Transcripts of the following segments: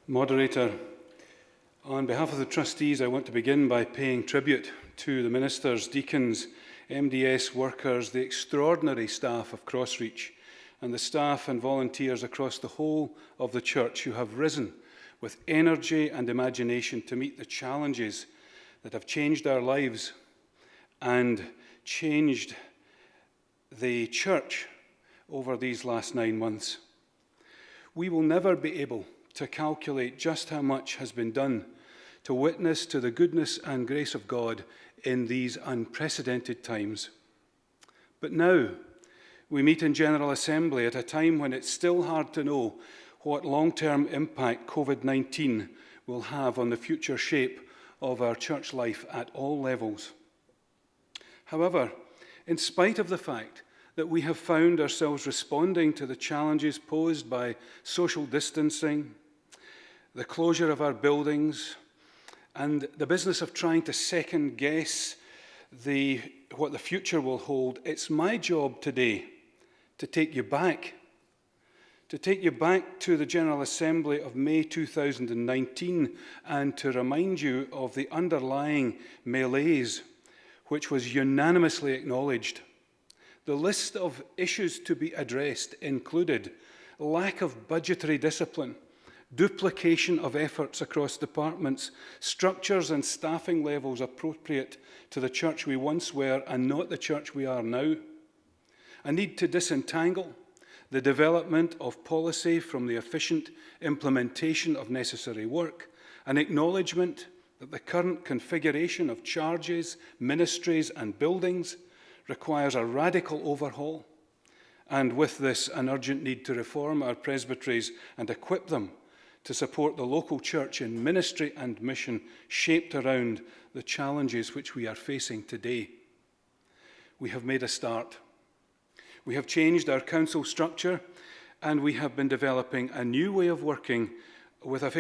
Moderator, on behalf of the trustees, I want to begin by paying tribute to the ministers, deacons, MDS workers, the extraordinary staff of Crossreach, and the staff and volunteers across the whole of the church who have risen with energy and imagination to meet the challenges that have changed our lives and changed the church over these last 9 months. We will never be able to calculate just how much has been done to witness to the goodness and grace of God in these unprecedented times. But now we meet in General Assembly at a time when it's still hard to know what long-term impact COVID-19 will have on the future shape of our church life at all levels. However, in spite of the fact that we have found ourselves responding to the challenges posed by social distancing, the closure of our buildings, and the business of trying to second-guess what the future will hold, it's my job today to take you back to the General Assembly of May 2019 and to remind you of the underlying malaise which was unanimously acknowledged. The list of issues to be addressed included lack of budgetary discipline, duplication of efforts across departments, structures and staffing levels appropriate to the church we once were and not the church we are now, a need to disentangle the development of policy from the efficient implementation of necessary work, an acknowledgement that the current configuration of charges, ministries and buildings requires a radical overhaul, and with this an urgent need to reform our presbyteries and equip them to support the local church in ministry and mission shaped around the challenges which we are facing today. We have made a start. We have changed our council structure, and we have been developing a new way of working with a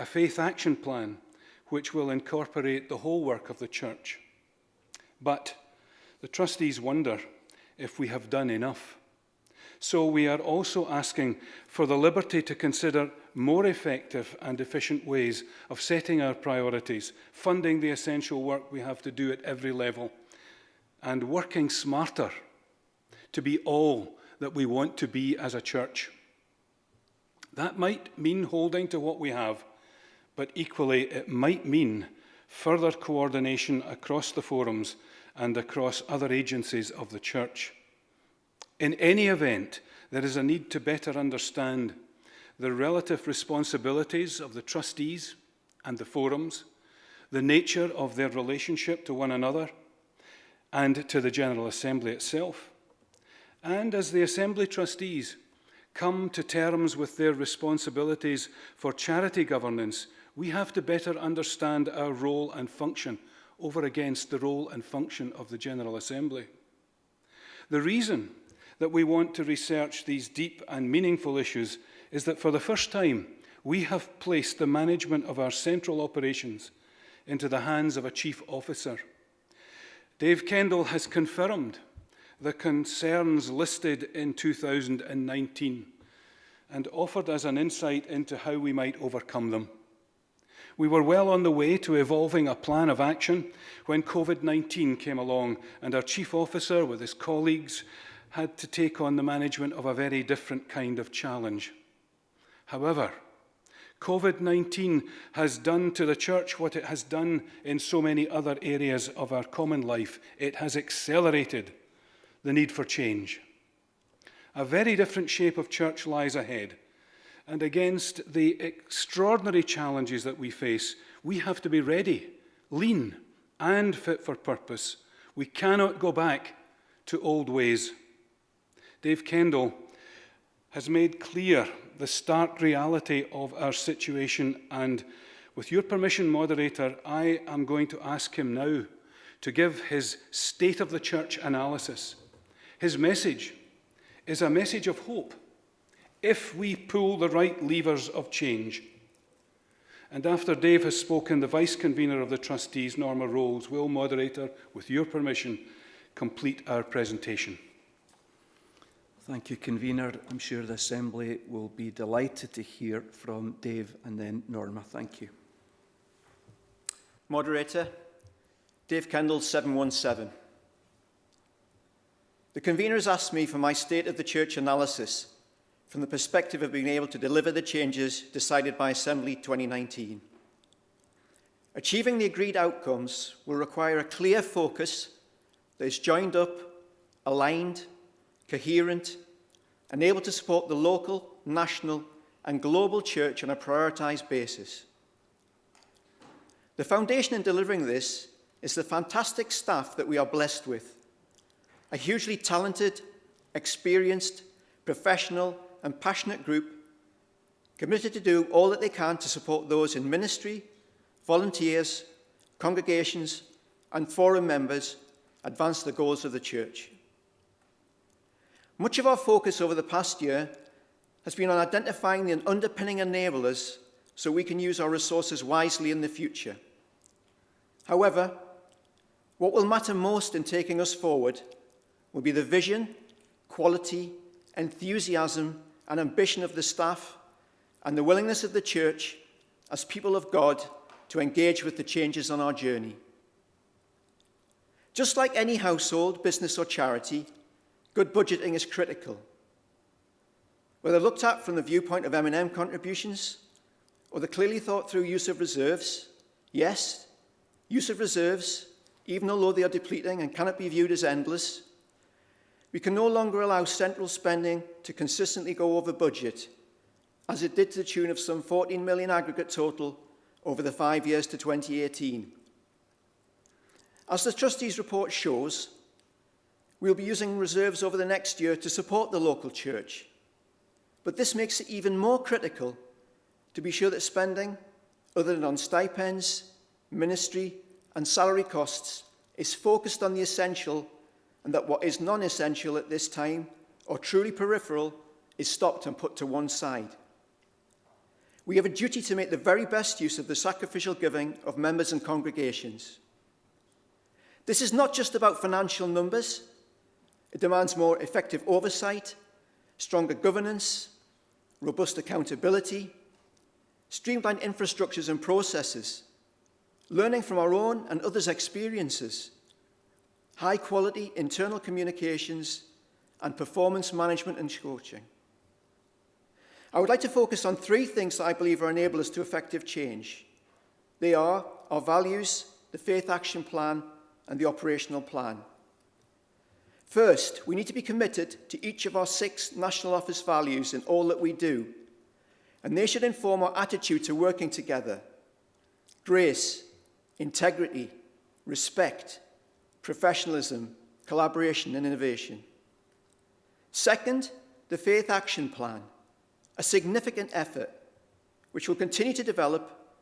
faith action plan which will incorporate the whole work of the church. But the trustees wonder if we have done enough. So we are also asking for the liberty to consider more effective and efficient ways of setting our priorities, funding the essential work we have to do at every level, and working smarter to be all that we want to be as a church. That might mean holding to what we have, but equally it might mean further coordination across the forums and across other agencies of the church. In any event, there is a need to better understand the relative responsibilities of the trustees and the forums, the nature of their relationship to one another and to the General Assembly itself. And as the Assembly trustees come to terms with their responsibilities for charity governance, we have to better understand our role and function over against the role and function of the General Assembly. The reason that we want to research these deep and meaningful issues is that for the first time, we have placed the management of our central operations into the hands of a chief officer. Dave Kendall has confirmed the concerns listed in 2019 and offered us an insight into how we might overcome them. We were well on the way to evolving a plan of action when COVID-19 came along and our chief officer with his colleagues had to take on the management of a very different kind of challenge. However, COVID-19 has done to the church what it has done in so many other areas of our common life. It has accelerated the need for change. A very different shape of church lies ahead, and against the extraordinary challenges that we face, we have to be ready, lean, and fit for purpose. We cannot go back to old ways. Dave Kendall has made clear the stark reality of our situation, and with your permission, moderator, I am going to ask him now to give his State of the Church analysis. His message is a message of hope if we pull the right levers of change. And after Dave has spoken, the Vice-Convener of the Trustees, Norma Rolls, will, moderator, with your permission, complete our presentation. Thank you, Convener. I'm sure the Assembly will be delighted to hear from Dave and then Norma. Thank you. Moderator, Dave Kendall, 717. The Convener has asked me for my State of the Church analysis from the perspective of being able to deliver the changes decided by Assembly 2019. Achieving the agreed outcomes will require a clear focus that is joined up, aligned, coherent, and able to support the local, national, and global church on a prioritised basis. The foundation in delivering this is the fantastic staff that we are blessed with, a hugely talented, experienced, professional, and passionate group committed to do all that they can to support those in ministry, volunteers, congregations, and forum members advance the goals of the church. Much of our focus over the past year has been on identifying the underpinning enablers so we can use our resources wisely in the future. However, what will matter most in taking us forward will be the vision, quality, enthusiasm, and ambition of the staff and the willingness of the church as people of God to engage with the changes on our journey. Just like any household, business, or charity, good budgeting is critical. Whether looked at from the viewpoint of M&M contributions or the clearly thought through use of reserves, yes, use of reserves, even although they are depleting and cannot be viewed as endless, we can no longer allow central spending to consistently go over budget, as it did to the tune of some 14 million aggregate total over the 5 years to 2018. As the Trustees report shows, we'll be using reserves over the next year to support the local church. But this makes it even more critical to be sure that spending, other than on stipends, ministry, and salary costs, is focused on the essential, and that what is non-essential at this time, or truly peripheral, is stopped and put to one side. We have a duty to make the very best use of the sacrificial giving of members and congregations. This is not just about financial numbers. It demands more effective oversight, stronger governance, robust accountability, streamlined infrastructures and processes, learning from our own and others' experiences, high-quality internal communications, and performance management and coaching. I would like to focus on three things that I believe are enablers to effective change. They are our values, the Faith Action Plan, and the Operational Plan. First, we need to be committed to each of our 6 National Office values in all that we do, and they should inform our attitude to working together. Grace, integrity, respect, professionalism, collaboration, and innovation. Second, the Faith Action Plan, a significant effort which will continue to develop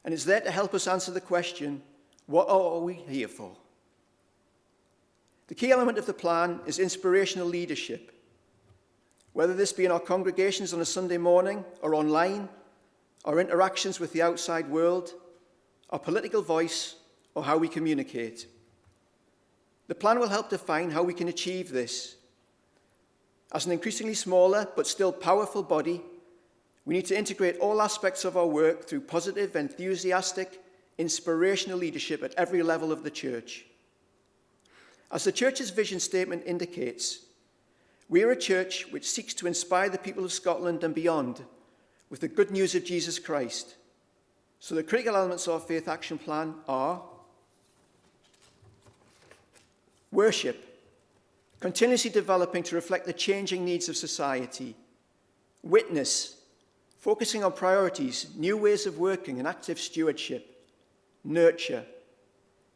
and is there to help us answer the question, what are we here for? The key element of the plan is inspirational leadership. Whether this be in our congregations on a Sunday morning or online, our interactions with the outside world, our political voice, or how we communicate. The plan will help define how we can achieve this. As an increasingly smaller but still powerful body, we need to integrate all aspects of our work through positive, enthusiastic, inspirational leadership at every level of the church. As the church's vision statement indicates, we are a church which seeks to inspire the people of Scotland and beyond with the good news of Jesus Christ. So the critical elements of our Faith Action Plan are worship, continuously developing to reflect the changing needs of society. Witness, focusing on priorities, new ways of working, and active stewardship. Nurture,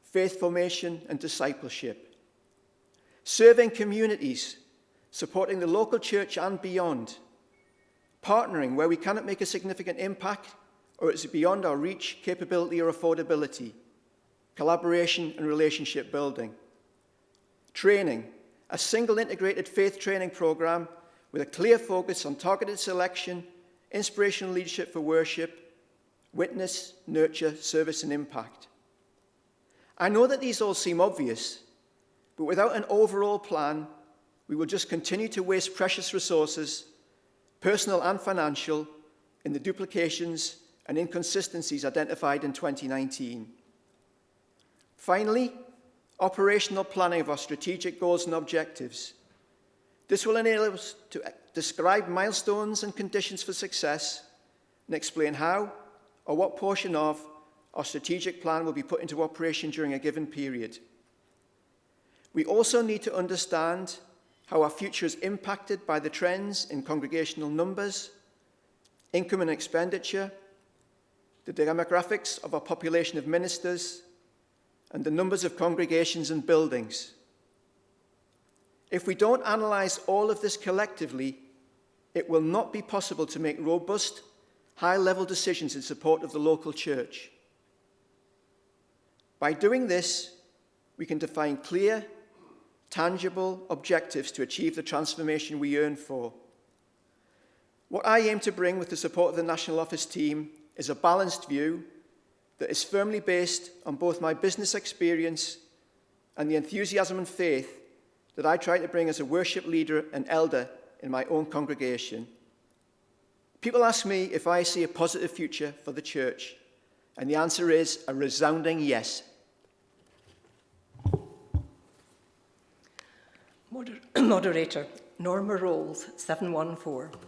faith formation and discipleship. Serving communities, supporting the local church and beyond. Partnering where we cannot make a significant impact or it's beyond our reach, capability, or affordability. Collaboration and relationship building. Training, a single integrated faith training program with a clear focus on targeted selection, inspirational leadership for worship, witness, nurture, service, and impact. I know that these all seem obvious, but without an overall plan, we will just continue to waste precious resources, personal and financial, in the duplications and inconsistencies identified in 2019. Finally, operational planning of our strategic goals and objectives. This will enable us to describe milestones and conditions for success and explain how or what portion of our strategic plan will be put into operation during a given period. We also need to understand how our future is impacted by the trends in congregational numbers, income and expenditure, the demographics of our population of ministers, and the numbers of congregations and buildings. If we don't analyse all of this collectively, it will not be possible to make robust, high-level decisions in support of the local church. By doing this, we can define clear, tangible objectives to achieve the transformation we yearn for. What I aim to bring with the support of the National Office team is a balanced view that is firmly based on both my business experience and the enthusiasm and faith that I try to bring as a worship leader and elder in my own congregation. People ask me if I see a positive future for the church, and the answer is a resounding yes. Moderator, Norma Rolls, 714.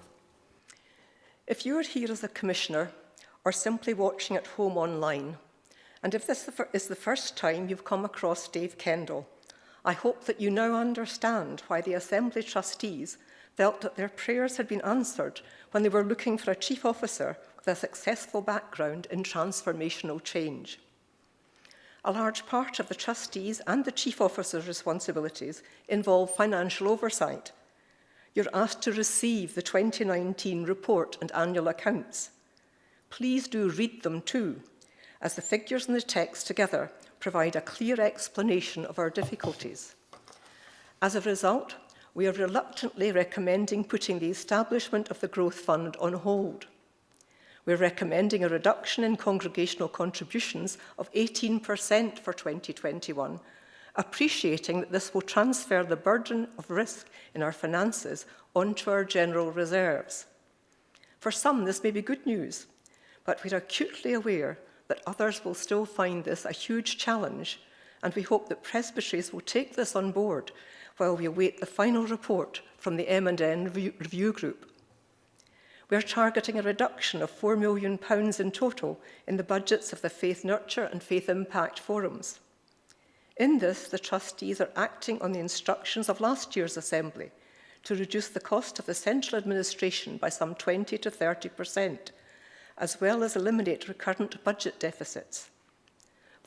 If you are here as a commissioner or simply watching at home online, and if this is the first time you've come across Dave Kendall, I hope that you now understand why the Assembly trustees felt that their prayers had been answered when they were looking for a chief officer with a successful background in transformational change. A large part of the trustees' and the chief officer's responsibilities involve financial oversight. You're asked to receive the 2019 report and annual accounts. Please do read them too, as the figures and the text together provide a clear explanation of our difficulties. As a result, we are reluctantly recommending putting the establishment of the Growth Fund on hold. We're recommending a reduction in congregational contributions of 18% for 2021, appreciating that this will transfer the burden of risk in our finances onto our general reserves. For some, this may be good news, but we're acutely aware that others will still find this a huge challenge, and we hope that presbyteries will take this on board while we await the final report from the M&N Review Group. We are targeting a reduction of £4 million in total in the budgets of the Faith Nurture and Faith Impact forums. In this, the trustees are acting on the instructions of last year's Assembly to reduce the cost of the central administration by some 20 to 30%, as well as eliminate recurrent budget deficits.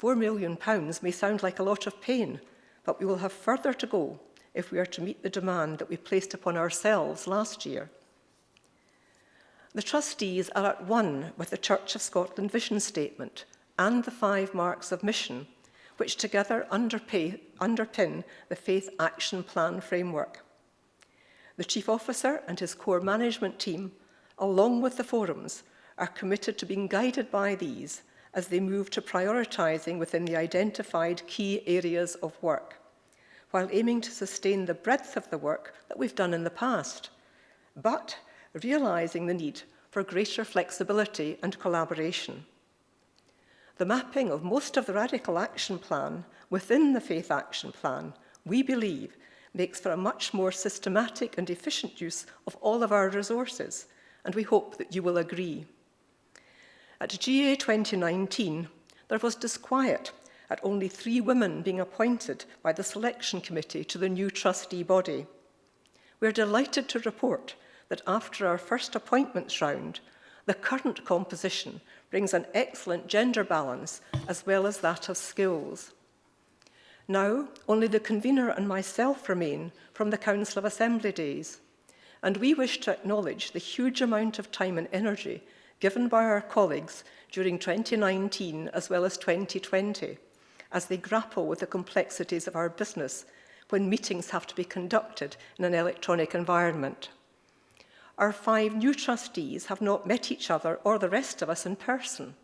£4 million may sound like a lot of pain, but we will have further to go if we are to meet the demand that we placed upon ourselves last year. The trustees are at one with the Church of Scotland vision statement and the 5 marks of mission, which together underpin the Faith Action Plan framework. The Chief Officer and his core management team, along with the forums, are committed to being guided by these as they move to prioritising within the identified key areas of work, while aiming to sustain the breadth of the work that we've done in the past, but realising the need for greater flexibility and collaboration. The mapping of most of the Radical Action Plan within the Faith Action Plan, we believe, makes for a much more systematic and efficient use of all of our resources, and we hope that you will agree. At GA 2019, there was disquiet at only 3 women being appointed by the selection committee to the new trustee body. We're delighted to report that after our first appointments round, the current composition brings an excellent gender balance as well as that of skills. Now, only the convener and myself remain from the Council of Assembly days, and we wish to acknowledge the huge amount of time and energy given by our colleagues during 2019 as well as 2020, as they grapple with the complexities of our business when meetings have to be conducted in an electronic environment. Our 5 new trustees have not met each other or the rest of us in person.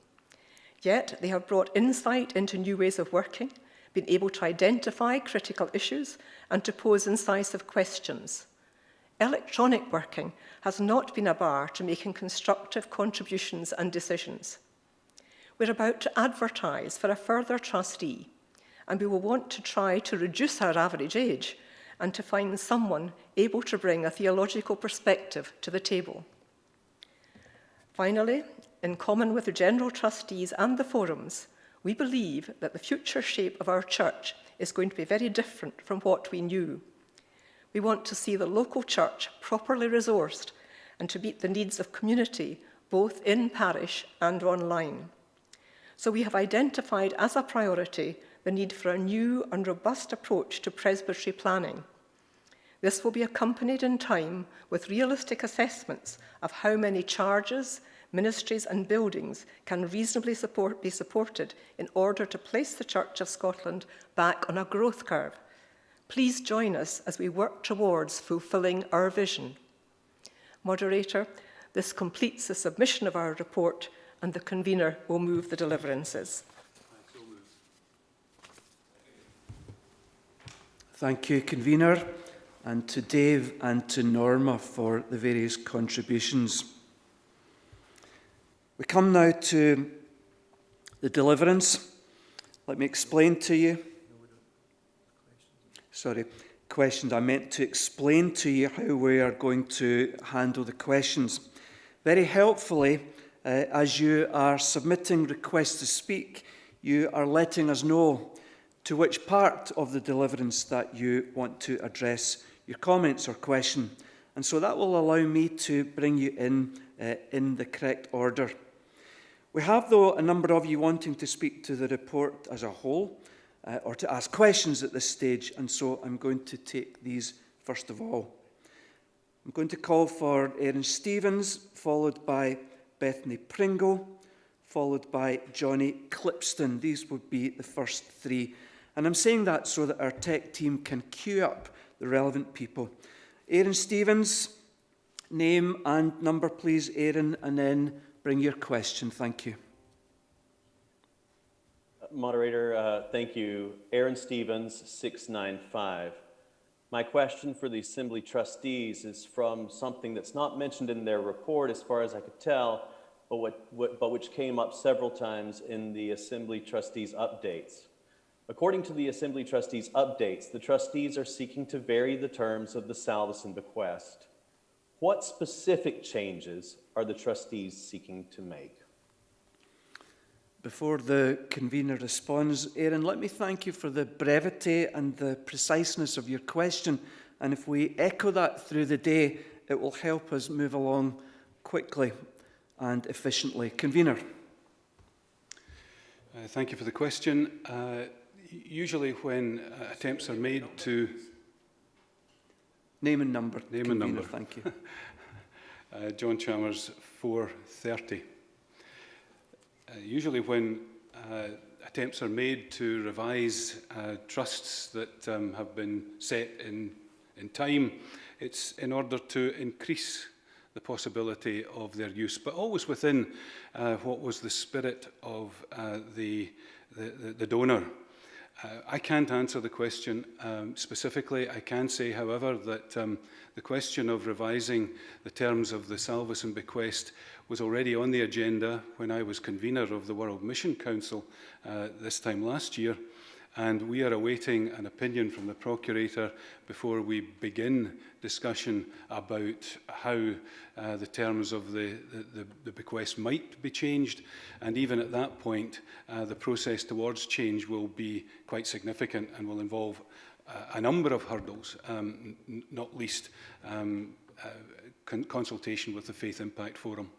Yet they have brought insight into new ways of working being able to identify critical issues and to pose incisive questions. Electronic working has not been a bar to making constructive contributions and decisions. We're about to advertise for a further trustee, and we will want to try to reduce our average age and to find someone able to bring a theological perspective to the table. Finally, in common with the general trustees and the forums, we believe that the future shape of our church is going to be very different from what we knew. We want to see the local church properly resourced and to meet the needs of community, both in parish and online. So we have identified as a priority the need for a new and robust approach to presbytery planning. This will be accompanied in time with realistic assessments of how many charges, ministries and buildings can reasonably be supported in order to place the Church of Scotland back on a growth curve. Please join us as we work towards fulfilling our vision. Moderator, this completes the submission of our report, and the convener will move the deliverances. Thank you, convener, and to Dave and to Norma for the various contributions. We come now to the deliverance. Let me explain to you. Questions. I meant to explain to you how we are going to handle the questions. Very helpfully, as you are submitting requests to speak, you are letting us know to which part of the deliverance that you want to address your comments or question. And so that will allow me to bring you in the correct order. We have, though, a number of you wanting to speak to the report as a whole, or to ask questions at this stage, and so I'm going to take these first of all. I'm going to call for Aaron Stevens, followed by Bethany Pringle, followed by Johnny Clipston. These would be the first three. And I'm saying that so that our tech team can queue up the relevant people. Aaron Stevens, name and number, please, Aaron, and then bring your question. Thank you. Moderator, thank you. Aaron Stevens, 695. My question for the Assembly Trustees is from something that's not mentioned in their report as far as I could tell, but which came up several times in the Assembly Trustees updates. According to the Assembly Trustees updates, the trustees are seeking to vary the terms of the salvus and bequest. What specific changes are the trustees seeking to make? Before the convener responds, Aaron, let me thank you for the brevity and the preciseness of your question. And if we echo that through the day, it will help us move along quickly and efficiently. Convener. Thank you for the question. Usually when attempts are made to... Name and number. Name and number. Thank you. John Chalmers, 430. Usually when attempts are made to revise trusts that have been set in time, it's in order to increase the possibility of their use, but always within what was the spirit of the donor. I can't answer the question specifically. I can say, however, that the question of revising the terms of the salvus and bequest was already on the agenda when I was convener of the World Mission Council this time last year, and we are awaiting an opinion from the Procurator before we begin discussion about how the terms of the bequest might be changed, and even at that point the process towards change will be quite significant and will involve a number of hurdles, not least consultation with the Faith Impact Forum.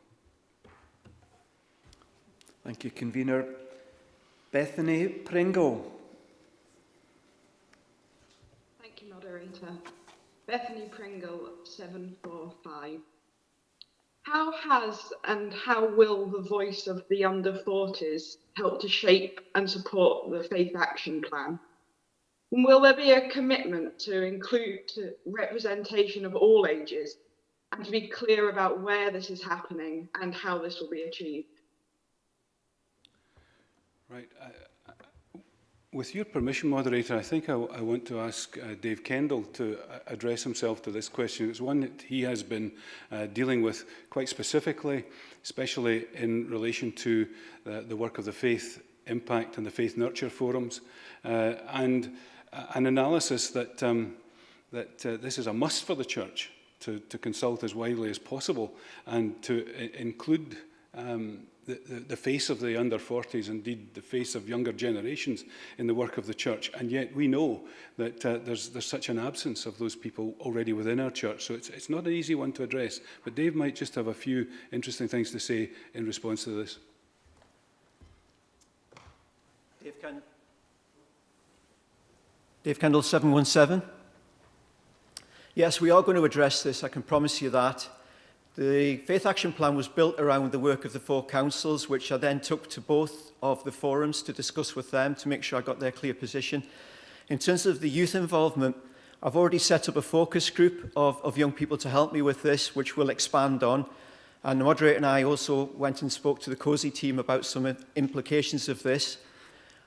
Thank you, convener. Bethany Pringle. Thank you, moderator. Bethany Pringle, 745. How has and how will the voice of the under 40s help to shape and support the Faith Action Plan? And will there be a commitment to include representation of all ages and to be clear about where this is happening and how this will be achieved? Right. With your permission, moderator, I think I want to ask Dave Kendall to address himself to this question. It's one that he has been dealing with quite specifically, especially in relation to the work of the Faith Impact and the Faith Nurture forums, and an analysis that this is a must for the church to consult as widely as possible and to include the face of the under 40s, indeed the face of younger generations in the work of the church. And yet we know that there's such an absence of those people already within our church. So it's not an easy one to address. But Dave might just have a few interesting things to say in response to this. Dave Kendall, 717. Yes, we are going to address this, I can promise you that. The Faith Action Plan was built around the work of the 4 councils, which I then took to both of the forums to discuss with them to make sure I got their clear position. In terms of the youth involvement, I've already set up a focus group of young people to help me with this, which we'll expand on. And the moderator and I also went and spoke to the COSI team about some implications of this.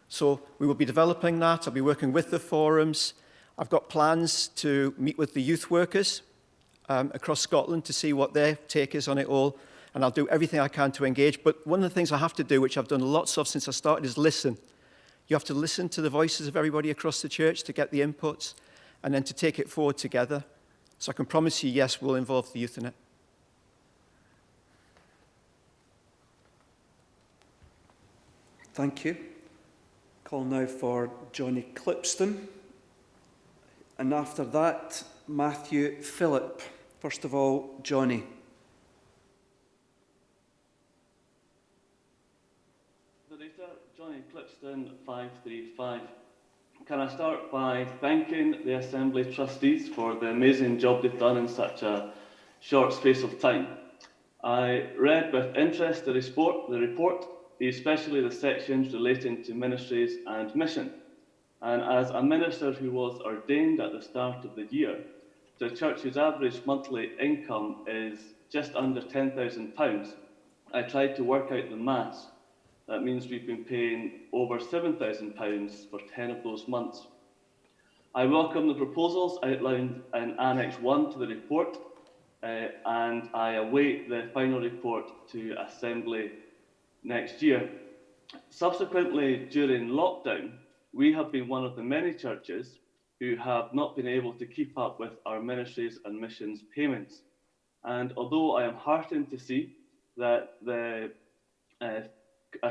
So we will be developing that. I'll be working with the forums. I've got plans to meet with the youth workers across Scotland to see what their take is on it all, and I'll do everything I can to engage. But one of the things I have to do, which I've done lots of since I started, is listen. You have to listen to the voices of everybody across the church to get the inputs, and then to take it forward together. So I can promise you, yes, we'll involve the youth in it. Thank you. Call now for Johnny Clipston. And after that, Matthew Phillip. First of all, Johnny. Johnny Clipston, 535. Can I start by thanking the Assembly Trustees for the amazing job they've done in such a short space of time. I read with interest the report, especially the sections relating to ministries and mission. And as a minister who was ordained at the start of the year, the church's average monthly income is just under £10,000. I tried to work out the maths. That means we've been paying over £7,000 for 10 of those months. I welcome the proposals outlined in Annex 1 to the report, and I await the final report to Assembly next year. Subsequently, during lockdown, we have been one of the many churches who have not been able to keep up with our ministries and missions payments. And although I am heartened to see that the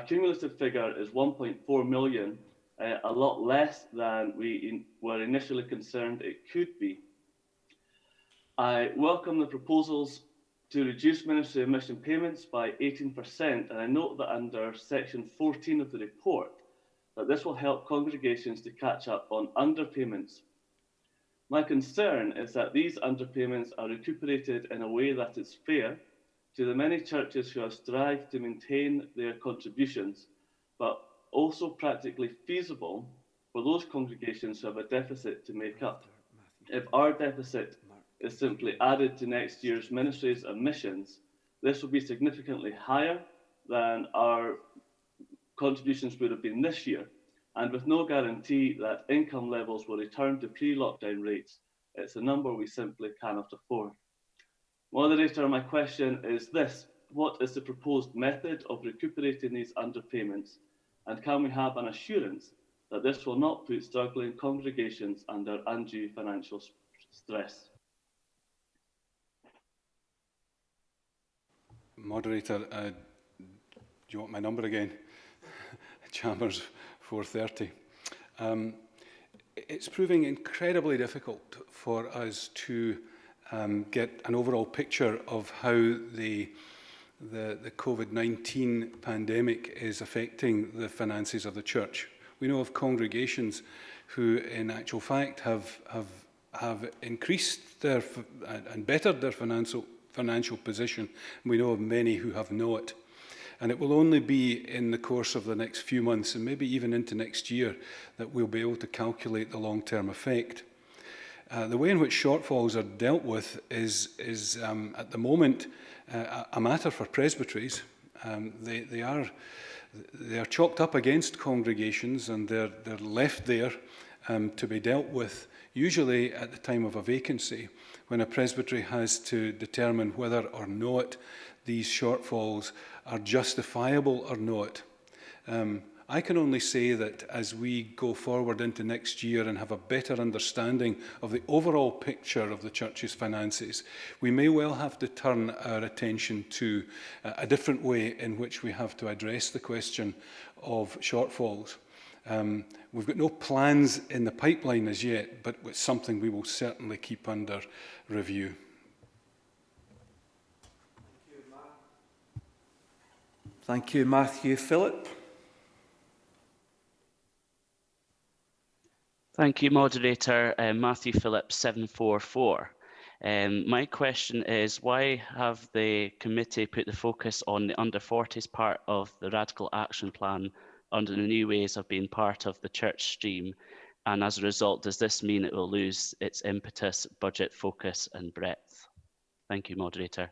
cumulative figure is 1.4 million, a lot less than we were initially concerned it could be, I welcome the proposals to reduce ministry and mission payments by 18%, and I note that under section 14 of the report, that this will help congregations to catch up on underpayments. My concern is that these underpayments are recuperated in a way that is fair to the many churches who have strived to maintain their contributions, but also practically feasible for those congregations who have a deficit to make up. If our deficit is simply added to next year's ministries and missions, this will be significantly higher than our contributions would have been this year, and with no guarantee that income levels will return to pre-lockdown rates, it's a number we simply cannot afford. Moderator, my question is this: what is the proposed method of recuperating these underpayments, and can we have an assurance that this will not put struggling congregations under undue financial stress? Moderator, do you want my number again? Chambers 430. It's proving incredibly difficult for us to get an overall picture of how the COVID-19 pandemic is affecting the finances of the church. We know of congregations who, in actual fact, have increased their and bettered their financial position. We know of many who have not. And it will only be in the course of the next few months, and maybe even into next year, that we'll be able to calculate the long-term effect. The way in which shortfalls are dealt with is at the moment, a matter for presbyteries. They are They are chalked up against congregations, and they're left there to be dealt with, usually at the time of a vacancy, when a presbytery has to determine whether or not these shortfalls are justifiable or not. I can only say that as we go forward into next year and have a better understanding of the overall picture of the church's finances, we may well have to turn our attention to a different way in which we have to address the question of shortfalls. We've got no plans in the pipeline as yet, but it's something we will certainly keep under review. Thank you, Matthew. Philip? Thank you, Moderator. Matthew Phillips, 744. My question is, why have the committee put the focus on the under-40s part of the Radical Action Plan under the new ways of being part of the church stream? And as a result, does this mean it will lose its impetus, budget focus and breadth? Thank you, Moderator.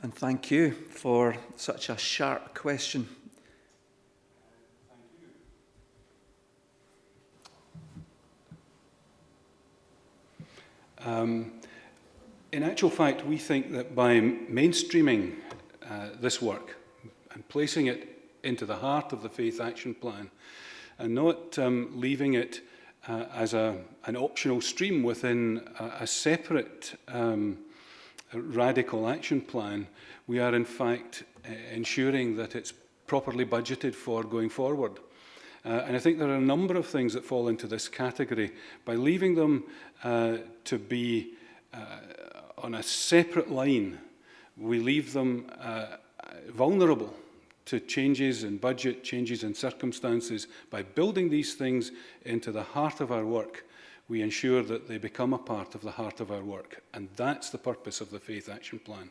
And thank you for such a sharp question. In actual fact, we think that by mainstreaming this work and placing it into the heart of the Faith Action Plan and not leaving it as an optional stream within a separate radical action plan, we are in fact ensuring that it's properly budgeted for going forward. And I think there are a number of things that fall into this category. By leaving them to be on a separate line, we leave them vulnerable to changes in budget, changes in circumstances. By building these things into the heart of our work, we ensure that they become a part of the heart of our work. And that's the purpose of the Faith Action Plan.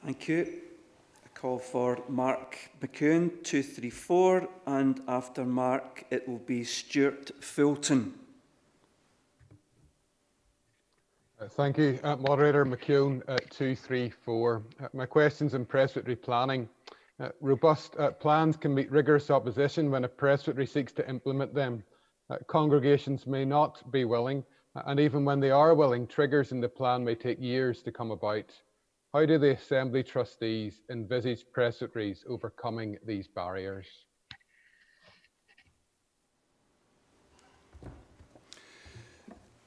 Thank you. Call for Mark McEwen, 234, and after Mark it will be Stuart Fulton. Thank you, Moderator. McEwen, 234. My question's in presbytery planning. Robust plans can meet rigorous opposition when a presbytery seeks to implement them. Congregations may not be willing, and even when they are willing, triggers in the plan may take years to come about. How do the Assembly Trustees envisage presbyteries overcoming these barriers?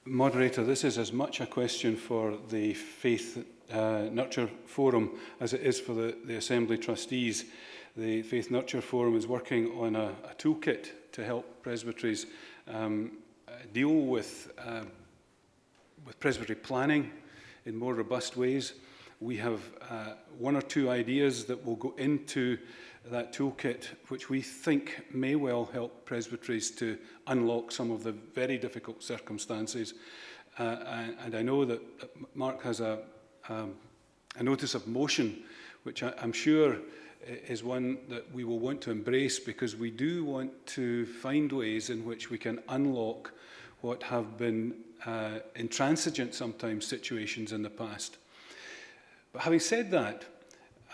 Moderator, this is as much a question for the Faith Nurture Forum as it is for the Assembly Trustees. The Faith Nurture Forum is working on a toolkit to help presbyteries deal with presbytery planning in more robust ways. We have one or two ideas that will go into that toolkit, which we think may well help presbyteries to unlock some of the very difficult circumstances. And I know that Mark has a notice of motion, which I'm sure is one that we will want to embrace, because we do want to find ways in which we can unlock what have been intransigent sometimes situations in the past. But having said that,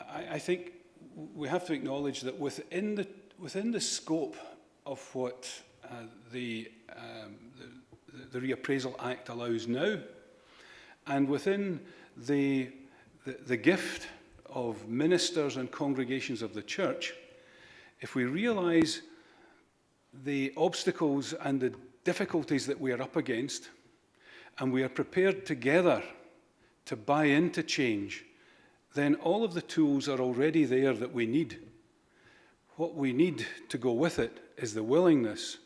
I think we have to acknowledge that within the scope of what the Reappraisal Act allows now, and within the gift of ministers and congregations of the church, if we realise the obstacles and the difficulties that we are up against, and we are prepared together to buy into change, then all of the tools are already there that we need. What we need to go with it is the willingness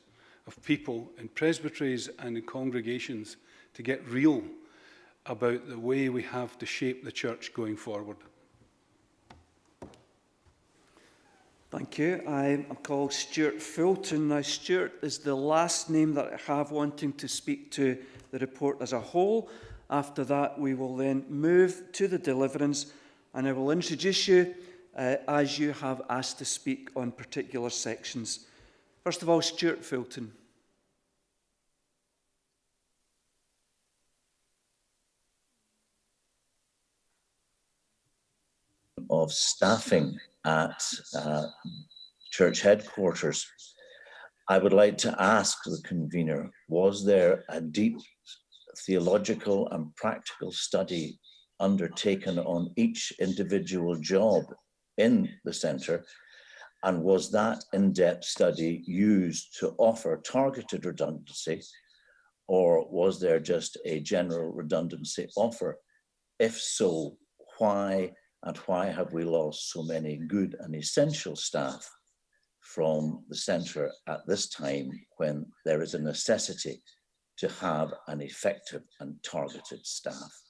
of people in presbyteries and in congregations to get real about the way we have to shape the church going forward. Thank you. I'm called Stuart Fulton. Now, Stuart is the last name that I have wanting to speak to the report as a whole. After that, we will then move to the Deliverance, and I will introduce you as you have asked to speak on particular sections. First of all, Stuart Fulton. of staffing at church headquarters, I would like to ask the convener, was there a deep theological and practical study undertaken on each individual job in the centre? And was that in-depth study used to offer targeted redundancy, or was there just a general redundancy offer? If so, why, and why have we lost so many good and essential staff from the centre at this time when there is a necessity to have an effective and targeted staff?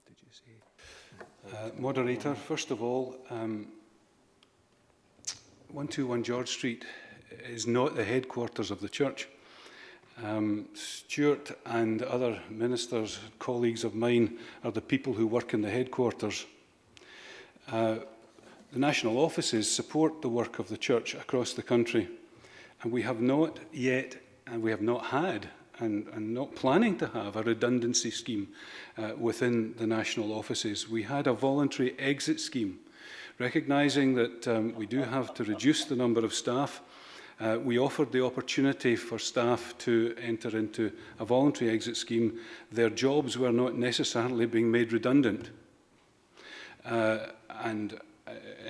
Did you say? Moderator, first of all, 121 George Street is not the headquarters of the church. Stuart and other ministers, colleagues of mine, are the people who work in the headquarters. The national offices support the work of the church across the country, and we have not yet, and we have not had, and not planning to have, a redundancy scheme within the national offices. We had a voluntary exit scheme, recognising that we do have to reduce the number of staff. We offered the opportunity for staff to enter into a voluntary exit scheme. Their jobs were not necessarily being made redundant.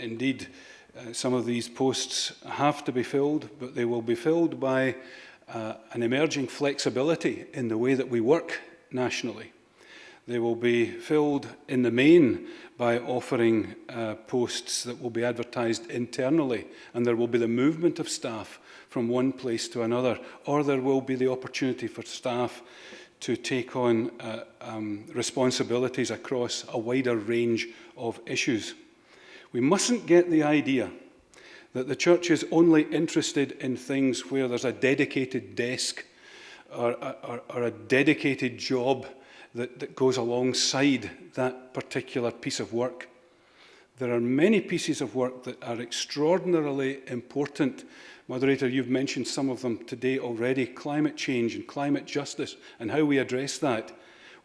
Indeed, some of these posts have to be filled, but they will be filled by an emerging flexibility in the way that we work nationally. They will be filled in the main by offering posts that will be advertised internally, and there will be the movement of staff from one place to another, or there will be the opportunity for staff to take on responsibilities across a wider range of issues. We mustn't get the idea that the church is only interested in things where there's a dedicated desk or a dedicated job that goes alongside that particular piece of work. There are many pieces of work that are extraordinarily important. Moderator, you've mentioned some of them today already: climate change and climate justice and how we address that.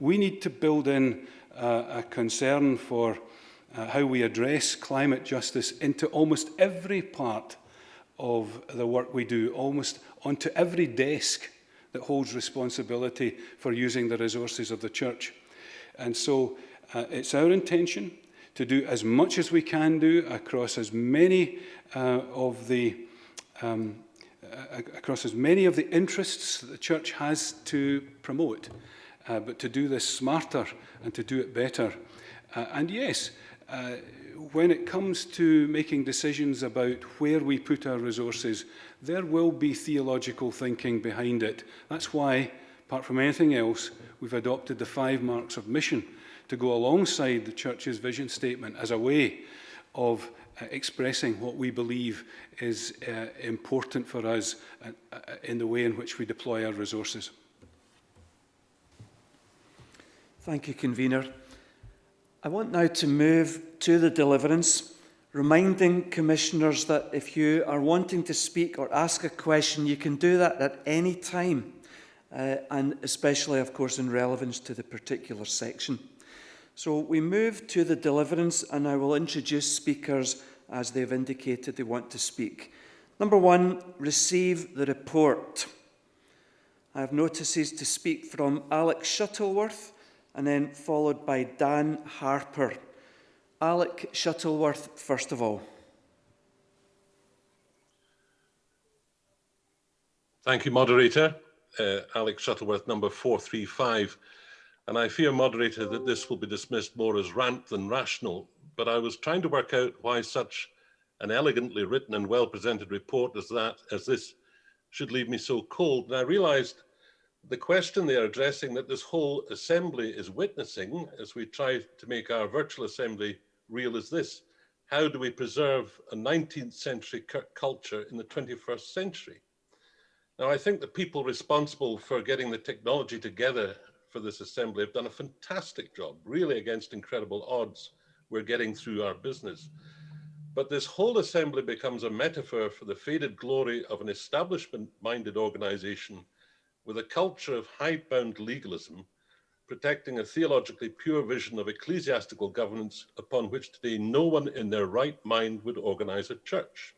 We need to build in a concern for how we address climate justice into almost every part of the work we do, almost onto every desk that holds responsibility for using the resources of the church. And so it's our intention to do as much as we can do across as many of the interests that the church has to promote, but to do this smarter and to do it better. And yes, when it comes to making decisions about where we put our resources, there will be theological thinking behind it. That's why, apart from anything else, we've adopted the 5 marks of mission to go alongside the church's vision statement as a way of expressing what we believe is important for us in the way in which we deploy our resources. Thank you, Convener. I want now to move to the deliverance, reminding commissioners that if you are wanting to speak or ask a question, you can do that at any time, and especially, of course, in relevance to the particular section. So we move to the deliverance, and I will introduce speakers as they've indicated they want to speak. Number 1, receive the report. I have notices to speak from Alex Shuttleworth, and then followed by Dan Harper. Alec Shuttleworth, first of all. Thank you, Moderator. Alex Shuttleworth, number 435. And I fear, Moderator, that this will be dismissed more as rant than rational, but I was trying to work out why such an elegantly written and well-presented report as this should leave me so cold. And I realized the question they are addressing that this whole assembly is witnessing as we try to make our virtual assembly real is this: how do we preserve a 19th century culture in the 21st century? Now, I think the people responsible for getting the technology together for this assembly have done a fantastic job, really against incredible odds. We're getting through our business. But this whole assembly becomes a metaphor for the faded glory of an establishment-minded organization with a culture of hidebound legalism protecting a theologically pure vision of ecclesiastical governance upon which today no one in their right mind would organize a church.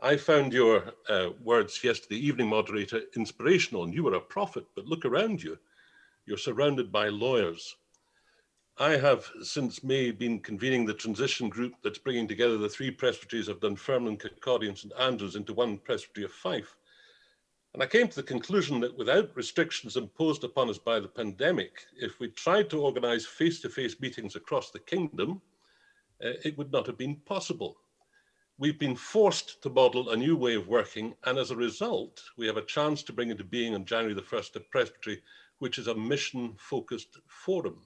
I found your words yesterday evening, moderator, inspirational, and you were a prophet, but look around you. You're surrounded by lawyers. I have since May been convening the transition group that's bringing together the three presbyteries of Dunfermline, Kirkcaldy and St Andrews into one presbytery of Fife. And I came to the conclusion that without restrictions imposed upon us by the pandemic, if we tried to organise face-to-face meetings across the kingdom, it would not have been possible. We've been forced to model a new way of working, and as a result, we have a chance to bring into being on January the 1st a presbytery, which is a mission-focused forum.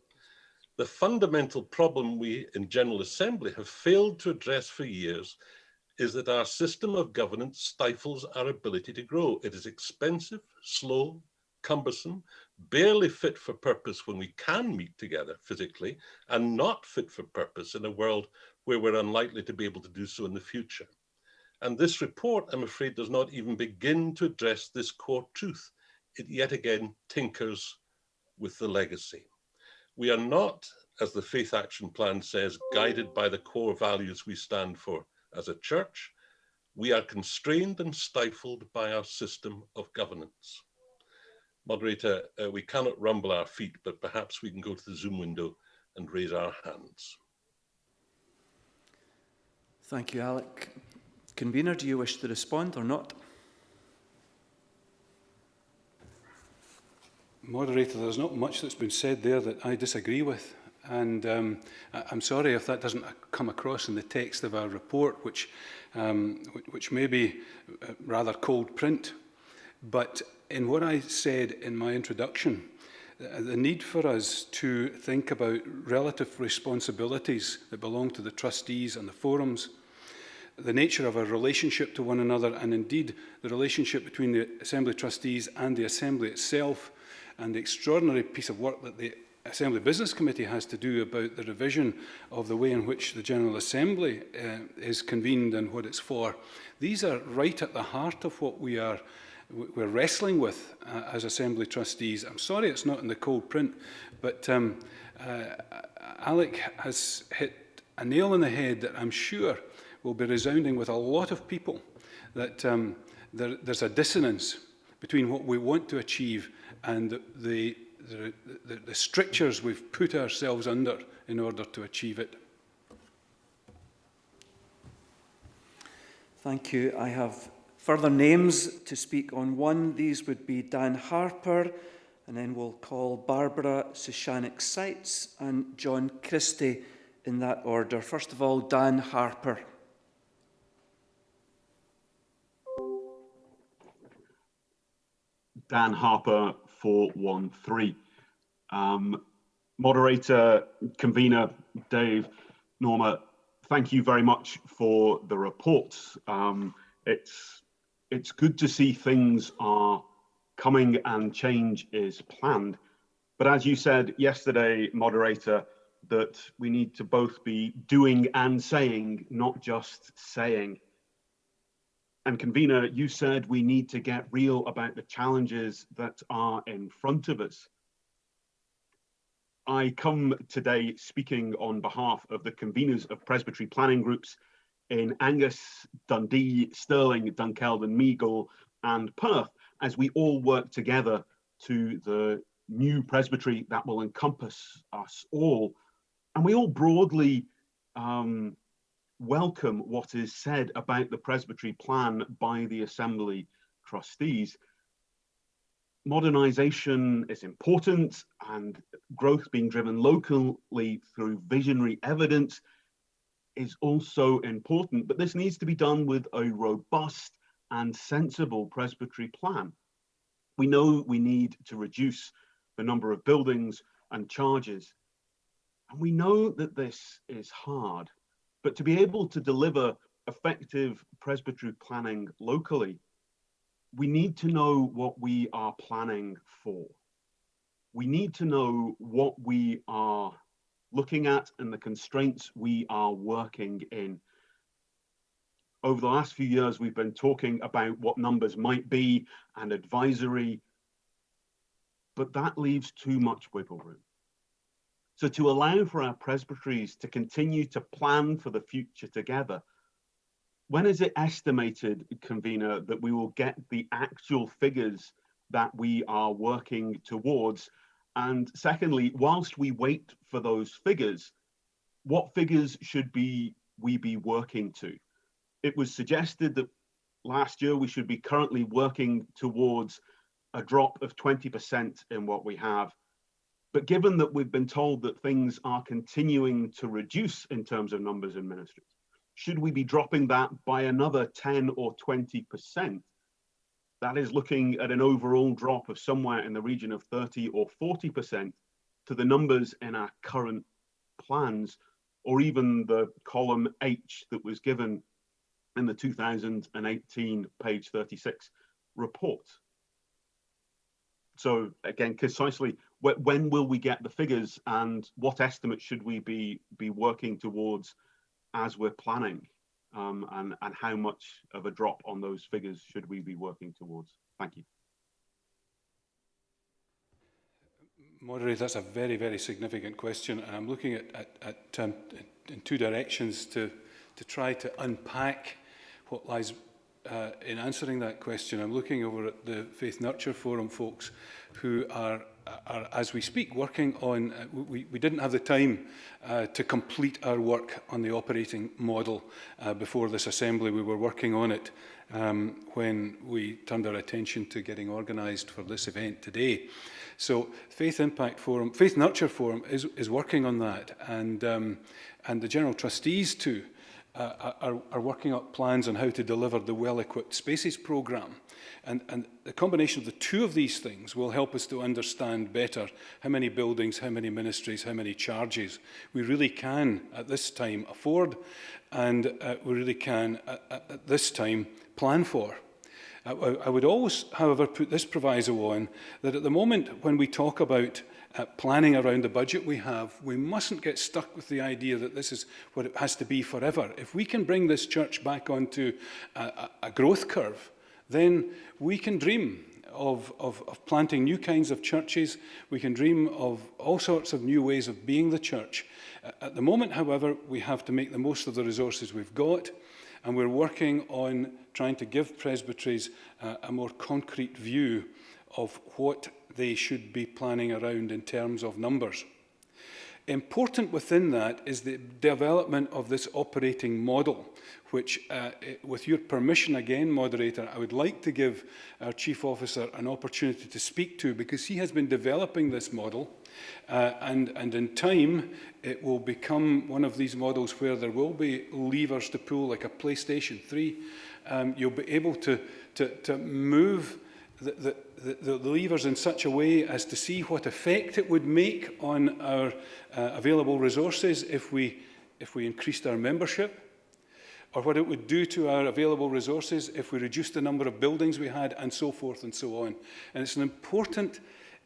The fundamental problem we in General Assembly have failed to address for years is that our system of governance stifles our ability to grow. It is expensive, slow, cumbersome, barely fit for purpose when we can meet together physically, and not fit for purpose in a world where we're unlikely to be able to do so in the future. And this report, I'm afraid, does not even begin to address this core truth. It yet again tinkers with the legacy. We are not, as the Faith Action Plan says, guided by the core values we stand for as a church. We are constrained and stifled by our system of governance. Moderator, we cannot rumble our feet, but perhaps we can go to the Zoom window and raise our hands. Thank you, Alec. Convener, do you wish to respond or not? Moderator, there's not much that's been said there that I disagree with. And I'm sorry if that doesn't come across in the text of our report, which may be rather cold print. But in what I said in my introduction, the need for us to think about relative responsibilities that belong to the trustees and the forums, the nature of our relationship to one another, and indeed the relationship between the Assembly trustees and the Assembly itself, and the extraordinary piece of work that the Assembly Business Committee has to do about the revision of the way in which the General Assembly is convened and what it's for. These are right at the heart of what we're wrestling with as Assembly trustees. I'm sorry it's not in the cold print, but Alec has hit a nail on the head that I'm sure will be resounding with a lot of people, that there's a dissonance between what we want to achieve and the strictures we've put ourselves under in order to achieve it. Thank you. I have further names to speak on. One, these would be Dan Harper, and then we'll call Barbara Sushanik-Seitz and John Christie in that order. First of all, Dan Harper. Dan Harper, 413. Moderator, convener, Dave, Norma, thank you very much for the report. It's good to see things are coming and change is planned. But as you said yesterday, moderator, that we need to both be doing and saying, not just saying. And convener, you said we need to get real about the challenges that are in front of us. I come today speaking on behalf of the conveners of Presbytery planning groups in Angus, Dundee, Stirling, Dunkeld and Meagle and Perth, as we all work together to the new presbytery that will encompass us all. And we all broadly welcome what is said about the presbytery plan by the Assembly trustees. Modernisation is important, and growth being driven locally through visionary evidence is also important, but this needs to be done with a robust and sensible presbytery plan. We know we need to reduce the number of buildings and charges, and we know that this is hard, but to be able to deliver effective presbytery planning locally, we need to know what we are planning for. We need to know what we are looking at and the constraints we are working in. Over the last few years, we've been talking about what numbers might be and advisory. but that leaves too much wiggle room. So to allow for our presbyteries to continue to plan for the future together, when is it estimated, convener, that we will get the actual figures that we are working towards? And secondly, whilst we wait for those figures, what figures should we be working to? It was suggested that last year we should be currently working towards a drop of 20% in what we have. But given that we've been told that things are continuing to reduce in terms of numbers in ministries, should we be dropping that by another 10 or 20%? That is looking at an overall drop of somewhere in the region of 30 or 40% to the numbers in our current plans, or even the column H that was given in the 2018 page 36 report. So again, concisely, when will we get the figures, and what estimate should we be working towards as we're planning, and how much of a drop on those figures should we be working towards? Thank you. Moderator, that's a very, very significant question, and I'm looking at in two directions to try to unpack what lies in answering that question. I'm looking over at the Faith Nurture Forum folks who are as we speak, working on, we didn't have the time to complete our work on the operating model before this assembly. We were working on it when we turned our attention to getting organised for this event today. So Faith Nurture Forum is working on that, and the General Trustees too are working up plans on how to deliver the Well-Equipped Spaces programme. And the combination of the two of these things will help us to understand better how many buildings, how many ministries, how many charges we really can at this time afford, and we really can at this time plan for. I would always, however, put this proviso on that at the moment when we talk about planning around the budget we have, we mustn't get stuck with the idea that this is what it has to be forever. If we can bring this church back onto a growth curve, then we can dream of planting new kinds of churches. We can dream of all sorts of new ways of being the church. At the moment, however, we have to make the most of the resources we've got, and we're working on trying to give presbyteries a more concrete view of what they should be planning around in terms of numbers. Important within that is the development of this operating model, which, with your permission again, moderator, I would like to give our Chief Officer an opportunity to speak to, because he has been developing this model, and in time it will become one of these models where there will be levers to pull, like a PlayStation 3. You'll be able to move the levers in such a way as to see what effect it would make on our available resources if we increased our membership, or what it would do to our available resources if we reduced the number of buildings we had, and so forth and so on. And it's an important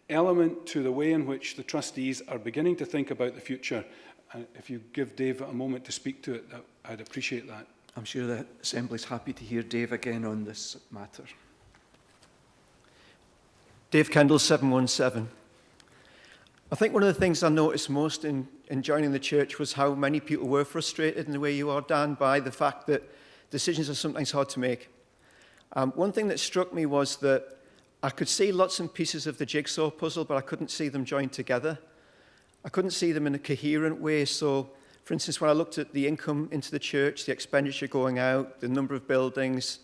element to the way in which the trustees are beginning to think about the future. If you give Dave a moment to speak to it, I'd appreciate that. I'm sure the Assembly's happy to hear Dave again on this matter. Dave Kendall, 717. I think one of the things I noticed most in joining the church was how many people were frustrated in the way you are, Dan, by the fact that decisions are sometimes hard to make. One thing that struck me was that I could see lots and pieces of the jigsaw puzzle, but I couldn't see them joined together. I couldn't see them in a coherent way. So, for instance, when I looked at the income into the church, the expenditure going out, the number of buildings,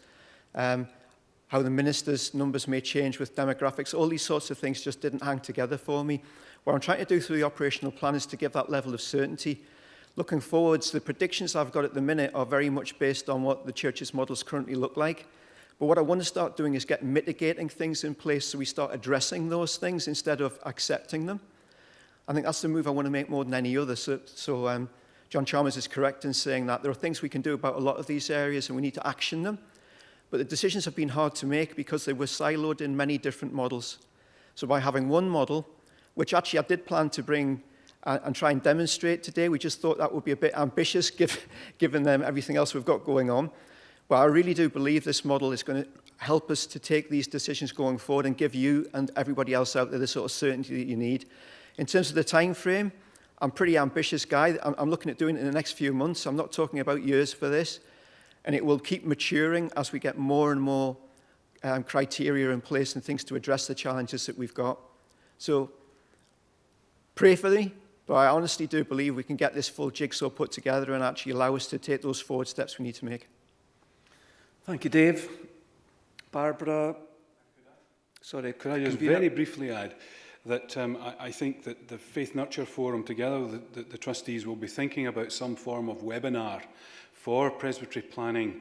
how the ministers' numbers may change with demographics, all these sorts of things just didn't hang together for me. What I'm trying to do through the operational plan is to give that level of certainty. Looking forwards, the predictions I've got at the minute are very much based on what the church's models currently look like. But what I want to start doing is get mitigating things in place so we start addressing those things instead of accepting them. I think that's the move I want to make more than any other. So John Chalmers is correct in saying that there are things we can do about a lot of these areas and we need to action them. But the decisions have been hard to make because they were siloed in many different models. So by having one model, which actually I did plan to bring and try and demonstrate today, we just thought that would be a bit ambitious given everything else we've got going on. But I really do believe this model is going to help us to take these decisions going forward and give you and everybody else out there the sort of certainty that you need. In terms of the time frame, I'm a pretty ambitious guy. I'm looking at doing it in the next few months. I'm not talking about years for this. And it will keep maturing as we get more and more criteria in place and things to address the challenges that we've got. So pray for me, but I honestly do believe we can get this full jigsaw put together and actually allow us to take those forward steps we need to make. Thank you, Dave. Barbara? Sorry, could I just very briefly add that I think that the Faith Nurture Forum, together with the trustees, will be thinking about some form of webinar for Presbytery planning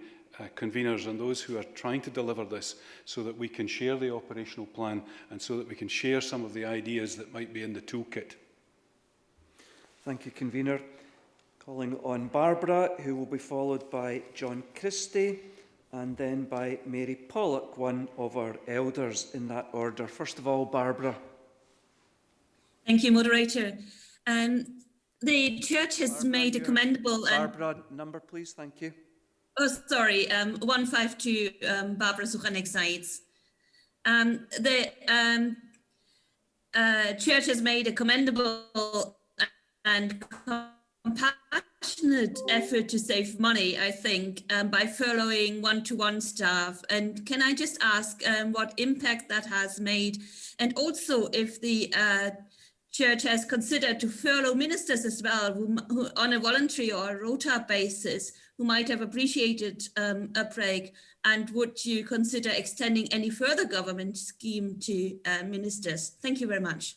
conveners and those who are trying to deliver this, so that we can share the operational plan and so that we can share some of the ideas that might be in the toolkit. Thank you, Convener. Calling on Barbara, who will be followed by John Christie, and then by Mary Pollock, one of our elders, in that order. First of all, Barbara. Thank you, Moderator. The Church has Barbara, made a commendable... Barbara, number please, thank you. Oh, sorry, 152, Barbara Suchanek Sides. The Church has made a commendable and compassionate effort to save money, I think, by furloughing one-to-one staff. And can I just ask what impact that has made? And also if the Church has considered to furlough ministers as well, who on a voluntary or rota basis, who might have appreciated a break, and would you consider extending any further government scheme to ministers? Thank you very much.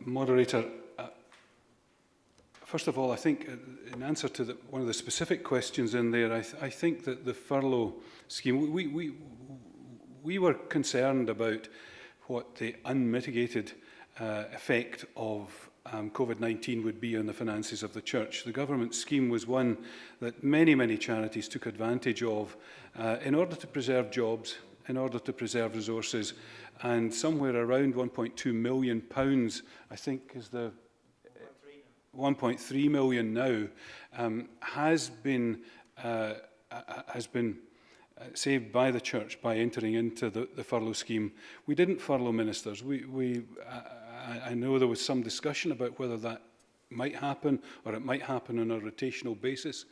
Moderator, first of all, I think in answer to one of the specific questions in there, I think that the furlough scheme, we were concerned about what the unmitigated effect of COVID-19 would be on the finances of the church. The government scheme was one that many charities took advantage of in order to preserve jobs, in order to preserve resources, and somewhere around £1.2 million, I think, is the 1.3 million now, has been saved by the church by entering into the furlough scheme. We didn't furlough ministers. I know there was some discussion about whether that might happen or it might happen on a rotational basis.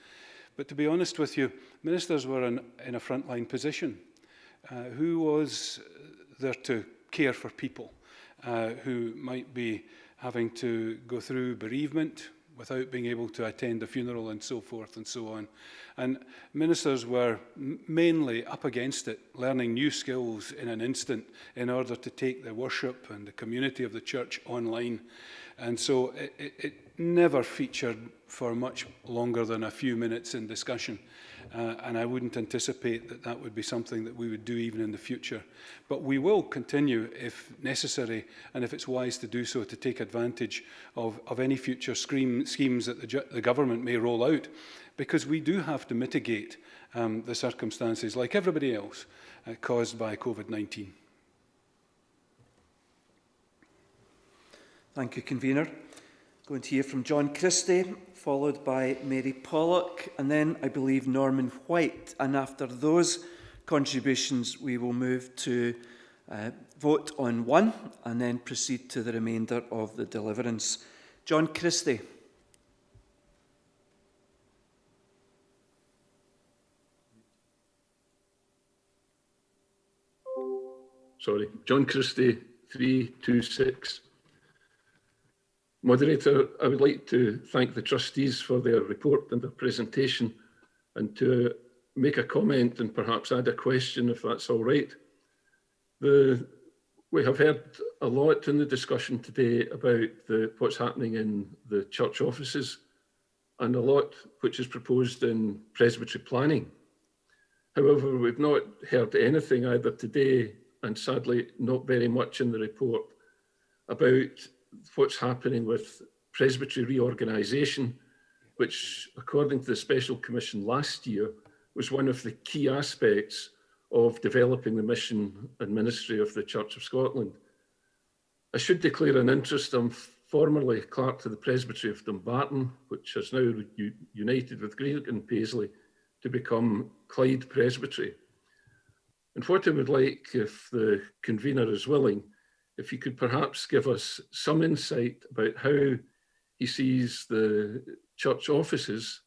But to be honest with you, ministers were in a frontline position. Who was there to care for people who might be having to go through bereavement without being able to attend a funeral and so forth and so on. And ministers were mainly up against it, learning new skills in an instant in order to take the worship and the community of the church online. And so it never featured for much longer than a few minutes in discussion. And I wouldn't anticipate that that would be something that we would do even in the future. But we will continue, if necessary, and if it's wise to do so, to take advantage of any future schemes that the government may roll out, because we do have to mitigate the circumstances, like everybody else, caused by COVID-19. Thank you, Convener. Going to hear from John Christie, followed by Mary Pollock, and then I believe Norman White. And after those contributions, we will move to vote on one and then proceed to the remainder of the Deliverance. John Christie. Sorry, John Christie, 326. Moderator, I would like to thank the trustees for their report and their presentation, and to make a comment and perhaps add a question, if that's all right. We have heard a lot in the discussion today about what's happening in the church offices, and a lot which is proposed in Presbytery planning. However, we've not heard anything either today, and sadly not very much in the report, about what's happening with Presbytery Reorganization, which, according to the Special Commission last year, was one of the key aspects of developing the mission and ministry of the Church of Scotland. I should declare an interest. I'm formerly clerk to the Presbytery of Dumbarton, which has now united with Greenock and Paisley to become Clyde Presbytery. And what I would like, if the convener is willing, if he could perhaps give us some insight about how he sees the church offices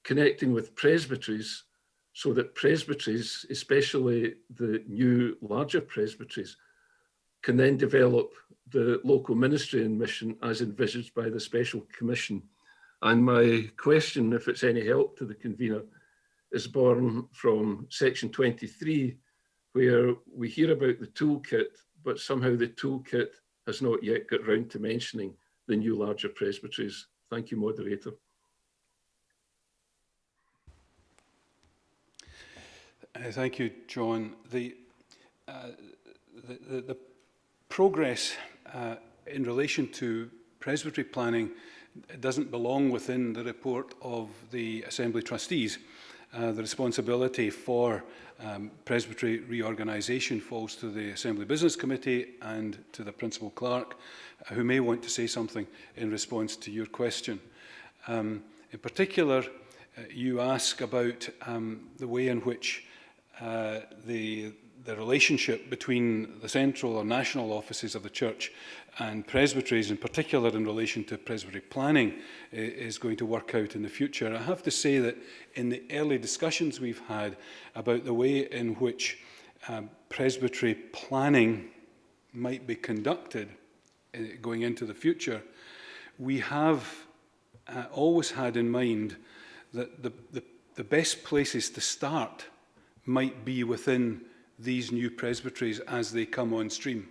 connecting with presbyteries, so that presbyteries, especially the new larger presbyteries, can then develop the local ministry and mission as envisaged by the Special Commission. And my question, if it's any help to the convener, is born from section 23, where we hear about the toolkit, but somehow the toolkit has not yet got round to mentioning the new larger presbyteries. Thank you, moderator. Thank you, John. The progress in relation to presbytery planning doesn't belong within the report of the Assembly Trustees. The responsibility for presbytery reorganisation falls to the Assembly Business Committee and to the Principal Clerk, who may want to say something in response to your question. In particular, you ask about the way in which the relationship between the central or national offices of the church and presbyteries, in particular in relation to presbytery planning, is going to work out in the future. I have to say that in the early discussions we've had about the way in which presbytery planning might be conducted going into the future, we have always had in mind that the best places to start might be within these new presbyteries as they come on stream.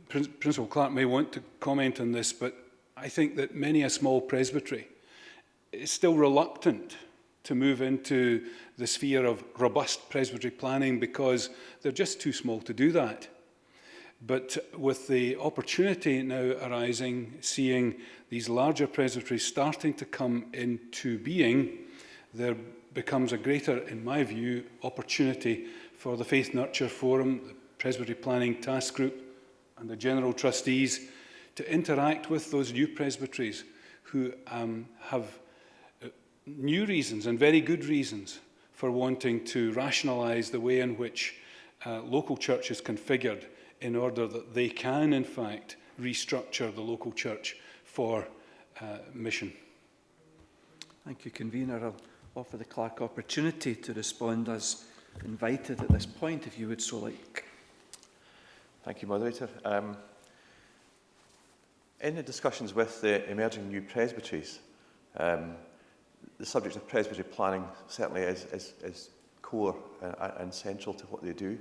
Principal Clerk may want to comment on this, but I think that many a small presbytery is still reluctant to move into the sphere of robust presbytery planning because they're just too small to do that. But with the opportunity now arising, seeing these larger presbyteries starting to come into being, there becomes a greater, in my view, opportunity for the Faith Nurture Forum, the Presbytery Planning Task Group, and the General Trustees to interact with those new presbyteries who have new reasons and very good reasons for wanting to rationalise the way in which local church is configured in order that they can, in fact, restructure the local church for mission. Thank you, Convener. I'll offer the clerk opportunity to respond as invited at this point, if you would so like. Thank you, Moderator. In the discussions with the emerging new presbyteries, the subject of presbytery planning certainly is core and central to what they do.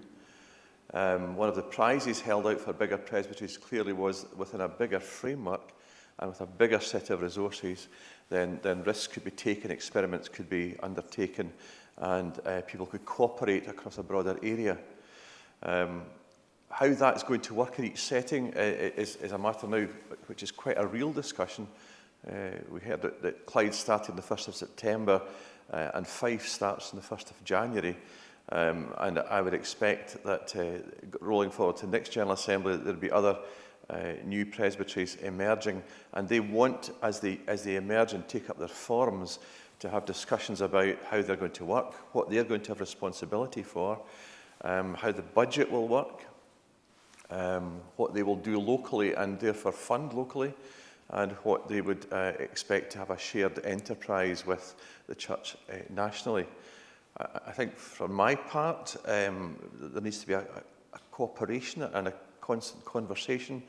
One of the prizes held out for bigger presbyteries clearly was within a bigger framework and with a bigger set of resources, then risks could be taken, experiments could be undertaken, and people could cooperate across a broader area. How that's going to work in each setting is a matter now which is quite a real discussion. We heard that Clyde started on the 1st of September and Fife starts on the 1st of January. And I would expect that rolling forward to the next General Assembly, there'll be other new presbyteries emerging, and they want, as they emerge and take up their forms, to have discussions about how they're going to work, what they're going to have responsibility for, how the budget will work, what they will do locally and therefore fund locally, and what they would expect to have a shared enterprise with the church nationally. I think for my part, there needs to be a cooperation and a constant conversation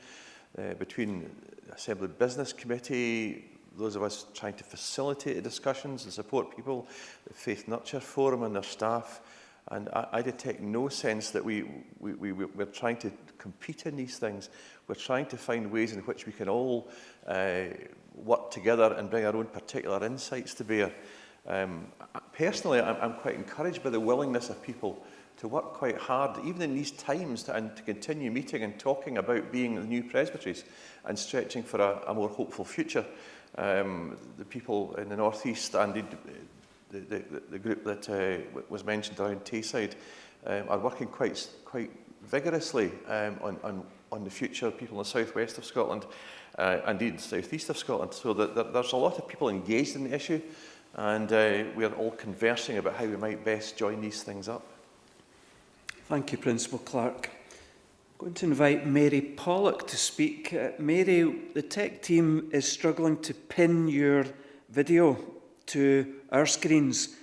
between the Assembly Business Committee, those of us trying to facilitate the discussions and support people, the Faith Nurture Forum and their staff. And I detect no sense that we're trying to compete in these things. We're trying to find ways in which we can all work together and bring our own particular insights to bear. Personally, I'm quite encouraged by the willingness of people to work quite hard, even in these times, and to continue meeting and talking about being the new presbyteries and stretching for a more hopeful future. The people in the North East and the group that was mentioned around Tayside are working quite vigorously on on the future, people in the southwest of Scotland, and indeed the southeast of Scotland. So that there's a lot of people engaged in the issue, and we are all conversing about how we might best join these things up. Thank you, Principal Clark. I'm going to invite Mary Pollock to speak. Mary, the tech team is struggling to pin your video to our screens.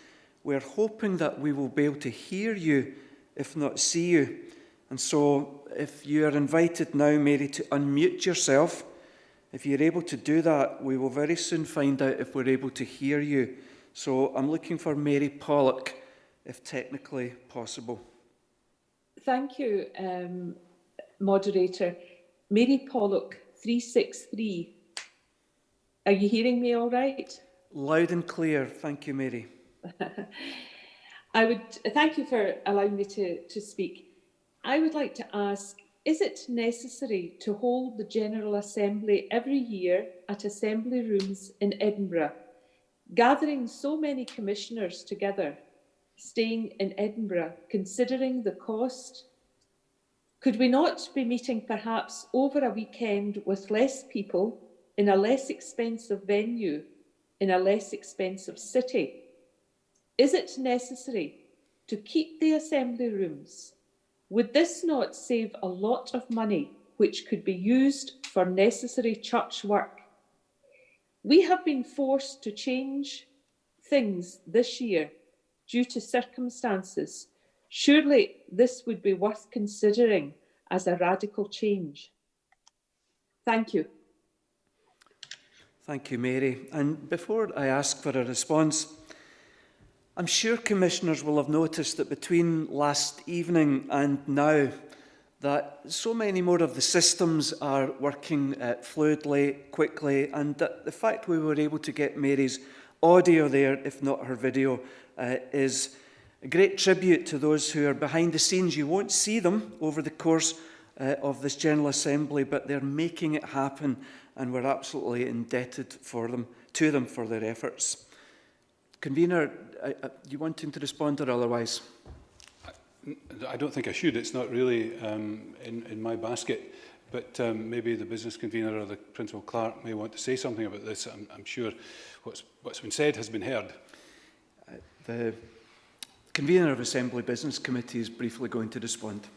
We're hoping that we will be able to hear you, if not see you. And so if you are invited now, Mary, to unmute yourself, if you're able to do that, we will very soon find out if we're able to hear you. So I'm looking for Mary Pollock, if technically possible. Thank you, moderator. Mary Pollock, 363. Are you hearing me all right? Loud and clear. Thank you, Mary. I would thank you for allowing me to speak. I would like to ask, is it necessary to hold the General Assembly every year at Assembly Rooms in Edinburgh, gathering so many commissioners together, staying in Edinburgh, considering the cost? Could we not be meeting perhaps over a weekend with less people in a less expensive venue, in a less expensive city? Is it necessary to keep the assembly rooms? Would this not save a lot of money which could be used for necessary church work? We have been forced to change things this year due to circumstances. Surely this would be worth considering as a radical change. Thank you. Thank you, Mary. And before I ask for a response, I'm sure commissioners will have noticed that between last evening and now, that so many more of the systems are working fluidly, quickly, and that the fact we were able to get Mary's audio there, if not her video, is a great tribute to those who are behind the scenes. You won't see them over the course of this General Assembly, but they're making it happen, and we're absolutely indebted to them for their efforts. Convener, you wanting to respond or otherwise? I don't think I should. It's not really in my basket. But maybe the business convener or the principal clerk may want to say something about this. I'm sure what's been said has been heard. The convener of Assembly Business Committee is briefly going to respond.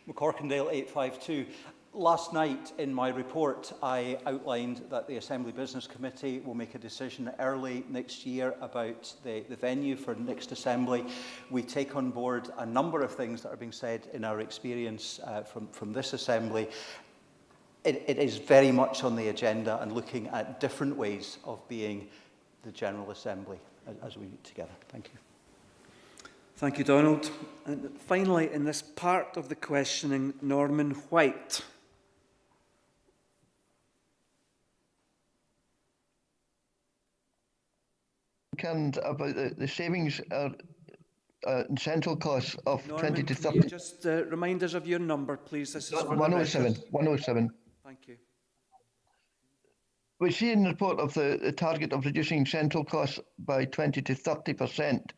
McCorkindale 852. Last night in my report I outlined that the Assembly Business Committee will make a decision early next year about the venue for next Assembly. We take on board a number of things that are being said in our experience from this Assembly. It is very much on the agenda and looking at different ways of being the General Assembly as we meet together. Thank you. Thank you, Donald. And finally, in this part of the questioning, Norman White. And about the savings in central costs of Norman, 20 to 30. Can you just remind us of your number, please? This is for 107. 107. Thank you. We see in the report of the target of reducing central costs by 20 to 30%,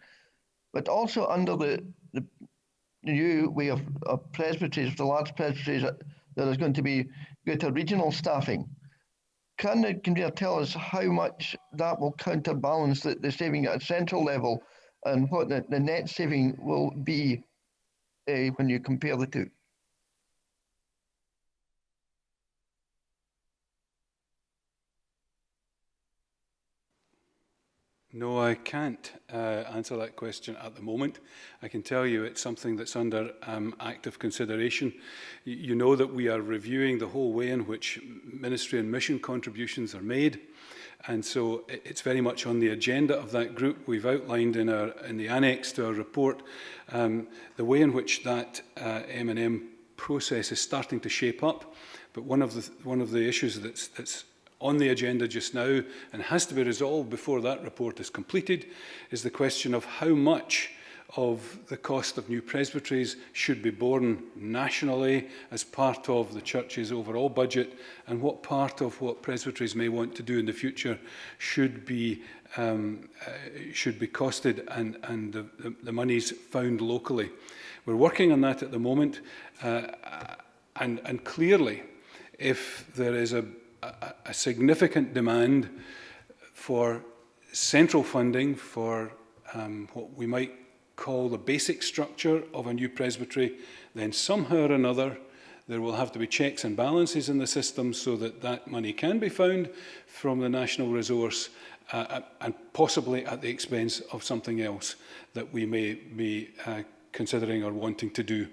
but also under the new way of presbyteries, the large presbyteries, there is going to be greater regional staffing. Can you tell us how much that will counterbalance the saving at a central level and what the net saving will be when you compare the two? No, I can't answer that question at the moment. I can tell you it's something that's under active consideration. You know that we are reviewing the whole way in which ministry and mission contributions are made. And so it's very much on the agenda of that group. We've outlined in the annex to our report the way in which that M&M process is starting to shape up. But one of the issues that's on the agenda just now and has to be resolved before that report is completed is the question of how much of the cost of new presbyteries should be borne nationally as part of the church's overall budget, and what part of what presbyteries may want to do in the future should be costed and the monies found locally. We're working on that at the moment. And clearly, if there is a significant demand for central funding for what we might call the basic structure of a new presbytery, then somehow or another there will have to be checks and balances in the system so that that money can be found from the national resource and possibly at the expense of something else that we may be considering or wanting to do.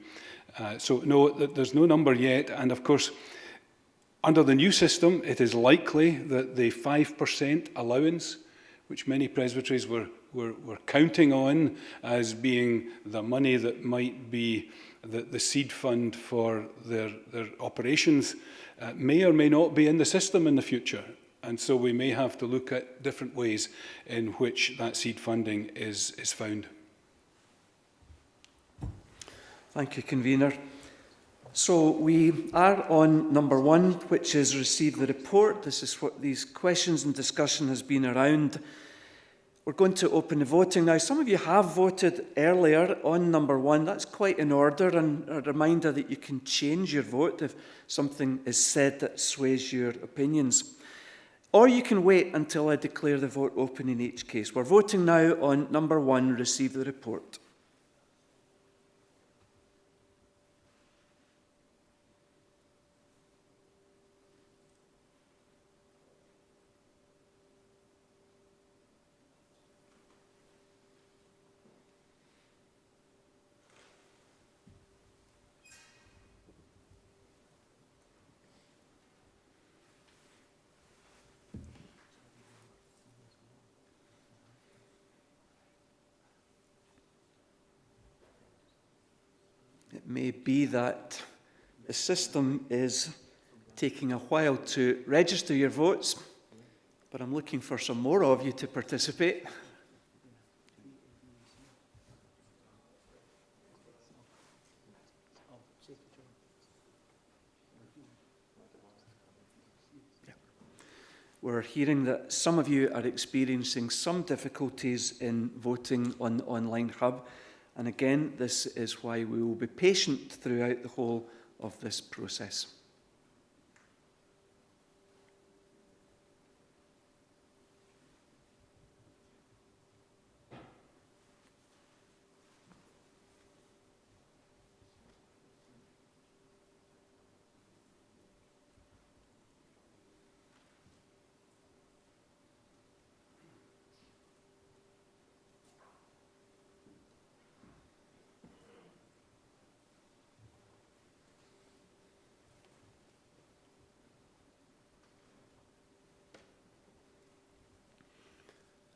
So no, there's no number yet. And of course, under the new system, it is likely that the 5% allowance, which many presbyteries were counting on as being the money that might be the seed fund for their operations, may or may not be in the system in the future. And so we may have to look at different ways in which that seed funding is found. Thank you, Convener. So we are on number 1, which is receive the report. This is what these questions and discussion has been around. We're going to open the voting now. Some of you have voted earlier on number 1. That's quite in order, and a reminder that you can change your vote if something is said that sways your opinions. Or you can wait until I declare the vote open in each case. We're voting now on number 1, receive the report. It may be that the system is taking a while to register your votes, but I'm looking for some more of you to participate. We're hearing that some of you are experiencing some difficulties in voting on the online hub. And again, this is why we will be patient throughout the whole of this process.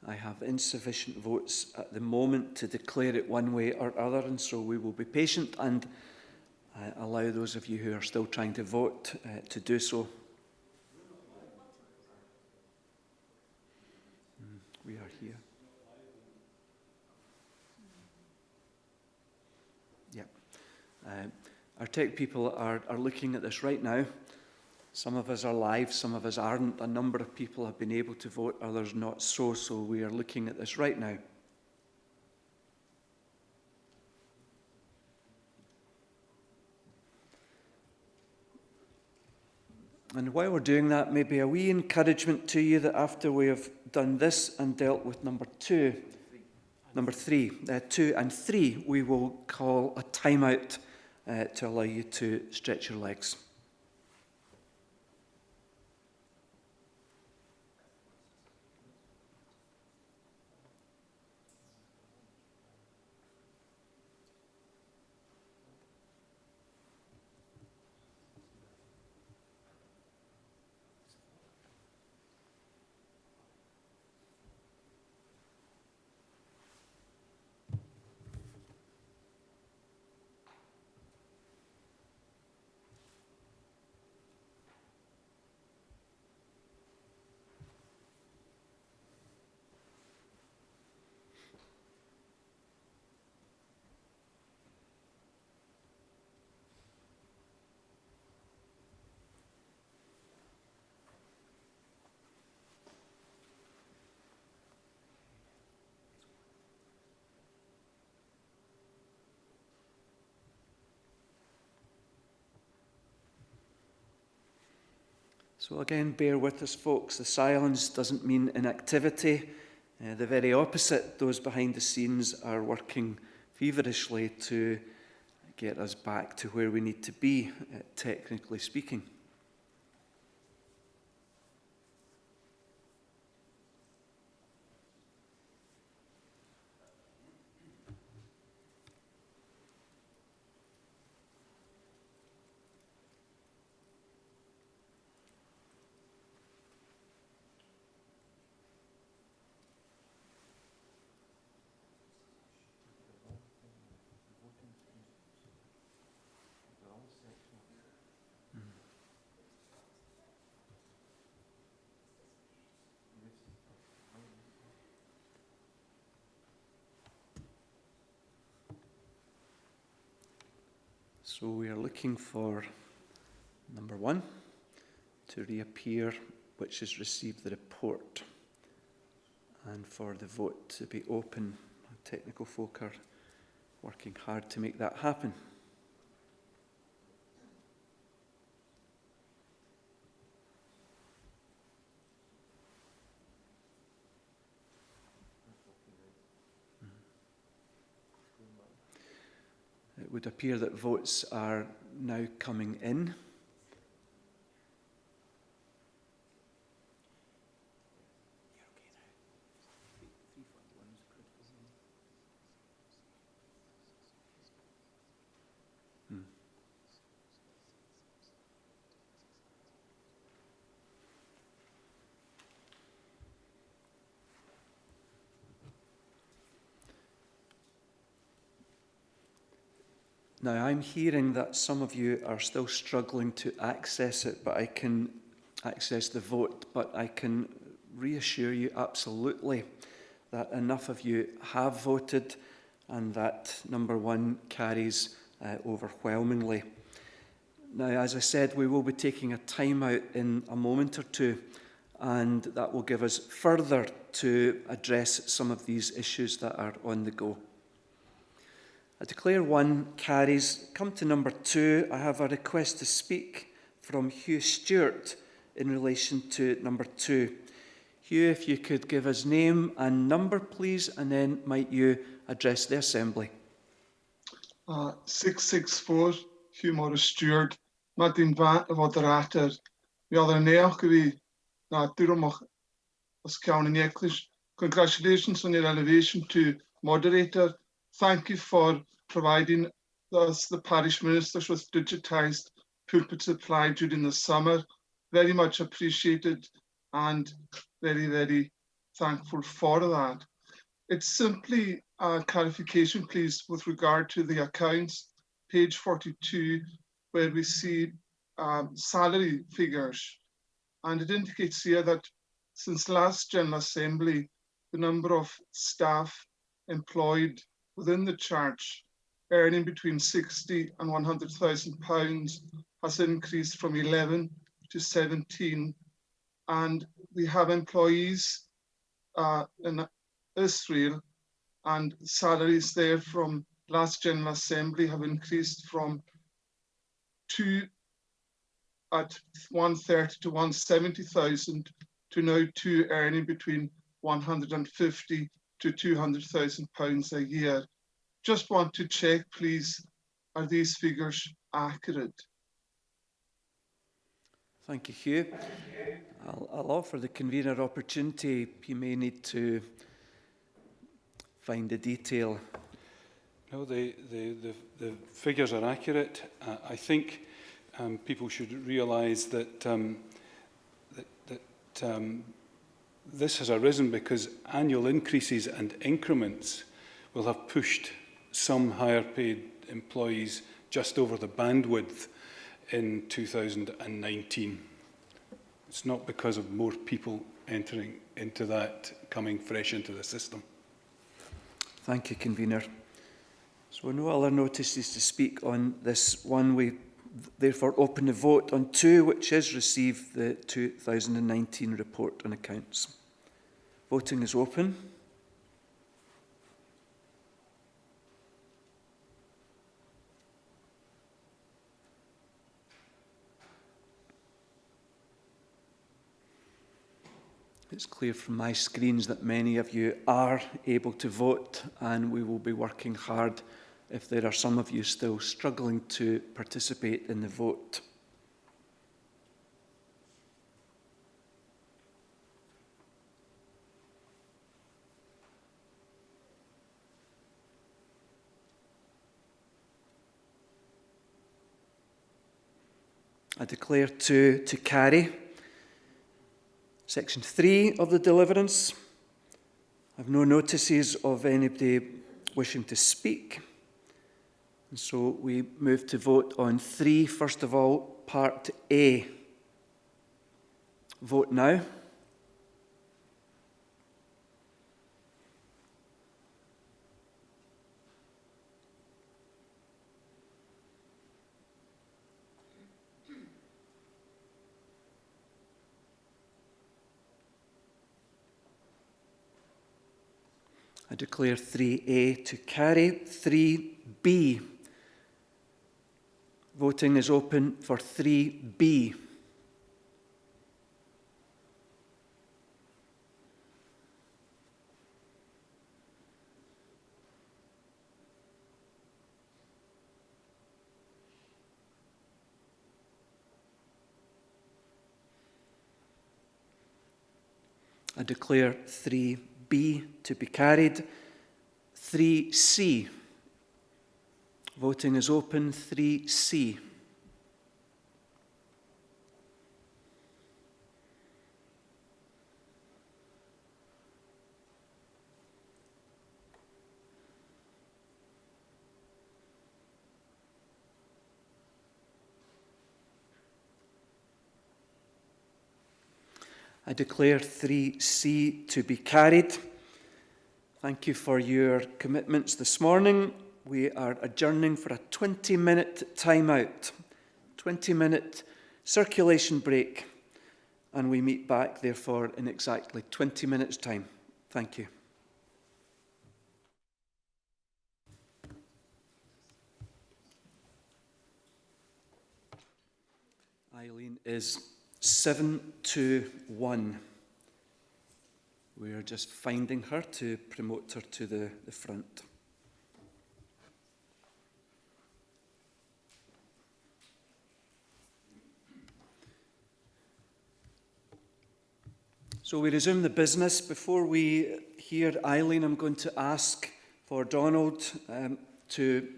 I have insufficient votes at the moment to declare it one way or other, and so we will be patient and allow those of you who are still trying to vote to do so. We are here. Yeah. Our tech people are looking at this right now. Some of us are live, some of us aren't. A number of people have been able to vote, others not so we are looking at this right now. And while we're doing that, maybe a wee encouragement to you that after we have done this and dealt with number 2 and 3, we will call a timeout to allow you to stretch your legs. So again, bear with us, folks. The silence doesn't mean inactivity. The very opposite. Those behind the scenes are working feverishly to get us back to where we need to be, technically speaking. So we are looking for number 1 to reappear, which has received the report, and for the vote to be open. Technical folk are working hard to make that happen. It would appear that votes are now coming in. Now, I'm hearing that some of you are still struggling to access it, but I can access the vote, but I can reassure you absolutely that enough of you have voted and that number 1 carries overwhelmingly. Now, as I said, we will be taking a time out in a moment or two, and that will give us further to address some of these issues that are on the go. I declare 1 carries. Come to number 2. I have a request to speak from Hugh Stewart in relation to number 2. Hugh, if you could give us name and number, please, and then might you address the Assembly. 664, Hugh Morris Stewart, Madin Bat of Oderater. The other Neokavi, Durumach, Oscown in English. Congratulations on your elevation to moderator. Thank you for providing us, the parish ministers, with digitised pulpit supply during the summer. Very much appreciated and very, very thankful for that. It's simply a clarification, please, with regard to the accounts, page 42, where we see salary figures. And it indicates here that since last General Assembly, the number of staff employed within the church earning between 60 and 100,000 pounds has increased from 11 to 17. And we have employees in Israel, and salaries there from last General Assembly have increased from 2 at 130 to 170,000 to now 2 earning between 150 to 200,000 pounds a year. Just want to check, please, are these figures accurate? Thank you, Hugh. I'll offer the convener opportunity. He may need to find the detail. No, the figures are accurate. I think people should realise that this has arisen because annual increases and increments will have pushed some higher paid employees just over the bandwidth in 2019. It's not because of more people entering into that, coming fresh into the system. Thank you, convener. So no other notices to speak on this one. We therefore open the vote on 2, which is receive the 2019 report on accounts. Voting is open. It's clear from my screens that many of you are able to vote, and we will be working hard if there are some of you still struggling to participate in the vote. I declare to carry. Section 3 of the Deliverance. I have no notices of anybody wishing to speak. And so we move to vote on 3, first of all, Part A. Vote now. I declare 3A to carry. 3B. Voting is open for 3B. I declare 3B to be carried. 3C. Voting is open. 3C. I declare 3C to be carried. Thank you for your commitments this morning. We are adjourning for a 20-minute time-out, 20-minute circulation break, and we meet back, therefore, in exactly 20 minutes' time. Thank you. Eileen is 721. We are just finding her to promote her to the front. So we resume the business. Before we hear Eileen, I'm going to ask for Donald to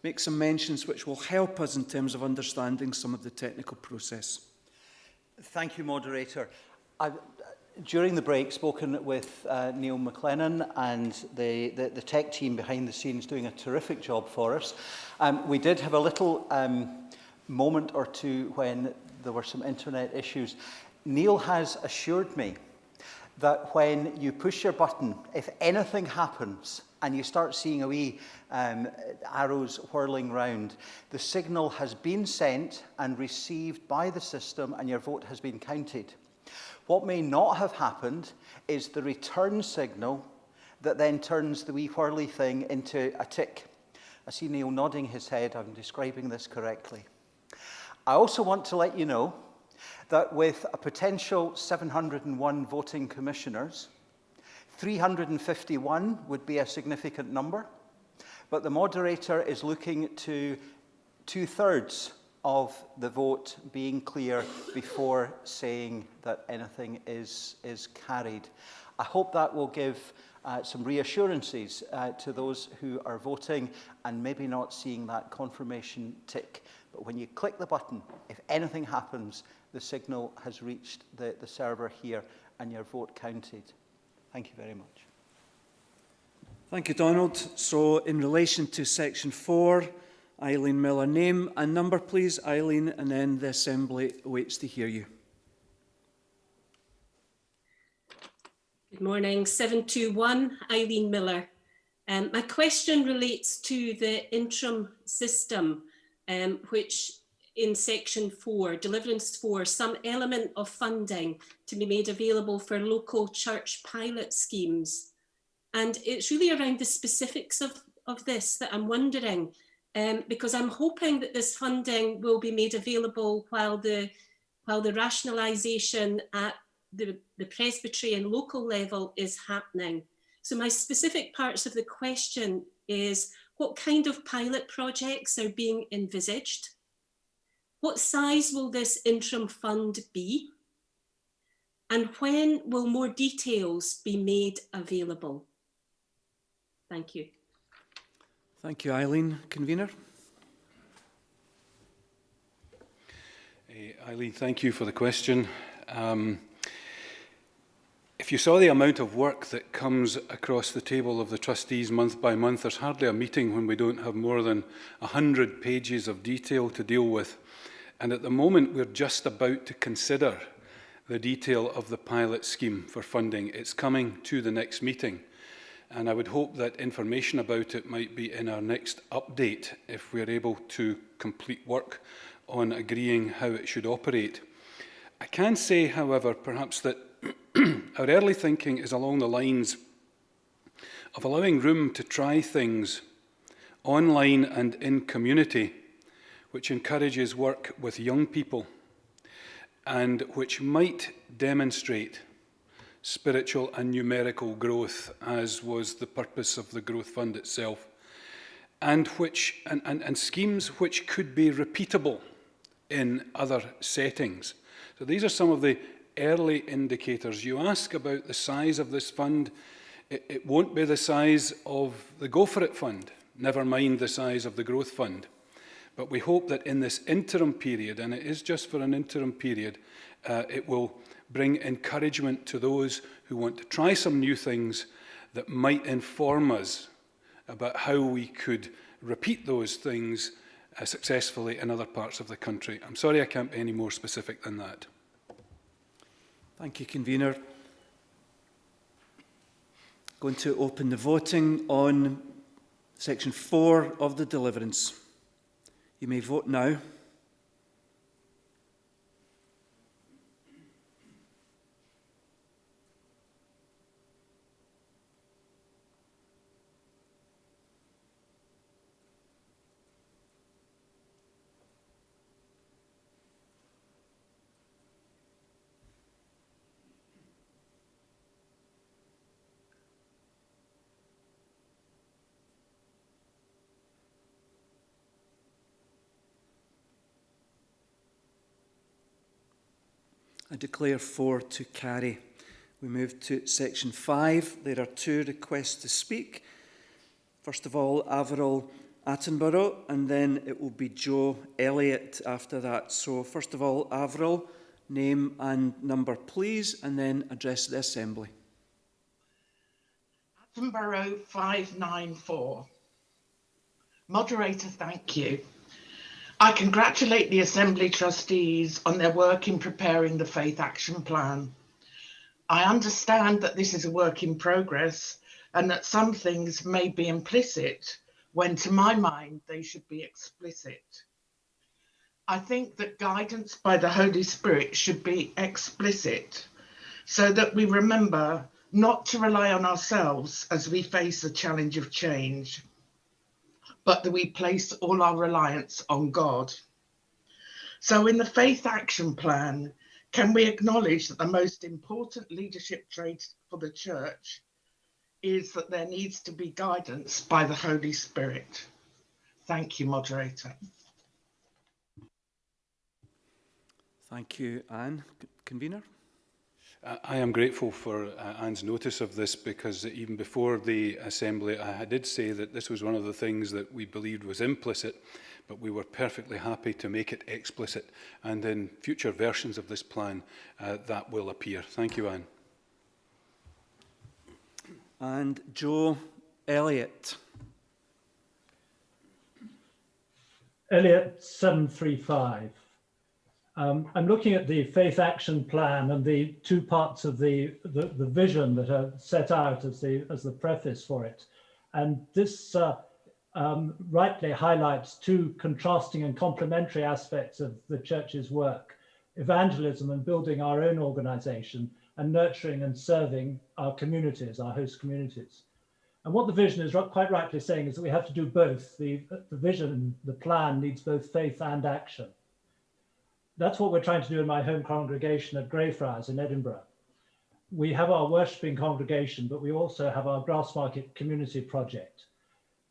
make some mentions which will help us in terms of understanding some of the technical process. Thank you, Moderator. I've, during the break, spoken with Neil McLennan and the tech team behind the scenes doing a terrific job for us. We did have a little moment or two when there were some internet issues. Neil has assured me that when you push your button, if anything happens and you start seeing a wee arrows whirling round, the signal has been sent and received by the system and your vote has been counted. What may not have happened is the return signal that then turns the wee whirly thing into a tick. I see Neil nodding his head. I'm describing this correctly. I also want to let you know that with a potential 701 voting commissioners, 351 would be a significant number, but the moderator is looking to 2/3 of the vote being clear before saying that anything is carried. I hope that will give some reassurances to those who are voting and maybe not seeing that confirmation tick. But when you click the button, if anything happens, the signal has reached the server here and your vote counted. Thank you very much. Thank you, Donald. So in relation to section 4, Eileen Miller, name and number, please, Eileen, and then the Assembly waits to hear you. Good morning, 721, Eileen Miller. My question relates to the interim system, which in section 4, Deliverance 4, some element of funding to be made available for local church pilot schemes. And it's really around the specifics of this that I'm wondering, because I'm hoping that this funding will be made available while the rationalisation at the presbytery and local level is happening. So my specific parts of the question is, what kind of pilot projects are being envisaged? What size will this interim fund be? And when will more details be made available? Thank you. Thank you, Eileen. Convener? Eileen, thank you for the question. If you saw the amount of work that comes across the table of the trustees month by month, there's hardly a meeting when we don't have more than 100 pages of detail to deal with. And at the moment, we're just about to consider the detail of the pilot scheme for funding. It's coming to the next meeting. And I would hope that information about it might be in our next update if we're able to complete work on agreeing how it should operate. I can say, however, perhaps that our early thinking is along the lines of allowing room to try things online and in community, which encourages work with young people and which might demonstrate spiritual and numerical growth, as was the purpose of the Growth Fund itself, and schemes which could be repeatable in other settings. So these are some of the early indicators. You ask about the size of this fund. It won't be the size of the Go For It fund, never mind the size of the Growth Fund. But we hope that in this interim period, and it is just for an interim period, it will bring encouragement to those who want to try some new things that might inform us about how we could repeat those things successfully in other parts of the country. I'm sorry I can't be any more specific than that. Thank you, Convener. Going to open the voting on section 4 of the Deliverance. You may vote now. I declare 4 to carry. We move to section 5. There are 2 requests to speak. First of all, Averil Attenborough, and then it will be Joe Elliott after that. So first of all, Averil, name and number please, and then address the Assembly. Attenborough 594. Moderator, thank you. I congratulate the Assembly trustees on their work in preparing the Faith Action Plan. I understand that this is a work in progress and that some things may be implicit when, to my mind, they should be explicit. I think that guidance by the Holy Spirit should be explicit so that we remember not to rely on ourselves as we face the challenge of change, but that we place all our reliance on God. So in the Faith Action Plan, can we acknowledge that the most important leadership trait for the Church is that there needs to be guidance by the Holy Spirit? Thank you, Moderator. Thank you, Anne. Convener? I am grateful for Anne's notice of this, because even before the Assembly, I did say that this was one of the things that we believed was implicit, but we were perfectly happy to make it explicit. And in future versions of this plan, that will appear. Thank you, Anne. And Joe Elliott. Elliott 735. I'm looking at the Faith Action Plan and the 2 parts of the vision that are set out as the preface for it. And this rightly highlights 2 contrasting and complementary aspects of the Church's work: evangelism and building our own organization, and nurturing and serving our communities, our host communities. And what the vision is quite rightly saying is that we have to do both. The vision, the plan, needs both faith and action. That's what we're trying to do in my home congregation at Greyfriars in Edinburgh. we have our worshipping congregation, but we also have our Grassmarket Community Project.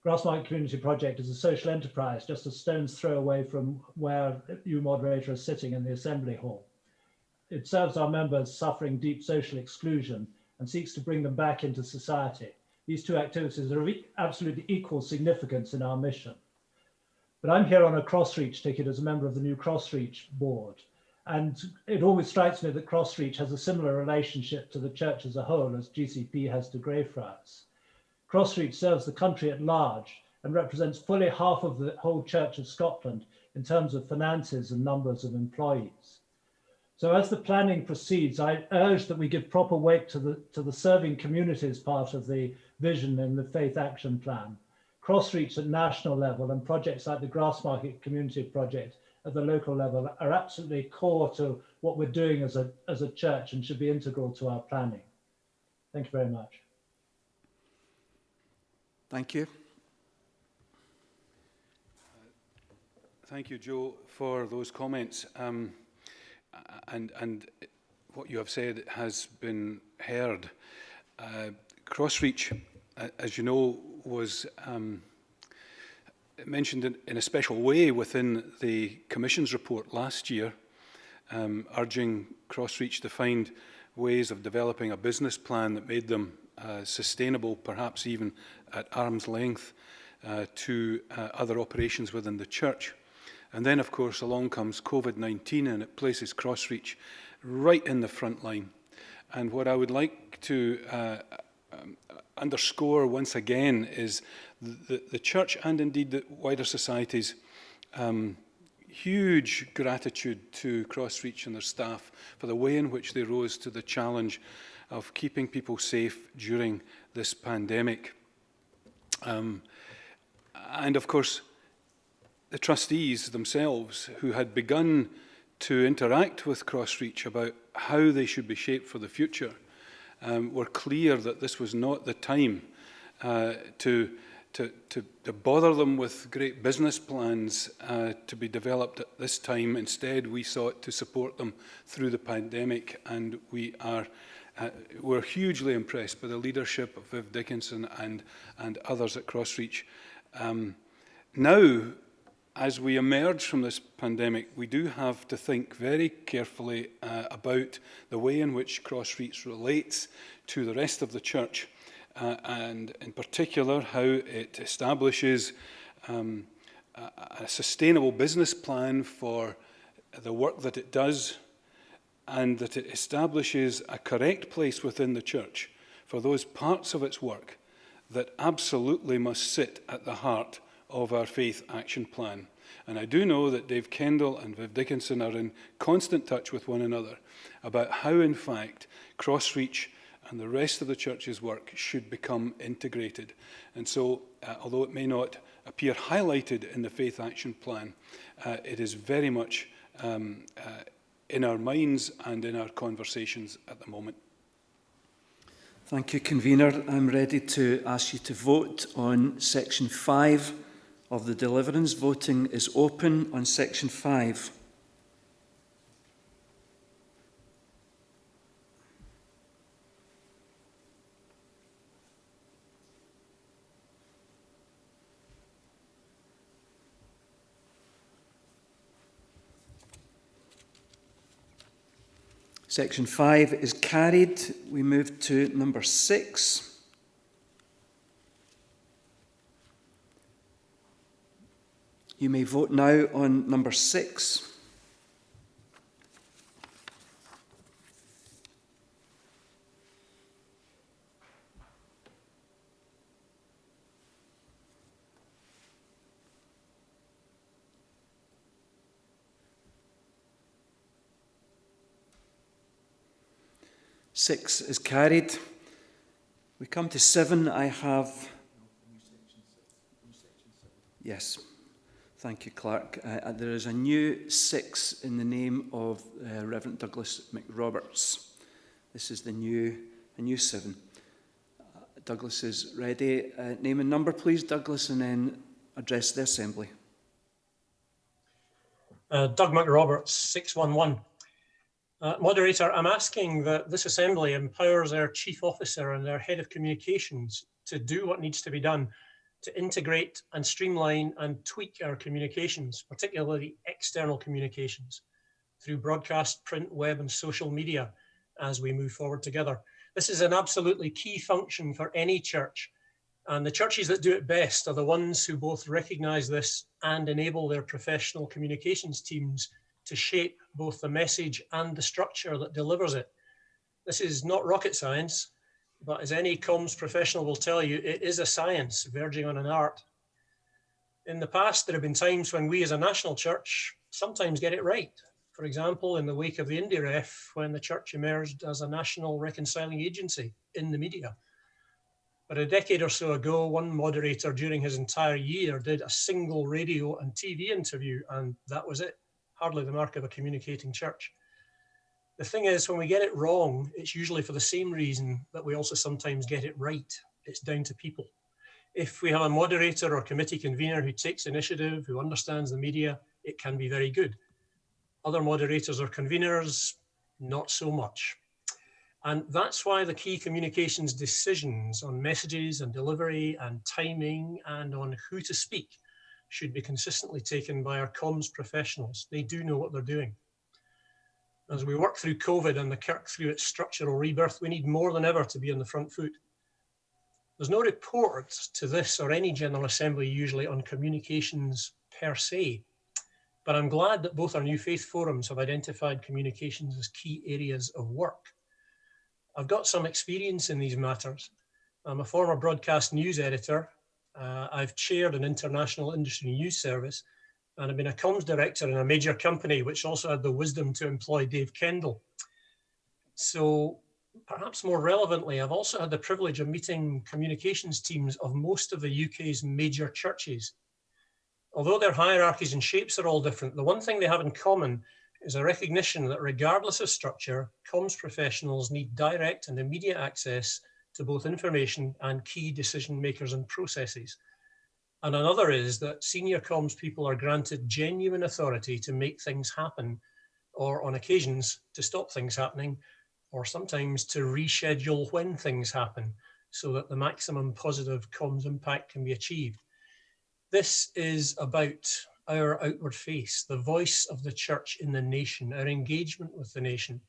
Grassmarket Community Project is a social enterprise just a stone's throw away from where you, moderator, are sitting in the Assembly Hall. It serves our members suffering deep social exclusion and seeks to bring them back into society. These two activities are of absolutely equal significance in our mission. But I'm here on a Crossreach ticket as a member of the new Crossreach board. And it always strikes me that Crossreach has a similar relationship to the church as a whole as GCP has to Greyfriars. Crossreach serves the country at large and represents fully half of the whole Church of Scotland in terms of finances and numbers of employees. So as the planning proceeds, I urge that we give proper weight to the serving communities part of the vision in the Faith Action Plan. Crossreach at national level and projects like the Grassmarket Community Project at the local level are absolutely core to what we're doing as a church and should be integral to our planning. Thank you very much. Thank you. Thank you, Joe, for those comments. And what you have said has been heard. Crossreach, as you know, was mentioned in a special way within the Commission's report last year, urging Crossreach to find ways of developing a business plan that made them sustainable, perhaps even at arm's length, to other operations within the church. And then, of course, along comes COVID-19 and it places Crossreach right in the front line. And what I would like to underscore once again is the church and indeed the wider society's huge gratitude to Crossreach and their staff for the way in which they rose to the challenge of keeping people safe during this pandemic. And of course, the trustees themselves, who had begun to interact with Crossreach about how they should be shaped for the future, were clear that this was not the time to bother them with great business plans to be developed at this time. Instead, we sought to support them through the pandemic, and we're hugely impressed by the leadership of Viv Dickinson and others at Crossreach. Now, as we emerge from this pandemic, we do have to think very carefully about the way in which Crossreach relates to the rest of the church, and in particular how it establishes a sustainable business plan for the work that it does, and that it establishes a correct place within the church for those parts of its work that absolutely must sit at the heart of our Faith Action Plan. And I do know that Dave Kendall and Viv Dickinson are in constant touch with one another about how, in fact, Crossreach and the rest of the church's work should become integrated. And so, although it may not appear highlighted in the Faith Action Plan, it is very much in our minds and in our conversations at the moment. Thank you, Convener. I'm ready to ask you to vote on Section 5 of the Deliverance. Voting is open on Section 5. Section 5 is carried. We move to number 6. You may vote now on number 6. Six is carried. We come to 7. I have... Yes. Thank you, Clerk. There is a new 6 in the name of Reverend Douglas McRoberts. This is a new 7. Douglas is ready. Name and number, please, Douglas, and then address the Assembly. Doug McRoberts, 611. Moderator, I'm asking that this Assembly empowers our Chief Officer and our Head of Communications to do what needs to be done to integrate and streamline and tweak our communications, particularly external communications, through broadcast, print, web, and social media as we move forward together. This is an absolutely key function for any church, and the churches that do it best are the ones who both recognise this and enable their professional communications teams to shape both the message and the structure that delivers it. This is not rocket science, but as any comms professional will tell you, it is a science verging on an art. In the past, there have been times when we as a national church sometimes get it right. For example, in the wake of the IndyRef, when the church emerged as a national reconciling agency in the media. But a decade or so ago, one moderator during his entire year did a single radio and TV interview, and that was it. Hardly the mark of a communicating church. The thing is, when we get it wrong, it's usually for the same reason that we also sometimes get it right. It's down to people. If we have a moderator or committee convener who takes initiative, who understands the media, it can be very good. Other moderators or conveners, not so much. And that's why the key communications decisions on messages and delivery and timing and on who to speak should be consistently taken by our comms professionals. They do know what they're doing. As we work through COVID and the Kirk through its structural rebirth, we need more than ever to be on the front foot. There's no report to this or any General Assembly usually on communications per se, but I'm glad that both our New Faith forums have identified communications as key areas of work. I've got some experience in these matters. I'm a former broadcast news editor. I've chaired an international industry news service, and I've been a comms director in a major company which also had the wisdom to employ Dave Kendall. So perhaps more relevantly, I've also had the privilege of meeting communications teams of most of the UK's major churches. Although their hierarchies and shapes are all different, the one thing they have in common is a recognition that regardless of structure, comms professionals need direct and immediate access to both information and key decision makers and processes. And another is that senior comms people are granted genuine authority to make things happen, or on occasions to stop things happening, or sometimes to reschedule when things happen so that the maximum positive comms impact can be achieved. This is about our outward face, the voice of the church in the nation, our engagement with the nation.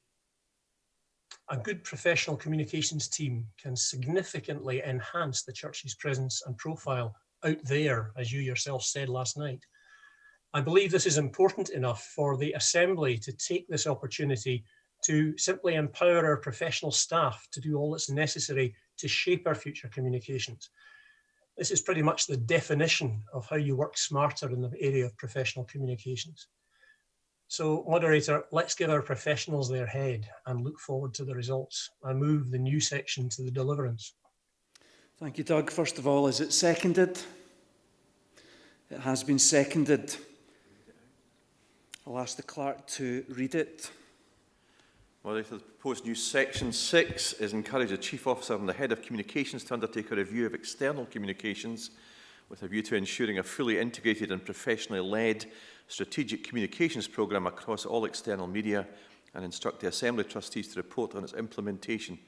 A good professional communications team can significantly enhance the church's presence and profile out there, as you yourself said last night. I believe this is important enough for the Assembly to take this opportunity to simply empower our professional staff to do all that's necessary to shape our future communications. This is pretty much the definition of how you work smarter in the area of professional communications. So, moderator, let's give our professionals their head and look forward to the results. I move the new section to the Deliverance. Thank you, Doug. First of all, is it seconded? It has been seconded. I'll ask the clerk to read it. Moderator, the proposed new section 6 is encourage the Chief Officer and the Head of Communications to undertake a review of external communications with a view to ensuring a fully integrated and professionally led strategic communications programme across all external media, and instruct the Assembly Trustees to report on its implementation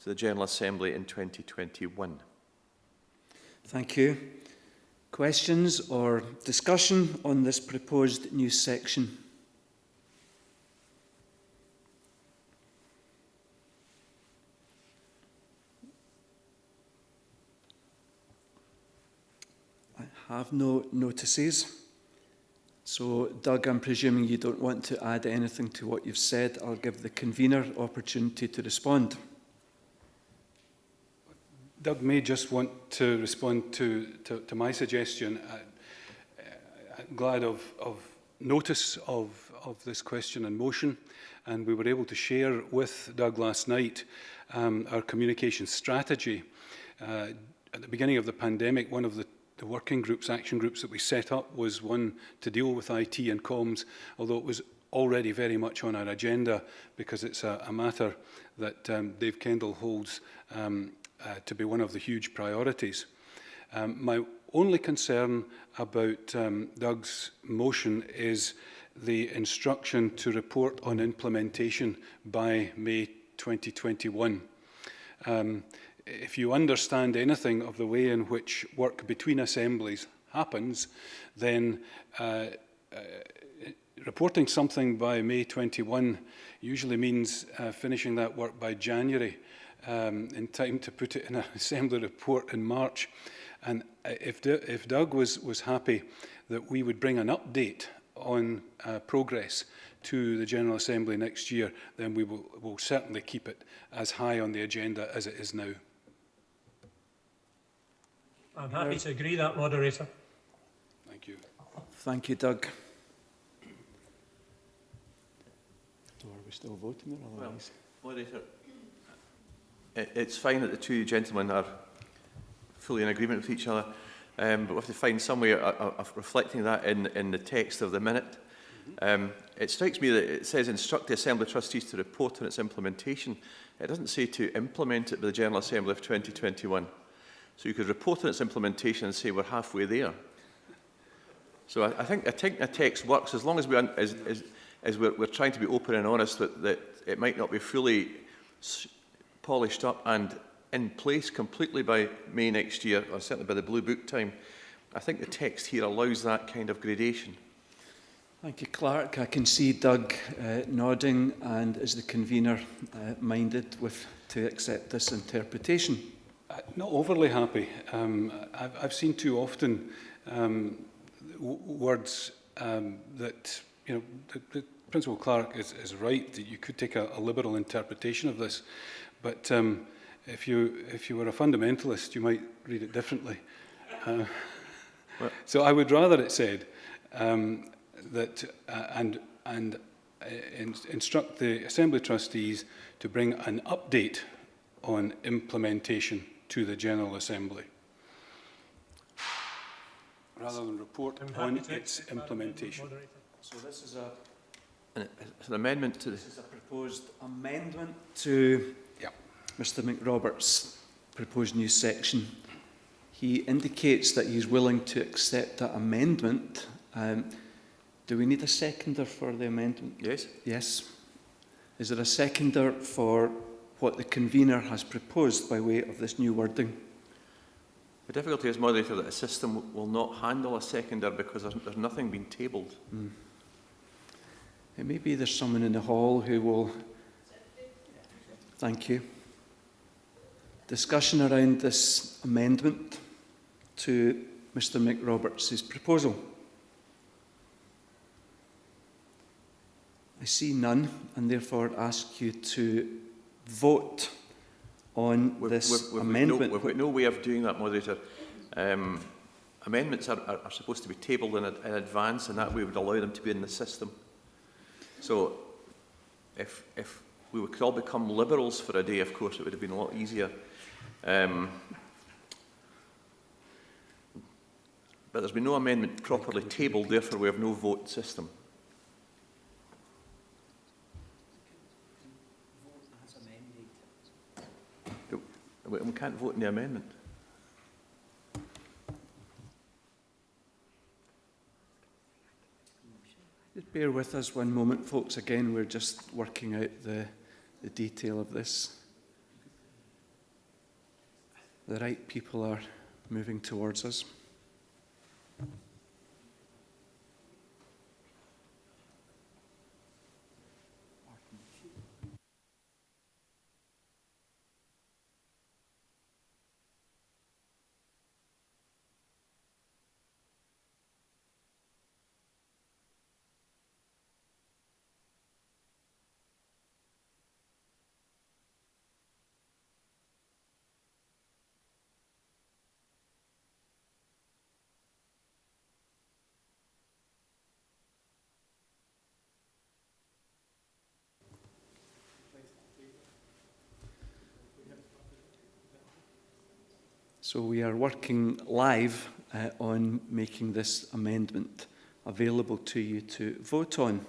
to the General Assembly in 2021. Thank you. Questions or discussion on this proposed new section? I have no notices. So, Doug, I'm presuming you don't want to add anything to what you've said. I'll give the convener opportunity to respond. Doug may just want to respond to my suggestion. I'm glad of notice of this question and motion, and we were able to share with Doug last night our communication strategy. At the beginning of the pandemic, one of the working groups, action groups that we set up was one to deal with IT and comms, although it was already very much on our agenda because it's a matter that Dave Kendall holds to be one of the huge priorities. My only concern about Doug's motion is the instruction to report on implementation by May 2021. If you understand anything of the way in which work between assemblies happens, then reporting something by May 21 usually means finishing that work by January, in time to put it in an assembly report in March. And if Doug was happy that we would bring an update on progress to the General Assembly next year, then we will certainly keep it as high on the agenda as it is now. I'm happy to agree that, Moderator. Thank you. Thank you, Doug. So are we still voting or otherwise? Well, Moderator, it's fine that the two gentlemen are fully in agreement with each other, but we have to find some way of reflecting that in the text of the minute. It strikes me that it says instruct the Assembly Trustees to report on its implementation. It doesn't say to implement it by the General Assembly of 2021. So you could report on its implementation and say we're halfway there. So I think a text works as long as we're trying to be open and honest that it might not be fully polished up and in place completely by May next year, or certainly by the Blue Book time. I think the text here allows that kind of gradation. Thank you, Clark. I can see Doug nodding, and is the convener minded to accept this interpretation? Not overly happy. I've seen too often words that, you know, the Principal Clark is right that you could take a liberal interpretation of this, but if you were a fundamentalist, you might read it differently. So I would rather it said that instruct the Assembly Trustees to bring an update on implementation to the General Assembly, rather than report on its implementation. So this is it's an amendment to this is a proposed amendment to Mr. McRoberts' proposed new section. He indicates that he's willing to accept that amendment. Do we need a seconder for the amendment? Yes. Yes. Is there a seconder for what the convener has proposed by way of this new wording? The difficulty is, Moderator, that the system will not handle a seconder because there's nothing been tabled. It may be there's someone in the hall who will... Thank you. Discussion around this amendment to Mr. McRoberts' proposal. I see none, and therefore ask you to vote on this amendment. We've got no way of doing that, Moderator. Amendments are supposed to be tabled in advance, and that way would allow them to be in the system. So if we could all become liberals for a day, of course, it would have been a lot easier. But there's been no amendment properly tabled, therefore we have no vote system. We can't vote in the amendment. Just bear with us one moment, folks. Again, we're just working out the detail of this. The right people are moving towards us. So we are working live on making this amendment available to you to vote on.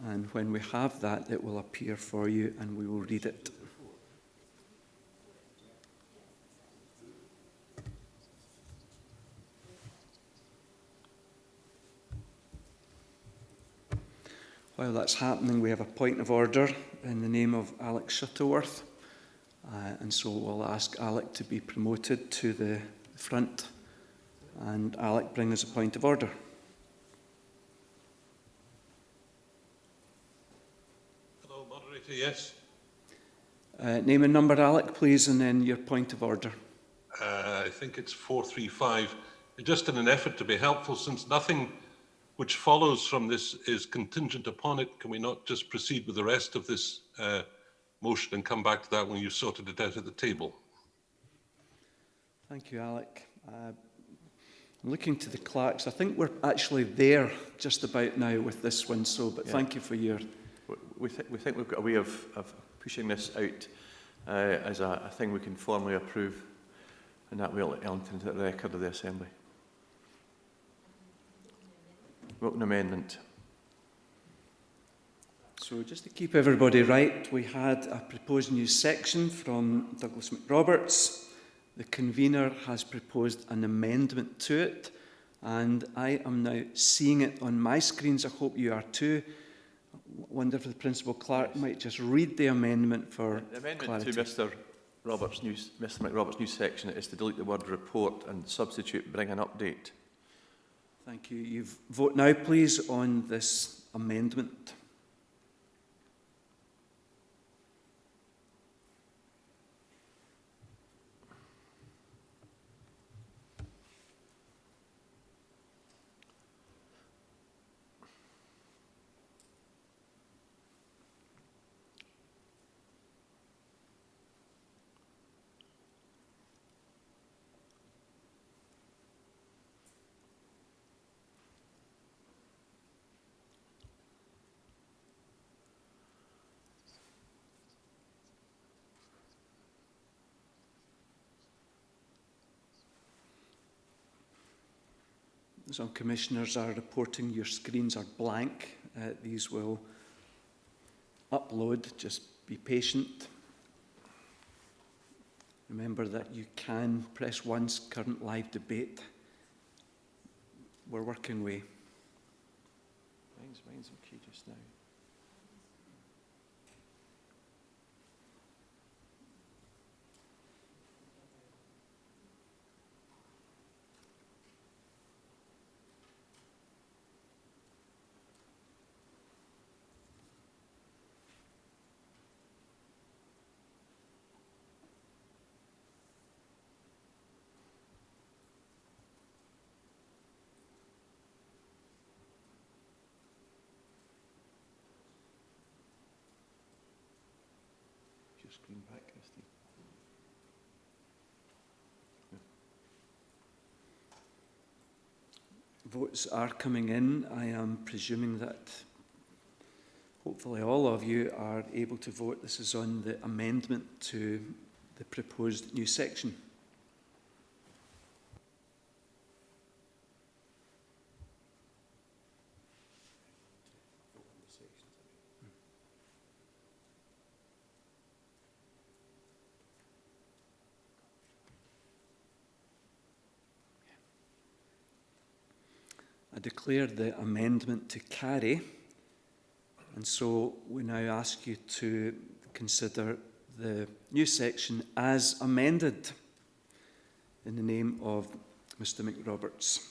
And when we have that, it will appear for you and we will read it. While that's happening, we have a point of order in the name of Alex Shuttleworth. And so we'll ask Alec to be promoted to the front. And Alec, bring us a point of order. Hello, moderator, yes. Name and number, Alec, please, and then your point of order. I think it's 435. Just in an effort to be helpful, since nothing which follows from this is contingent upon it, can we not just proceed with the rest of this motion and come back to that when you've sorted it out at the table? Thank you, Alec. I'm looking to the clerks. I think we're actually there just about now with this one, but thank you for your... We think we've got a way of pushing this out as a thing we can formally approve, and that will enter into the record of the Assembly. Vote an amendment. So just to keep everybody right, we had a proposed new section from Douglas McRoberts. The convener has proposed an amendment to it, and I am now seeing it on my screens. I hope you are too. I wonder if the Principal Clerk might just read the amendment for the amendment clarity. to Mr. McRoberts' new section is to delete the word report and substitute bring an update. Thank you. You vote now, please, on this amendment. Some commissioners are reporting your screens are blank. These will upload. Just be patient. Remember that you can press once, current live debate. We're working away. Mine's okay just now. Screen back, Christy. Votes are coming in. I am presuming that hopefully all of you are able to vote. This is on the amendment to the proposed new section. I declare the amendment to carry, and so we now ask you to consider the new section as amended in the name of Mr. McRoberts.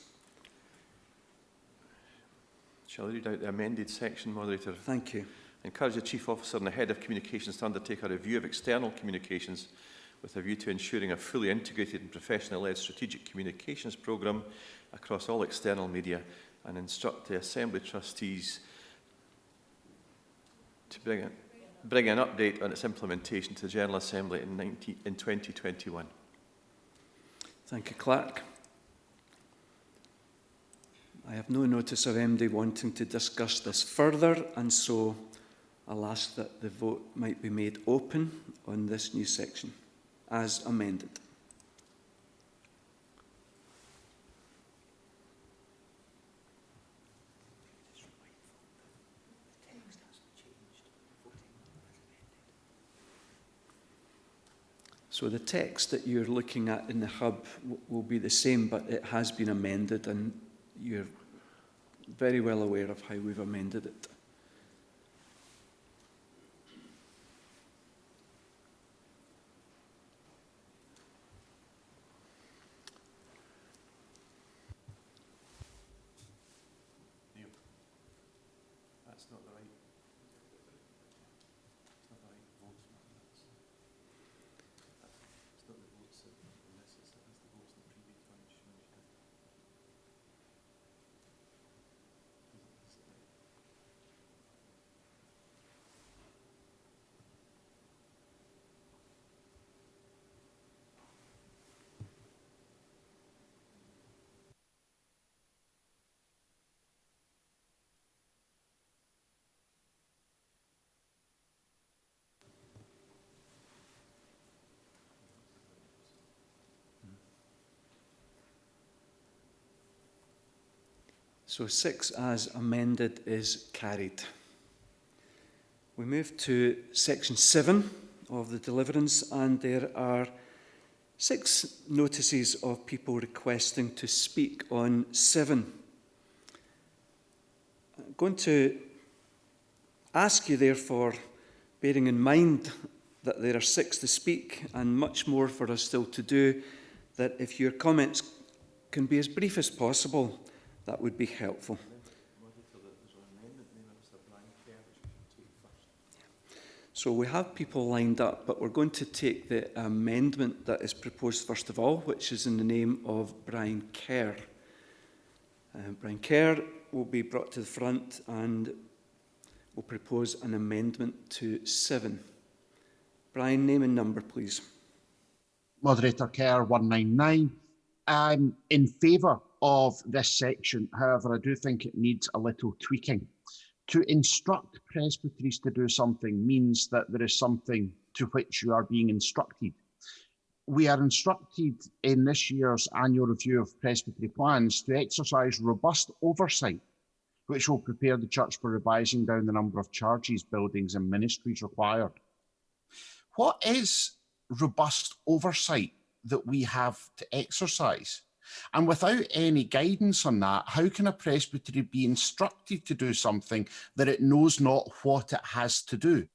Shall I read out the amended section, Moderator? Thank you. Encourage the Chief Officer and the Head of Communications to undertake a review of external communications with a view to ensuring a fully integrated and professional-led strategic communications programme across all external media, and instruct the Assembly Trustees to bring an update on its implementation to the General Assembly in 2021. Thank you, Clerk. I have no notice of MD wanting to discuss this further, and so I'll ask that the vote might be made open on this new section as amended. So the text that you're looking at in the hub will be the same, but it has been amended, and you're very well aware of how we've amended it. That's not the right. It's not the right votes. It's not the votes in this. It's the votes in the previous one. So 6 as amended is carried. We move to section 7 of the Deliverance, and there are 6 notices of people requesting to speak on 7. I'm going to ask you, therefore, bearing in mind that there are 6 to speak and much more for us still to do, that if your comments can be as brief as possible, that would be helpful. So we have people lined up, but we're going to take the amendment that is proposed first of all, which is in the name of Brian Kerr. Brian Kerr will be brought to the front and will propose an amendment to 7. Brian, name and number, please. Moderator Kerr 199. I'm in favour of this section. However, I do think it needs a little tweaking. To instruct presbyteries to do something means that there is something to which you are being instructed. We are instructed in this year's annual review of presbytery plans to exercise robust oversight, which will prepare the church for revising down the number of charges, buildings and ministries required. What is robust oversight that we have to exercise? And without any guidance on that, how can a presbytery be instructed to do something that it knows not what it has to do?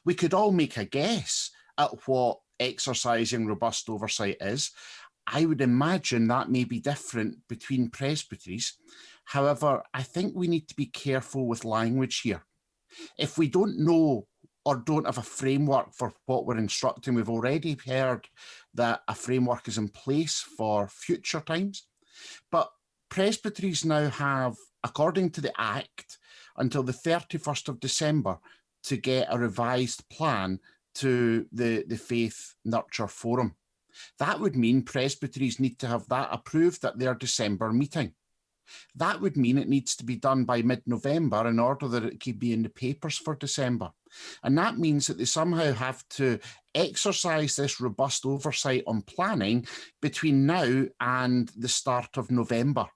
We could all make a guess at what exercising robust oversight is. I would imagine that may be different between presbyteries. However, I think we need to be careful with language here. If we don't know or don't have a framework for what we're instructing, we've already heard that a framework is in place for future times. But presbyteries now have, according to the Act, until the 31st of December to get a revised plan to the Faith Nurture Forum. That would mean presbyteries need to have that approved at their December meeting. That would mean it needs to be done by mid-November in order that it could be in the papers for December. And that means that they somehow have to exercise this robust oversight on planning between now and the start of November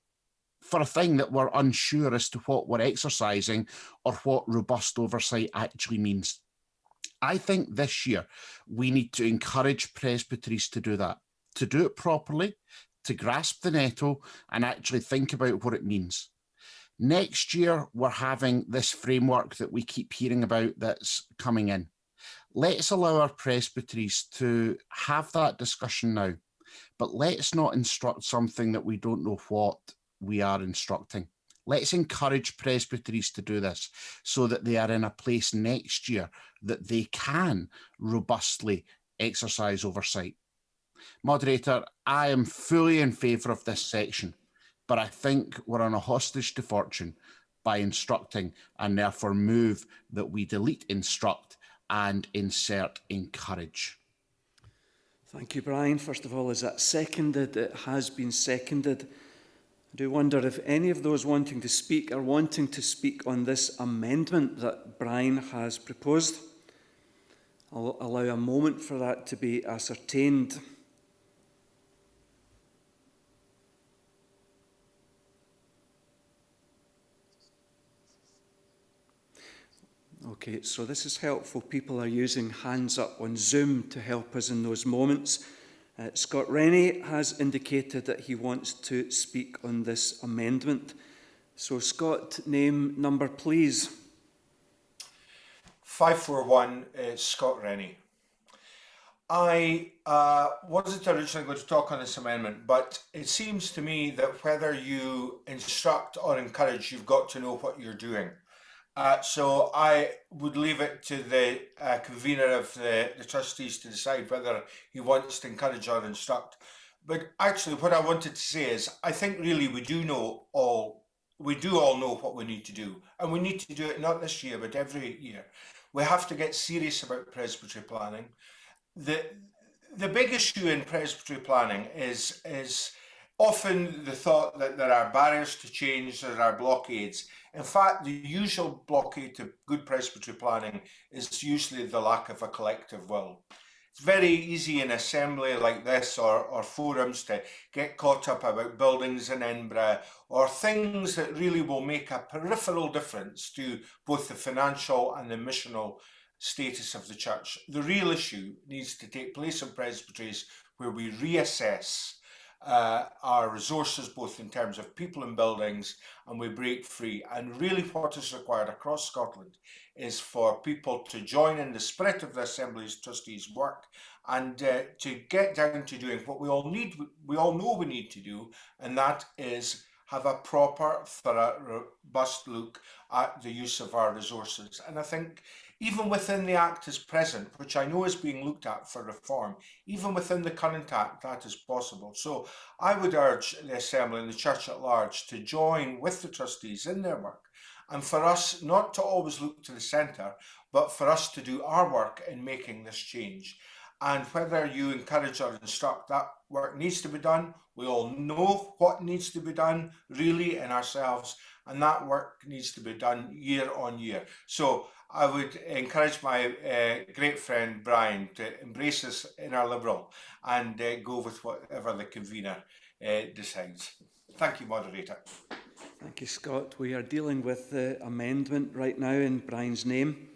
for a thing that we're unsure as to what we're exercising or what robust oversight actually means. I think this year we need to encourage presbyteries to do that, to do it properly, to grasp the nettle and actually think about what it means. Next year, we're having this framework that we keep hearing about that's coming in. Let's allow our presbyteries to have that discussion now, but let's not instruct something that we don't know what we are instructing. Let's encourage presbyteries to do this so that they are in a place next year that they can robustly exercise oversight. Moderator, I am fully in favour of this section, but I think we're on a hostage to fortune by instructing and therefore move that we delete instruct and insert encourage. Thank you, Brian. First of all, is that seconded? It has been seconded. I do wonder if any of those wanting to speak are wanting to speak on this amendment that Brian has proposed. I'll allow a moment for that to be ascertained. Okay, so this is helpful. People are using hands up on Zoom to help us in those moments. Scott Rennie has indicated that he wants to speak on this amendment. So Scott, name, number, please. 541 Scott Rennie. I wasn't originally going to talk on this amendment, but it seems to me that whether you instruct or encourage, you've got to know what you're doing. So I would leave it to the convener of the trustees to decide whether he wants to encourage or instruct. But actually, what I wanted to say is, I think really we do all know what we need to do, and we need to do it not this year, but every year. We have to get serious about presbytery planning. The big issue in presbytery planning is often the thought that there are barriers to change, there are blockades. In fact, the usual blockade to good presbytery planning is usually the lack of a collective will. It's very easy in assembly like this or forums to get caught up about buildings in Edinburgh or things that really will make a peripheral difference to both the financial and the missional status of the church. The real issue needs to take place in presbyteries where we reassess our resources, both in terms of people and buildings, and we break free. And really what is required across Scotland is for people to join in the spirit of the Assembly's trustees' work and to get down to doing what we all know we need to do, and that is have a proper, thorough, robust look at the use of our resources. And I think even within the Act as present, which I know is being looked at for reform, even within the current Act, that is possible. So I would urge the Assembly and the Church at large to join with the trustees in their work, and for us not to always look to the centre, but for us to do our work in making this change. And whether you encourage or instruct, that work needs to be done. We all know what needs to be done, really, in ourselves, and that work needs to be done year on year. So I would encourage my great friend Brian to embrace this inner liberal and go with whatever the convener decides. Thank you, Moderator. Thank you, Scott. We are dealing with the amendment right now in Brian's name.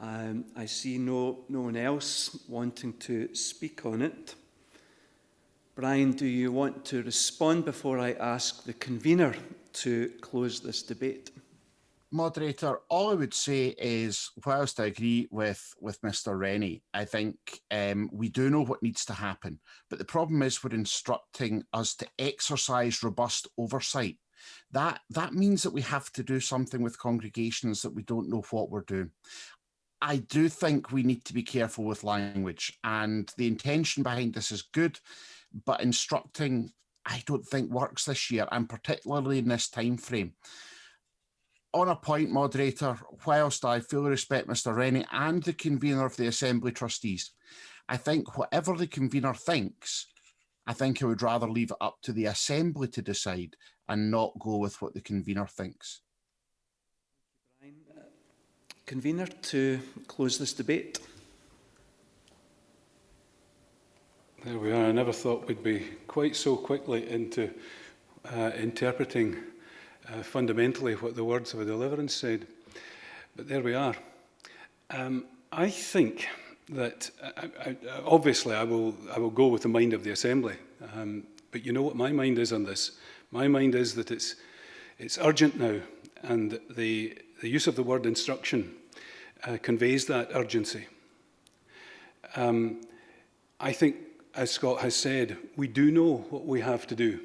I see no one else wanting to speak on it. Brian, do you want to respond before I ask the convener to close this debate? Moderator, all I would say is, whilst I agree with Mr. Rennie, I think we do know what needs to happen, but the problem is we're instructing us to exercise robust oversight. That means that we have to do something with congregations that we don't know what we're doing. I do think we need to be careful with language, and the intention behind this is good, but instructing, I don't think works this year, and particularly in this time frame. On a point, Moderator, whilst I fully respect Mr. Rennie and the convener of the Assembly Trustees, I think whatever the convener thinks, I think I would rather leave it up to the Assembly to decide and not go with what the convener thinks. Convener, to close this debate. There we are. I never thought we'd be quite so quickly into interpreting fundamentally what the words of a Deliverance said. But there we are. I think that, obviously, I will go with the mind of the Assembly. But you know what my mind is on this? My mind is that it's urgent now, and the use of the word instruction conveys that urgency. I think, as Scott has said, we do know what we have to do.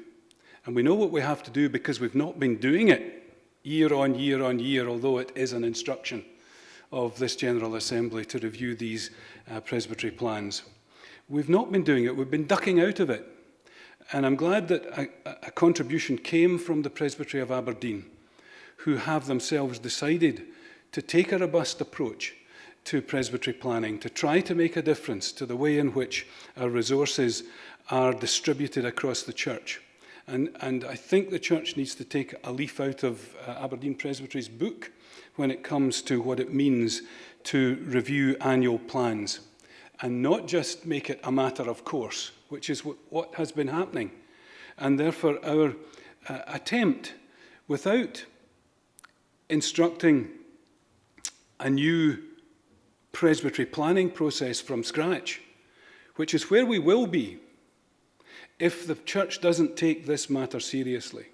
And we know what we have to do because we've not been doing it year on year on year, although it is an instruction of this General Assembly to review these presbytery plans. We've not been doing it. We've been ducking out of it. And I'm glad that a contribution came from the Presbytery of Aberdeen, who have themselves decided to take a robust approach to presbytery planning, to try to make a difference to the way in which our resources are distributed across the church. And I think the church needs to take a leaf out of Aberdeen Presbytery's book when it comes to what it means to review annual plans, and not just make it a matter of course, which is what has been happening. And therefore our attempt, without instructing a new presbytery planning process from scratch, which is where we will be if the church doesn't take this matter seriously.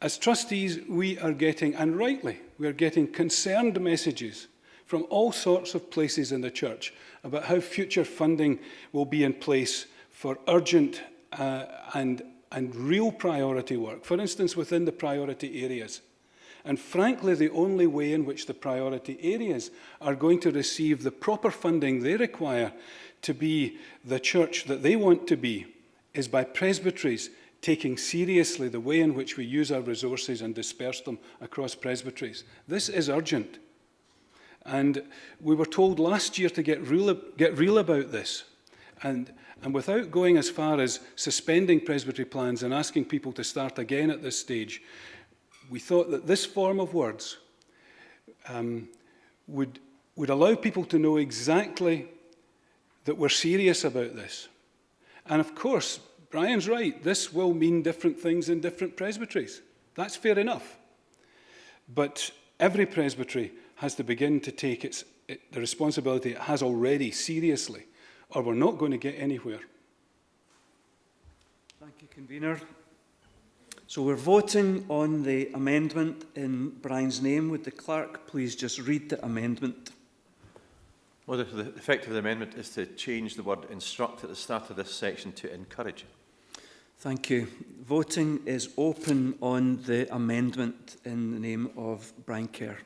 As trustees, we are getting, and rightly, we are getting concerned messages from all sorts of places in the church about how future funding will be in place for urgent and real priority work, for instance, within the priority areas. And frankly, the only way in which the priority areas are going to receive the proper funding they require to be the church that they want to be is by presbyteries taking seriously the way in which we use our resources and disperse them across presbyteries. This is urgent. And we were told last year to get real about this. And without going as far as suspending presbytery plans and asking people to start again at this stage, we thought that this form of words would allow people to know exactly that we're serious about this. And of course, Brian's right, this will mean different things in different presbyteries. That's fair enough. But every presbytery has to begin to take the responsibility it has already seriously, or we're not going to get anywhere. Thank you, Convener. So we're voting on the amendment in Brian's name. Would the clerk please just read the amendment? Well, the effect of the amendment is to change the word instruct at the start of this section to encourage. Thank you. Voting is open on the amendment in the name of Brian Kerr.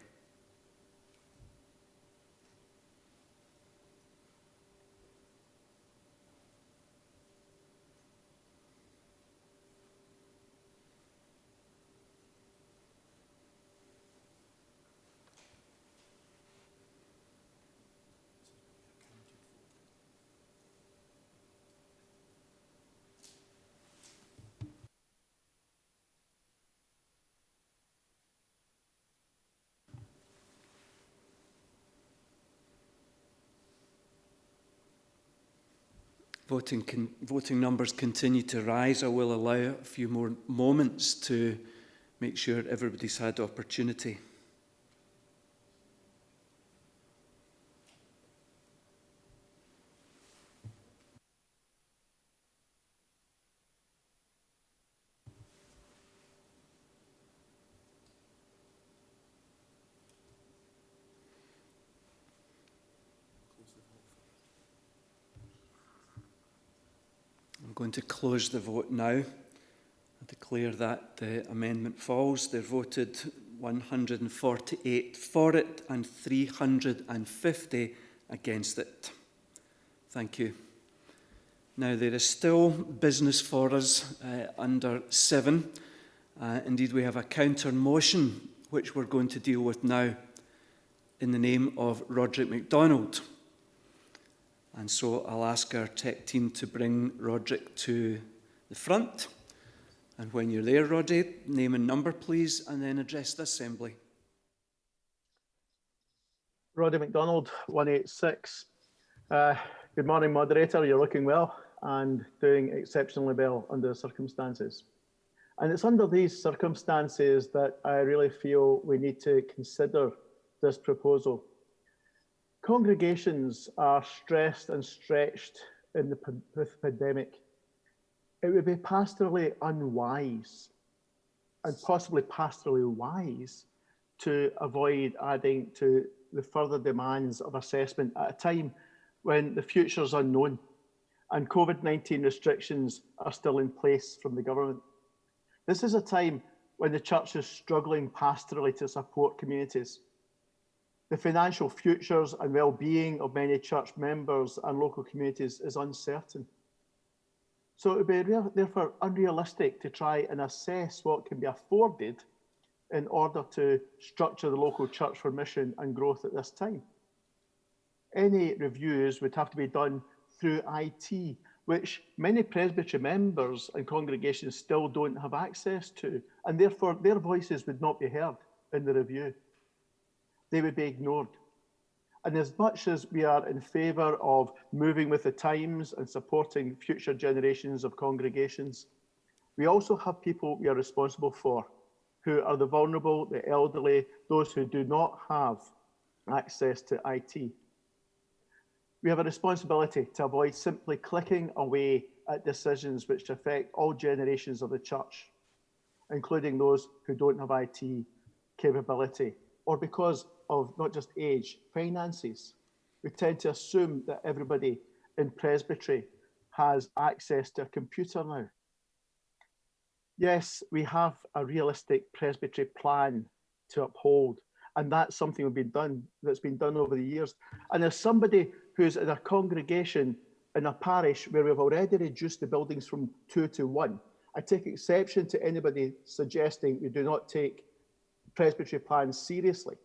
Voting numbers continue to rise. I will allow a few more moments to make sure everybody's had opportunity. I'm going to close the vote now. I declare that the amendment falls. There voted 148 for it and 350 against it. Thank you. Now, there is still business for us under 7. Indeed, we have a counter motion which we're going to deal with now in the name of Roderick MacDonald. And so I'll ask our tech team to bring Roderick to the front. And when you're there, Roddy, name and number, please, and then address the assembly. Roddy MacDonald, 186. Good morning, moderator. You're looking well and doing exceptionally well under the circumstances. And it's under these circumstances that I really feel we need to consider this proposal. Congregations are stressed and stretched with the pandemic. It would be pastorally unwise and possibly pastorally wise to avoid adding to the further demands of assessment at a time when the future is unknown and COVID-19 restrictions are still in place from the government. This is a time when the church is struggling pastorally to support communities. The financial futures and well-being of many church members and local communities is uncertain. So it would be therefore unrealistic to try and assess what can be afforded in order to structure the local church for mission and growth at this time. Any reviews would have to be done through IT, which many presbytery members and congregations still don't have access to, and therefore their voices would not be heard in the review. They would be ignored. And as much as we are in favour of moving with the times and supporting future generations of congregations, we also have people we are responsible for, who are the vulnerable, the elderly, those who do not have access to IT. We have a responsibility to avoid simply clicking away at decisions which affect all generations of the church, including those who don't have IT capability, or because of not just age, finances. We tend to assume that everybody in presbytery has access to a computer now. Yes, we have a realistic presbytery plan to uphold. And that's something that's been done over the years. And as somebody who's in a congregation in a parish where we've already reduced the buildings from 2 to 1, I take exception to anybody suggesting we do not take presbytery plans seriously.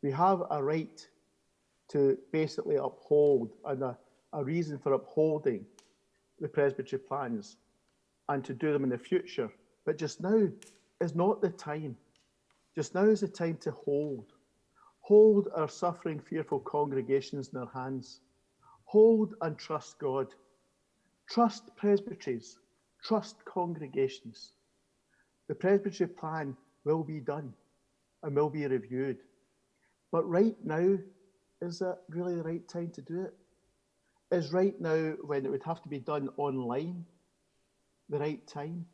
We have a right to basically uphold, and a reason for upholding the presbytery plans, and to do them in the future. But just now is not the time. Just now is the time to hold our suffering, fearful congregations in our hands. Hold and trust God. Trust presbyteries. Trust congregations. The presbytery plan will be done and will be reviewed. But right now, is that really the right time to do it? Is right now, when it would have to be done online, the right time?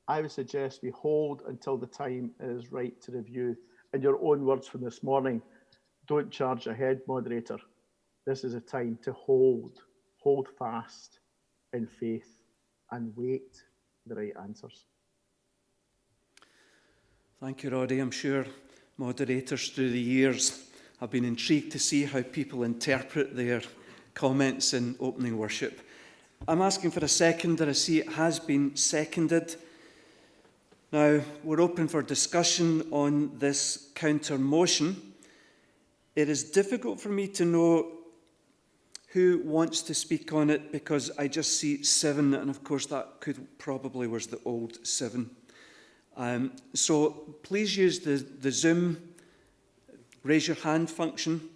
I would suggest we hold until the time is right to review. In your own words from this morning, don't charge ahead, moderator. This is a time to hold fast in faith and wait for the right answers. Thank you, Roddy. I'm sure moderators through the years have been intrigued to see how people interpret their comments in opening worship. I'm asking for a seconder. I see it has been seconded. Now, we're open for discussion on this counter motion. It is difficult for me to know who wants to speak on it because I just see 7, and of course that probably was the old 7. So please use the Zoom raise your hand function.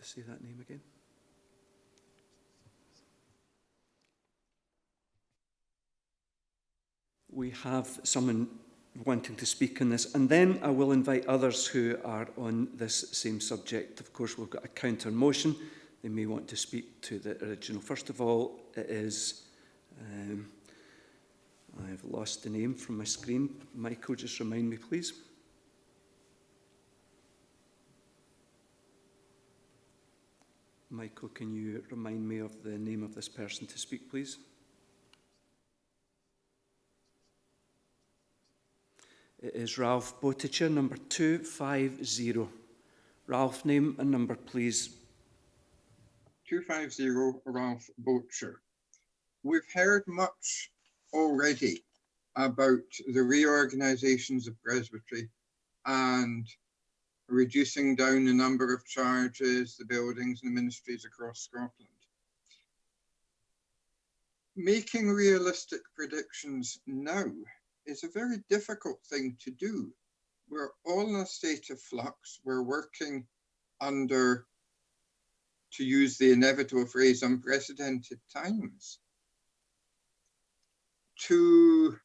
Say that name again. We have someone wanting to speak on this, and then I will invite others who are on this same subject. Of course, we've got a counter motion. They may want to speak to the original. First of all, it is, I've lost the name from my screen. Michael, just remind me, please. Michael, can you remind me of the name of this person to speak, please? It is Ralph Boticher, number 250. Ralph, name and number, please. 250, Ralph Boticher. We've heard much already about the reorganisations of Presbytery and reducing down the number of charges, the buildings and the ministries across Scotland. Making realistic predictions now is a very difficult thing to do. We're all in a state of flux. We're working under, to use the inevitable phrase, unprecedented times. To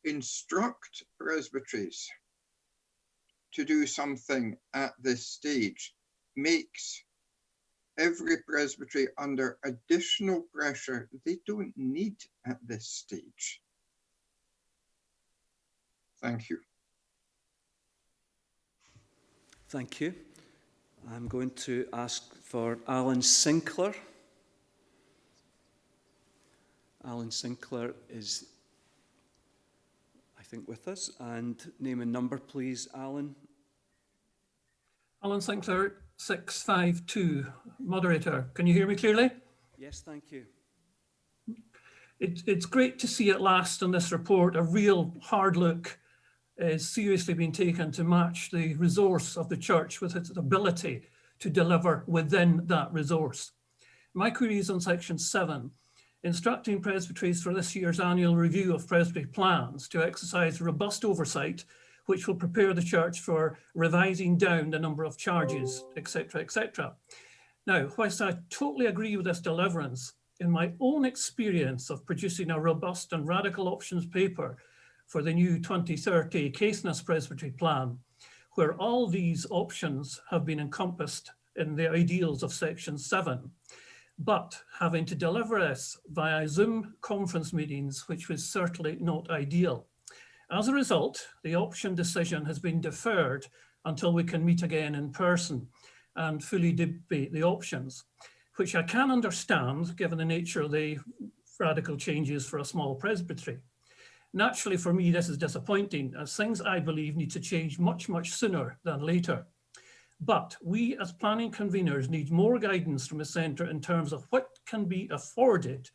instruct presbyteries to do something at this stage makes every presbytery under additional pressure they don't need at this stage. Thank you. Thank you. I'm going to ask for Alan Sinclair. Alan Sinclair is, I think, with us. And name and number, please, Alan. Alan Sinclair, 652. Moderator, can you hear me clearly? Yes, thank you. It's great to see at last in this report a real hard look is seriously being taken to match the resource of the church with its ability to deliver within that resource. My query is on section 7, instructing presbyteries for this year's annual review of presbytery plans to exercise robust oversight, which will prepare the church for revising down the number of charges, etc., etc. Now, whilst I totally agree with this deliverance, in my own experience of producing a robust and radical options paper for the new 2030 Caithness Presbytery Plan, where all these options have been encompassed in the ideals of section 7, but having to deliver this via Zoom conference meetings, which was certainly not ideal. As a result, the option decision has been deferred until we can meet again in person and fully debate the options, which I can understand given the nature of the radical changes for a small presbytery. Naturally, for me, this is disappointing, as things I believe need to change much, much sooner than later. But we as planning conveners need more guidance from the centre in terms of what can be afforded,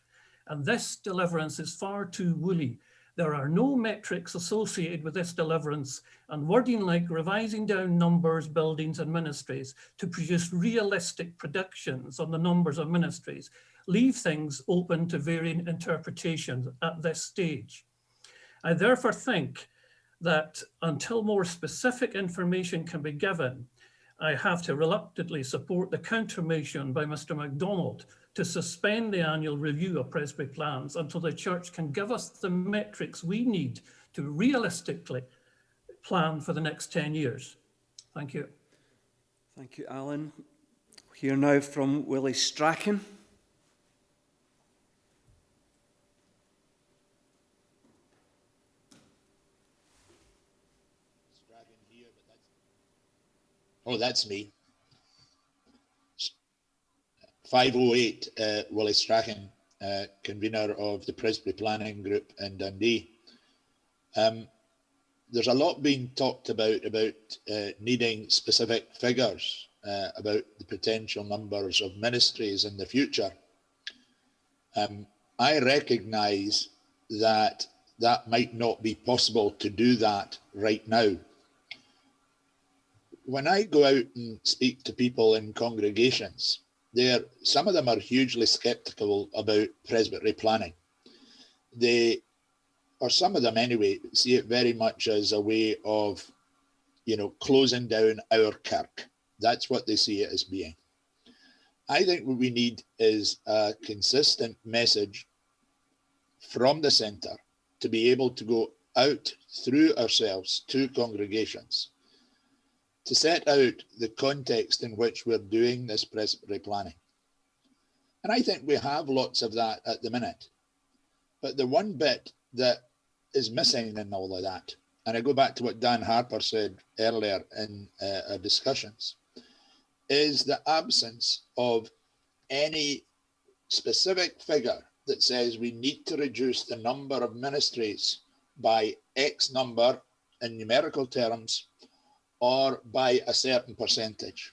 and this deliverance is far too woolly. There are no metrics associated with this deliverance, and wording like revising down numbers, buildings and ministries to produce realistic predictions on the numbers of ministries leave things open to varying interpretations at this stage. I therefore think that until more specific information can be given, I have to reluctantly support the counter-motion by Mr. MacDonald to suspend the annual review of Presby plans until the Church can give us the metrics we need to realistically plan for the next 10 years. Thank you. Thank you, Alan. We'll hear now from Willie Strachan. Oh, that's me. 508, Willie Strachan, convener of the Presbytery Planning Group in Dundee. There's a lot being talked about needing specific figures about the potential numbers of ministries in the future. I recognise that might not be possible to do that right now. When I go out and speak to people in congregations, some of them are hugely sceptical about presbytery planning. Or some of them anyway, see it very much as a way of, closing down our kirk. That's what they see it as being. I think what we need is a consistent message from the centre to be able to go out through ourselves to congregations to set out the context in which we're doing this presbytery planning. And I think we have lots of that at the minute. But the one bit that is missing in all of that, and I go back to what Dan Harper said earlier in our discussions, is the absence of any specific figure that says we need to reduce the number of ministries by X number in numerical terms, or by a certain percentage.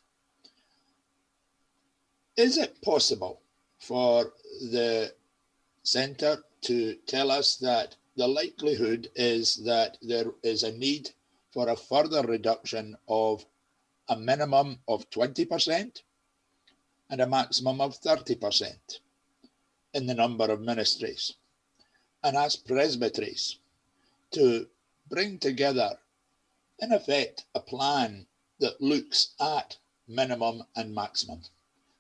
Is it possible for the centre to tell us that the likelihood is that there is a need for a further reduction of a minimum of 20% and a maximum of 30% in the number of ministries, and ask presbyteries to bring together, in effect, a plan that looks at minimum and maximum?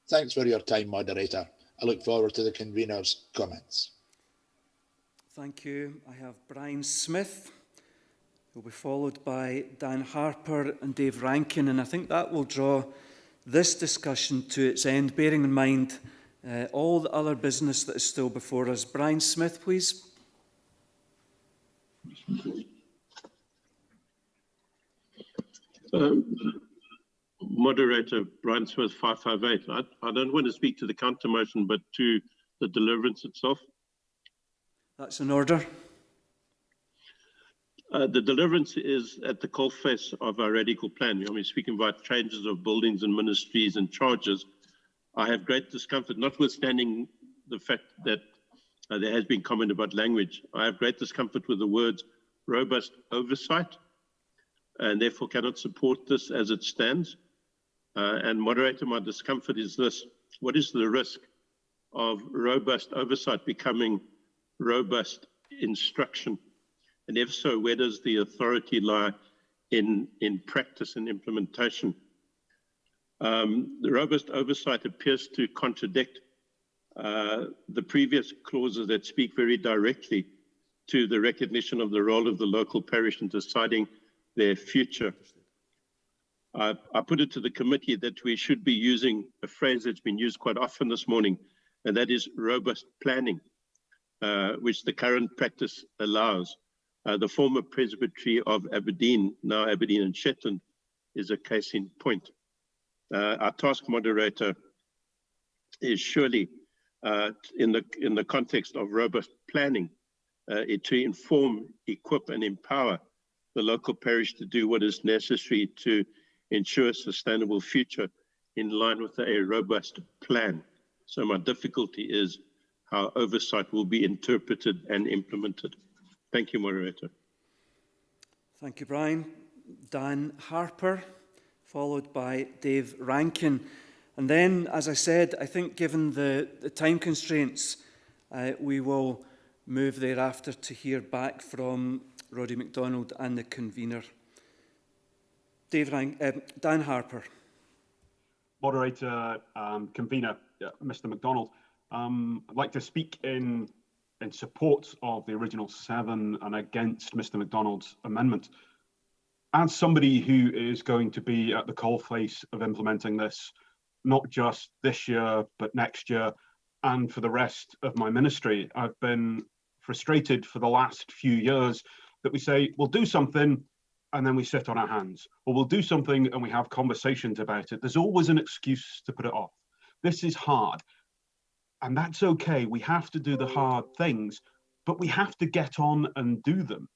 Thanks for your time, moderator. I look forward to the convener's comments. Thank you. I have Brian Smith, who will be followed by Dan Harper and Dave Rankin, and I think that will draw this discussion to its end, bearing in mind all the other business that is still before us. Brian Smith, please. Moderator Brian Smith, 558. I don't want to speak to the counter motion, but to the deliverance itself. That's in order. The deliverance is at the coalface of our radical plan. I mean, speaking about changes of buildings and ministries and charges, I have great discomfort, notwithstanding the fact that there has been comment about language. I have great discomfort with the words robust oversight, and therefore cannot support this as it stands. And moderator, my discomfort is this: what is the risk of robust oversight becoming robust instruction? And if so, where does the authority lie in practice and implementation? The robust oversight appears to contradict the previous clauses that speak very directly to the recognition of the role of the local parish in deciding their future. I put it to the committee that we should be using a phrase that's been used quite often this morning, and that is robust planning, which the current practice allows. The former Presbytery of Aberdeen, now Aberdeen and Shetland, is a case in point. Our task moderator is surely, in the context of robust planning, to inform, equip, and empower the local parish to do what is necessary to ensure a sustainable future in line with a robust plan. So my difficulty is how oversight will be interpreted and implemented. Thank you, moderator. Thank you, Brian. Dan Harper, followed by Dave Rankin. And then, as I said, I think given the time constraints, we will move thereafter to hear back from Roddy MacDonald and the convener. Dan Harper. Moderator, convener, Mr. MacDonald. I'd like to speak in support of the original 7 and against Mr. MacDonald's amendment. As somebody who is going to be at the coalface of implementing this, not just this year, but next year, and for the rest of my ministry, I've been frustrated for the last few years that we say, we'll do something, and then we sit on our hands, or we'll do something and we have conversations about it. There's always an excuse to put it off. This is hard, and that's okay. We have to do the hard things, but we have to get on and do them.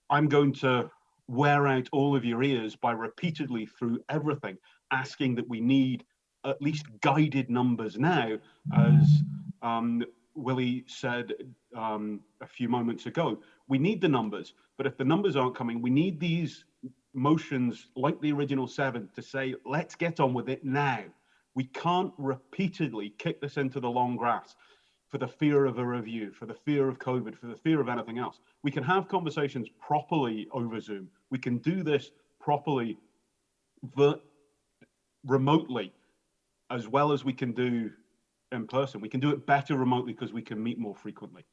I'm going to wear out all of your ears by repeatedly through everything asking that we need at least guided numbers now, as Willie said a few moments ago. We need the numbers, but if the numbers aren't coming, we need these motions like the original 7 to say, let's get on with it now. We can't repeatedly kick this into the long grass for the fear of a review, for the fear of COVID, for the fear of anything else. We can have conversations properly over Zoom. We can do this properly remotely, as well as we can do in person. We can do it better remotely because we can meet more frequently.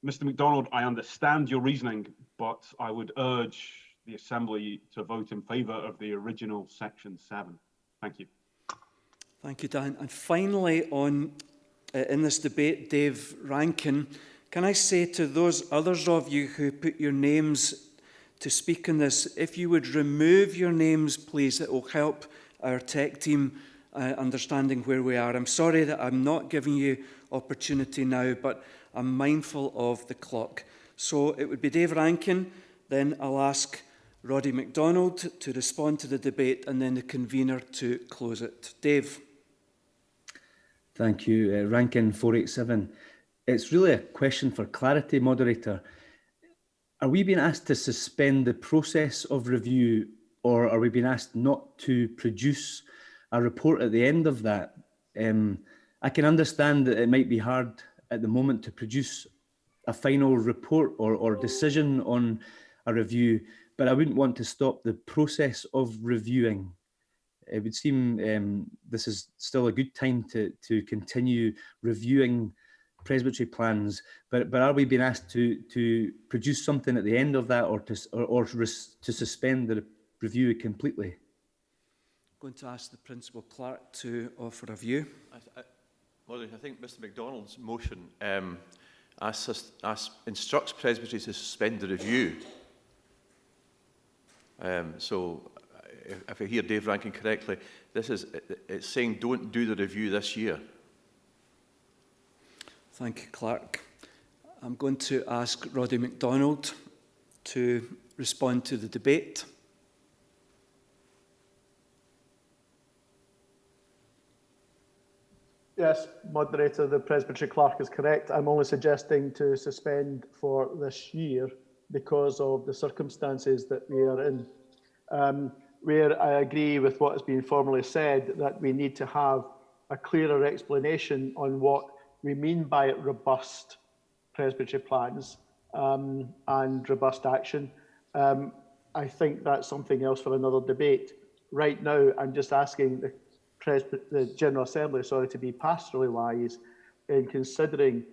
Mr. MacDonald, I understand your reasoning, but I would urge the Assembly to vote in favour of the original Section 7. Thank you. Thank you, Dan. And finally, in this debate, Dave Rankin, can I say to those others of you who put your names to speak on this, if you would remove your names, please, it will help our tech team understanding where we are. I'm sorry that I'm not giving you opportunity now, but I'm mindful of the clock. So it would be Dave Rankin, then I'll ask Roddy MacDonald to respond to the debate, and then the convener to close it. Dave. Thank you. Rankin 487. It's really a question for clarity, moderator. Are we being asked to suspend the process of review, or are we being asked not to produce a report at the end of that? I can understand that it might be hard at the moment to produce a final report or decision on a review, but I wouldn't want to stop the process of reviewing. It would seem this is still a good time to continue reviewing presbytery plans, but are we being asked to produce something at the end of that, or to suspend the review completely? I'm going to ask the Principal Clerk to offer a view. I think Mr. MacDonald's motion instructs Presbytery to suspend the review. So, if I hear Dave Rankin correctly, it's saying don't do the review this year. Thank you, Clerk. I'm going to ask Roddy MacDonald to respond to the debate. Yes, moderator, the Presbytery Clerk is correct. I'm only suggesting to suspend for this year because of the circumstances that we are in. Where I agree with what has been formally said, that we need to have a clearer explanation on what we mean by robust presbytery plans and robust action. I think that's something else for another debate. Right now, I'm just asking the General Assembly, to be pastorally wise in considering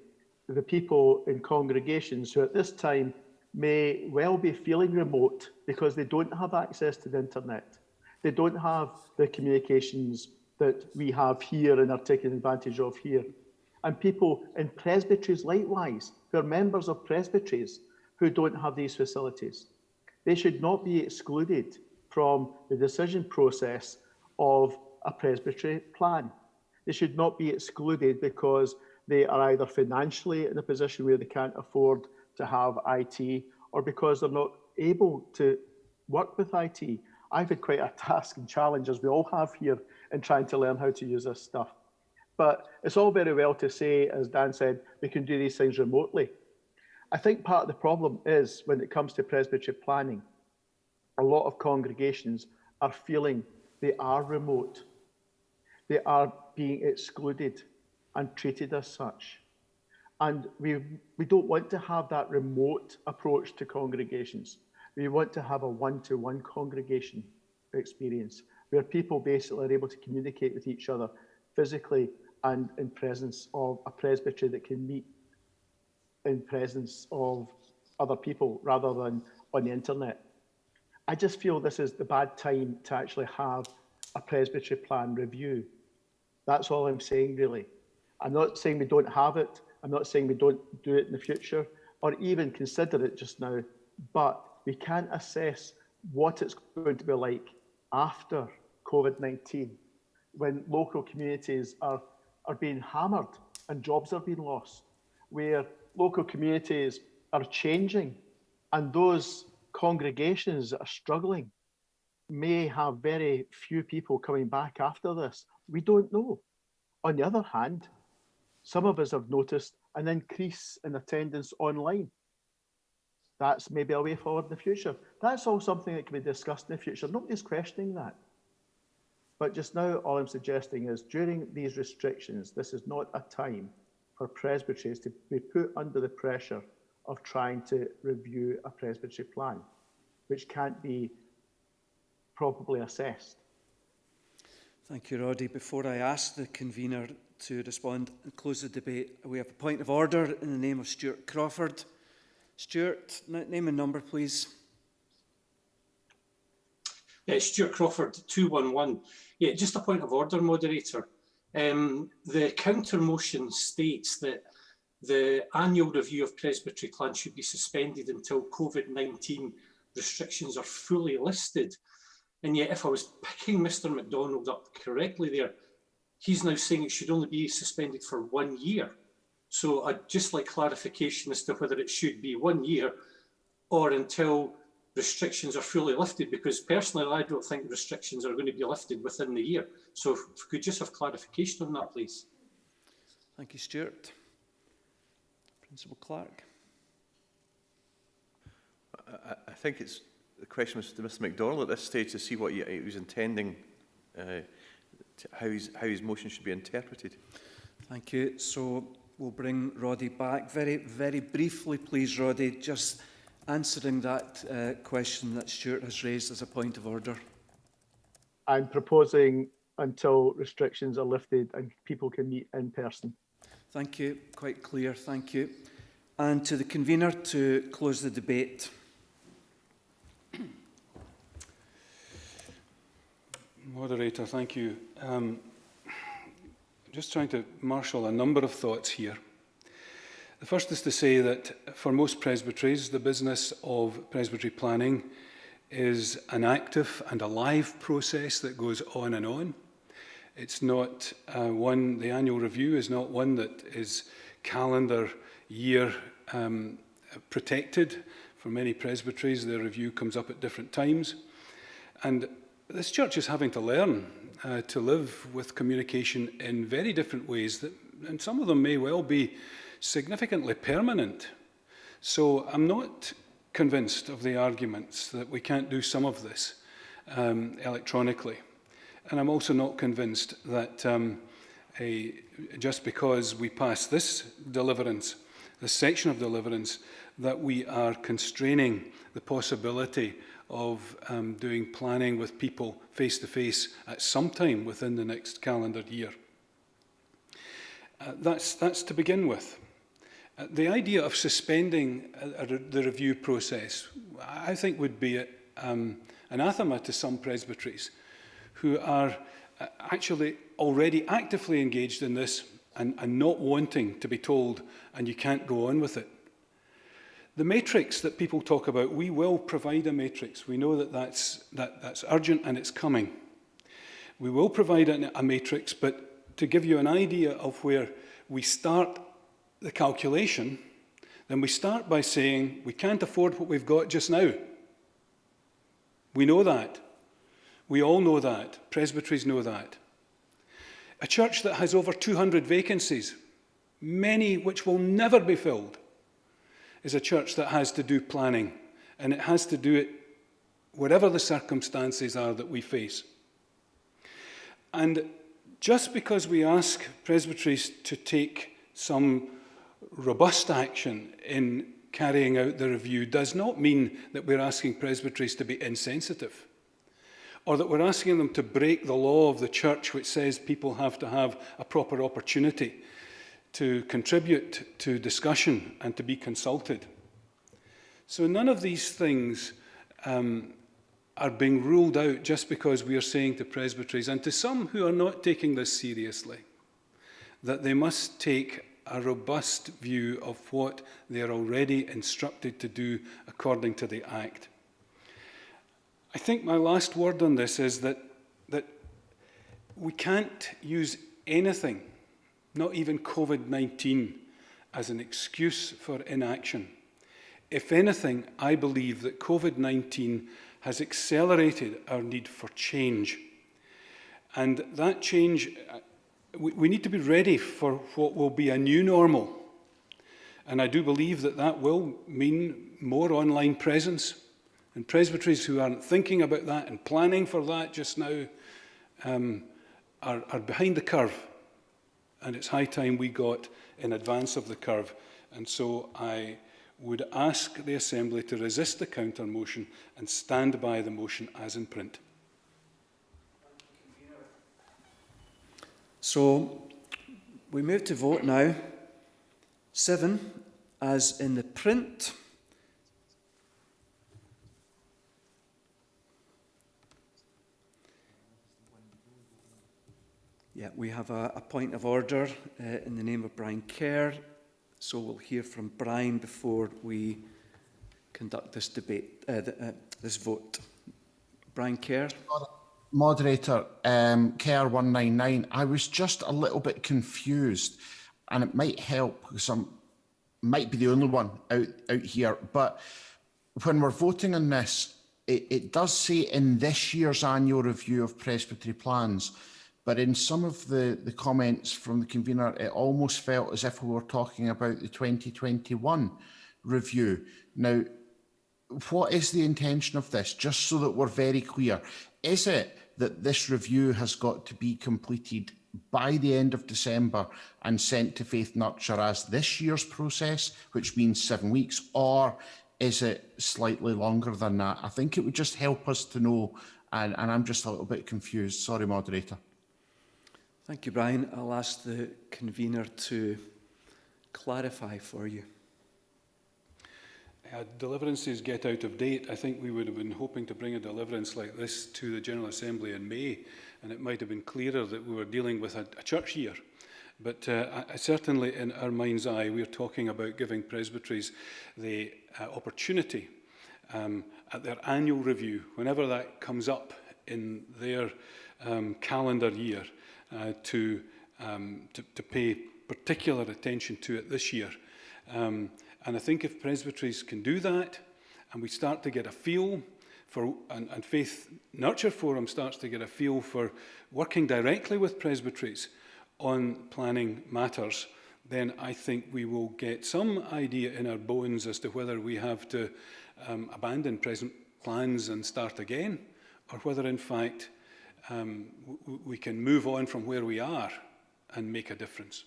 the people in congregations who at this time may well be feeling remote because they don't have access to the internet. They don't have the communications that we have here and are taking advantage of here. And people in presbyteries likewise, who are members of presbyteries, who don't have these facilities. They should not be excluded from the decision process of a presbytery plan. They should not be excluded because they are either financially in a position where they can't afford to have IT, or because they're not able to work with IT. I've had quite a task and challenge, as we all have here, in trying to learn how to use this stuff. But it's all very well to say, as Dan said, we can do these things remotely. I think part of the problem is, when it comes to presbytery planning, a lot of congregations are feeling they are remote. They are being excluded and treated as such. And we don't want to have that remote approach to congregations. We want to have a one-to-one congregation experience where people basically are able to communicate with each other physically and in presence of a presbytery that can meet in presence of other people rather than on the internet. I just feel this is the bad time to actually have a presbytery plan review. That's all I'm saying, really. I'm not saying we don't have it. I'm not saying we don't do it in the future or even consider it just now, but we can't assess what it's going to be like after COVID-19, when local communities are being hammered and jobs are being lost, where local communities are changing and those congregations that are struggling may have very few people coming back after this. We don't know. On the other hand, some of us have noticed an increase in attendance online. That's maybe a way forward in the future. That's all something that can be discussed in the future. Nobody's questioning that. But just now, all I'm suggesting is during these restrictions, this is not a time for presbyteries to be put under the pressure of trying to review a presbytery plan, which can't be properly assessed. Thank you, Roddy. Before I ask the convener to respond and close the debate, we have a point of order in the name of Stuart Crawford. Stuart, name and number, please. Stuart Crawford, 211. Yeah, just a point of order, moderator. The counter motion states that the annual review of presbytery plans should be suspended until COVID-19 restrictions are fully lifted. And yet, if I was picking Mr. MacDonald up correctly there, he's now saying it should only be suspended for 1 year. So I'd just like clarification as to whether it should be 1 year or until restrictions are fully lifted, because personally, I don't think restrictions are going to be lifted within the year. So if we could just have clarification on that, please. Thank you, Stuart. Principal Clark. I think it's the question was to Mr. MacDonald at this stage to see what he was intending, how his motion should be interpreted. Thank you. So we'll bring Roddy back. Very, very briefly, please, Roddy, just answering that question that Stuart has raised as a point of order. I'm proposing until restrictions are lifted and people can meet in person. Thank you. Quite clear. Thank you. And to the convener to close the debate. Moderator, thank you. Just trying to marshal a number of thoughts here. The first is to say that for most presbyteries, the business of presbytery planning is an active and alive process that goes on and on. It's not the annual review is not one that is calendar year protected. For many presbyteries, the review comes up at different times. And this church is having to learn to live with communication in very different ways, and some of them may well be significantly permanent. So I'm not convinced of the arguments that we can't do some of this electronically. And I'm also not convinced that just because we pass this section of Deliverance, that we are constraining the possibility of doing planning with people face-to-face at some time within the next calendar year. That's to begin with. The idea of suspending the review process, I think, would be anathema to some presbyteries who are actually already actively engaged in this and not wanting to be told, and you can't go on with it. The matrix that people talk about, we will provide a matrix. We know that that's urgent and it's coming. We will provide a matrix, but to give you an idea of where we start the calculation, then we start by saying we can't afford what we've got just now. We know that. We all know that. Presbyteries know that. A church that has over 200 vacancies, many which will never be filled, is a church that has to do planning, and it has to do it whatever the circumstances are that we face. And just because we ask presbyteries to take some robust action in carrying out the review does not mean that we're asking presbyteries to be insensitive, or that we're asking them to break the law of the church which says people have to have a proper opportunity to contribute to discussion and to be consulted. So none of these things are being ruled out just because we are saying to presbyteries, and to some who are not taking this seriously, that they must take a robust view of what they are already instructed to do according to the Act. I think my last word on this is that we can't use anything, not even COVID-19, as an excuse for inaction. If anything, I believe that COVID-19 has accelerated our need for change. And that change, we need to be ready for what will be a new normal. And I do believe that that will mean more online presence. And presbyteries who aren't thinking about that and planning for that just now are behind the curve. And it's high time we got in advance of the curve. And so I would ask the Assembly to resist the counter motion and stand by the motion as in print. So we move to vote now. 7, as in the print. Yeah, we have a point of order in the name of Brian Kerr. So we'll hear from Brian before we conduct this debate, this vote. Brian Kerr. Moderator, Kerr 199. I was just a little bit confused, and it might help because I might be the only one out here. But when we're voting on this, it does say in this year's annual review of presbytery plans. But in some of the comments from the convener, it almost felt as if we were talking about the 2021 review. Now, what is the intention of this? Just so that we're very clear. Is it that this review has got to be completed by the end of December and sent to Faith Nurture as this year's process, which means 7 weeks, or is it slightly longer than that? I think it would just help us to know, and I'm just a little bit confused. Sorry, Moderator. Thank you, Brian. I'll ask the convener to clarify for you. Deliverances get out of date. I think we would have been hoping to bring a deliverance like this to the General Assembly in May, and it might have been clearer that we were dealing with a church year. But certainly in our mind's eye, we're talking about giving presbyteries the opportunity at their annual review, whenever that comes up in their calendar year, to pay particular attention to it this year. And I think if presbyteries can do that, and we start to get a feel for, and Faith Nurture Forum starts to get a feel for working directly with presbyteries on planning matters, then I think we will get some idea in our bones as to whether we have to abandon present plans and start again, or whether in fact we can move on from where we are and make a difference.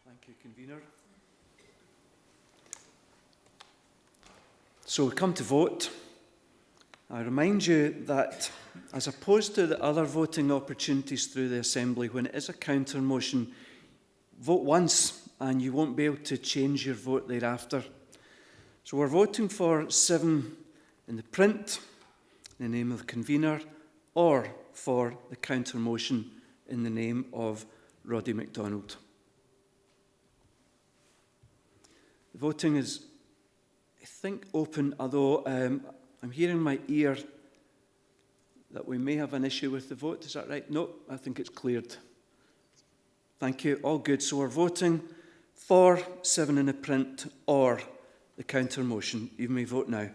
Thank you, convener. So we come to vote. I remind you that, as opposed to the other voting opportunities through the Assembly, when it is a counter motion, vote once and you won't be able to change your vote thereafter. So we're voting for 7 in the print, in the name of the convener, or for the counter motion in the name of Roddy MacDonald. The voting is, I think, open, although I'm hearing in my ear that we may have an issue with the vote. Is that right? No, I think it's cleared. Thank you. All good. So we're voting for 7 in the print or the counter motion. You may vote now.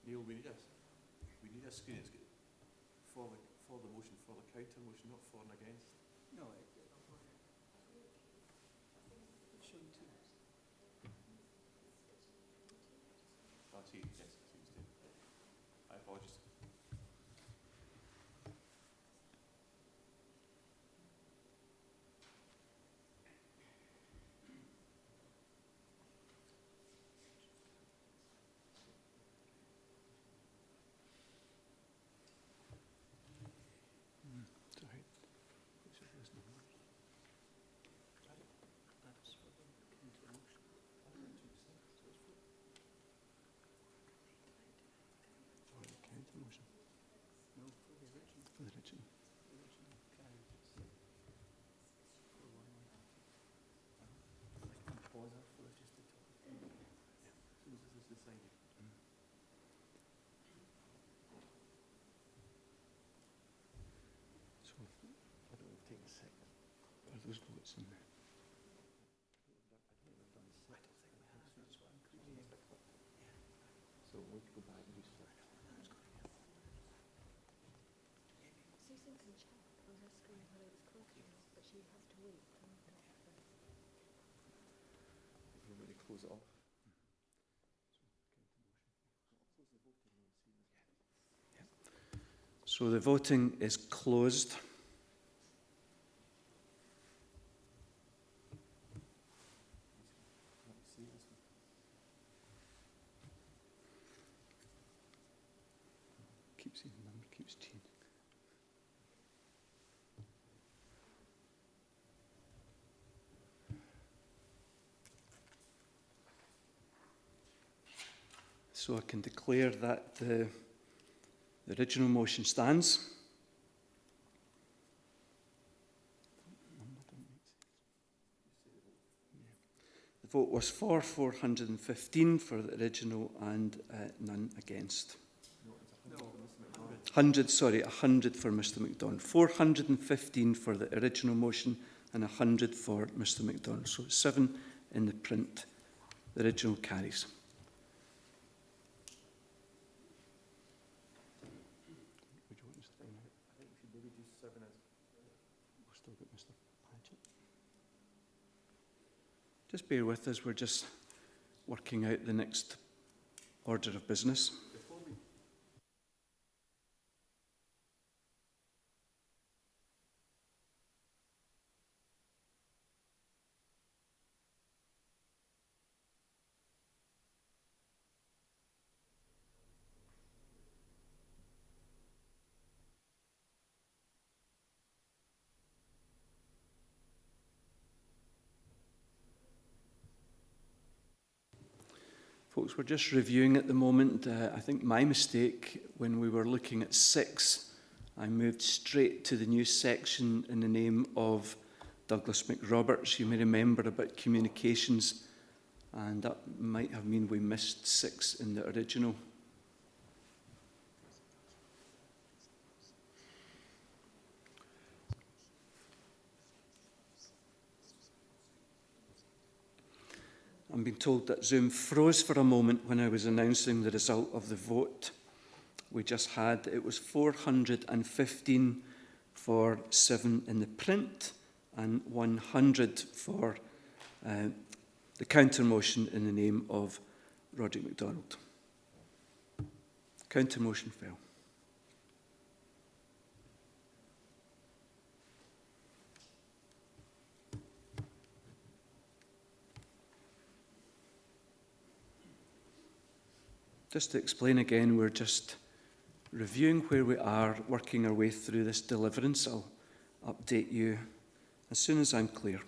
Neil, we need a screen for the motion, for the counter motion, not for and against. No, I apologize. Those votes in there. So we could go back and do stuff. Susan can check on her screen whether it's closed or not, but she has to wait. You want me to close it off? So the voting is closed. Keep seeing the number keeps changing. So I can declare that the original motion stands. The vote was for 415 for the original and none against. 100 for Mr. MacDonald. 415 for the original motion and 100 for Mr. MacDonald. So 7 in the print. The original carries. Just bear with us, we're just working out the next order of business. Folks, we're just reviewing at the moment. I think my mistake when we were looking at 6, I moved straight to the new section in the name of Douglas McRoberts. You may remember about communications, and that might have meant we missed 6 in the original. I'm being told that Zoom froze for a moment when I was announcing the result of the vote we just had. It was 415 for 7 in the print and 100 for the counter motion in the name of Roderick MacDonald. Counter motion fell. Just to explain again, we're just reviewing where we are, working our way through this deliverance. I'll update you as soon as I'm clear.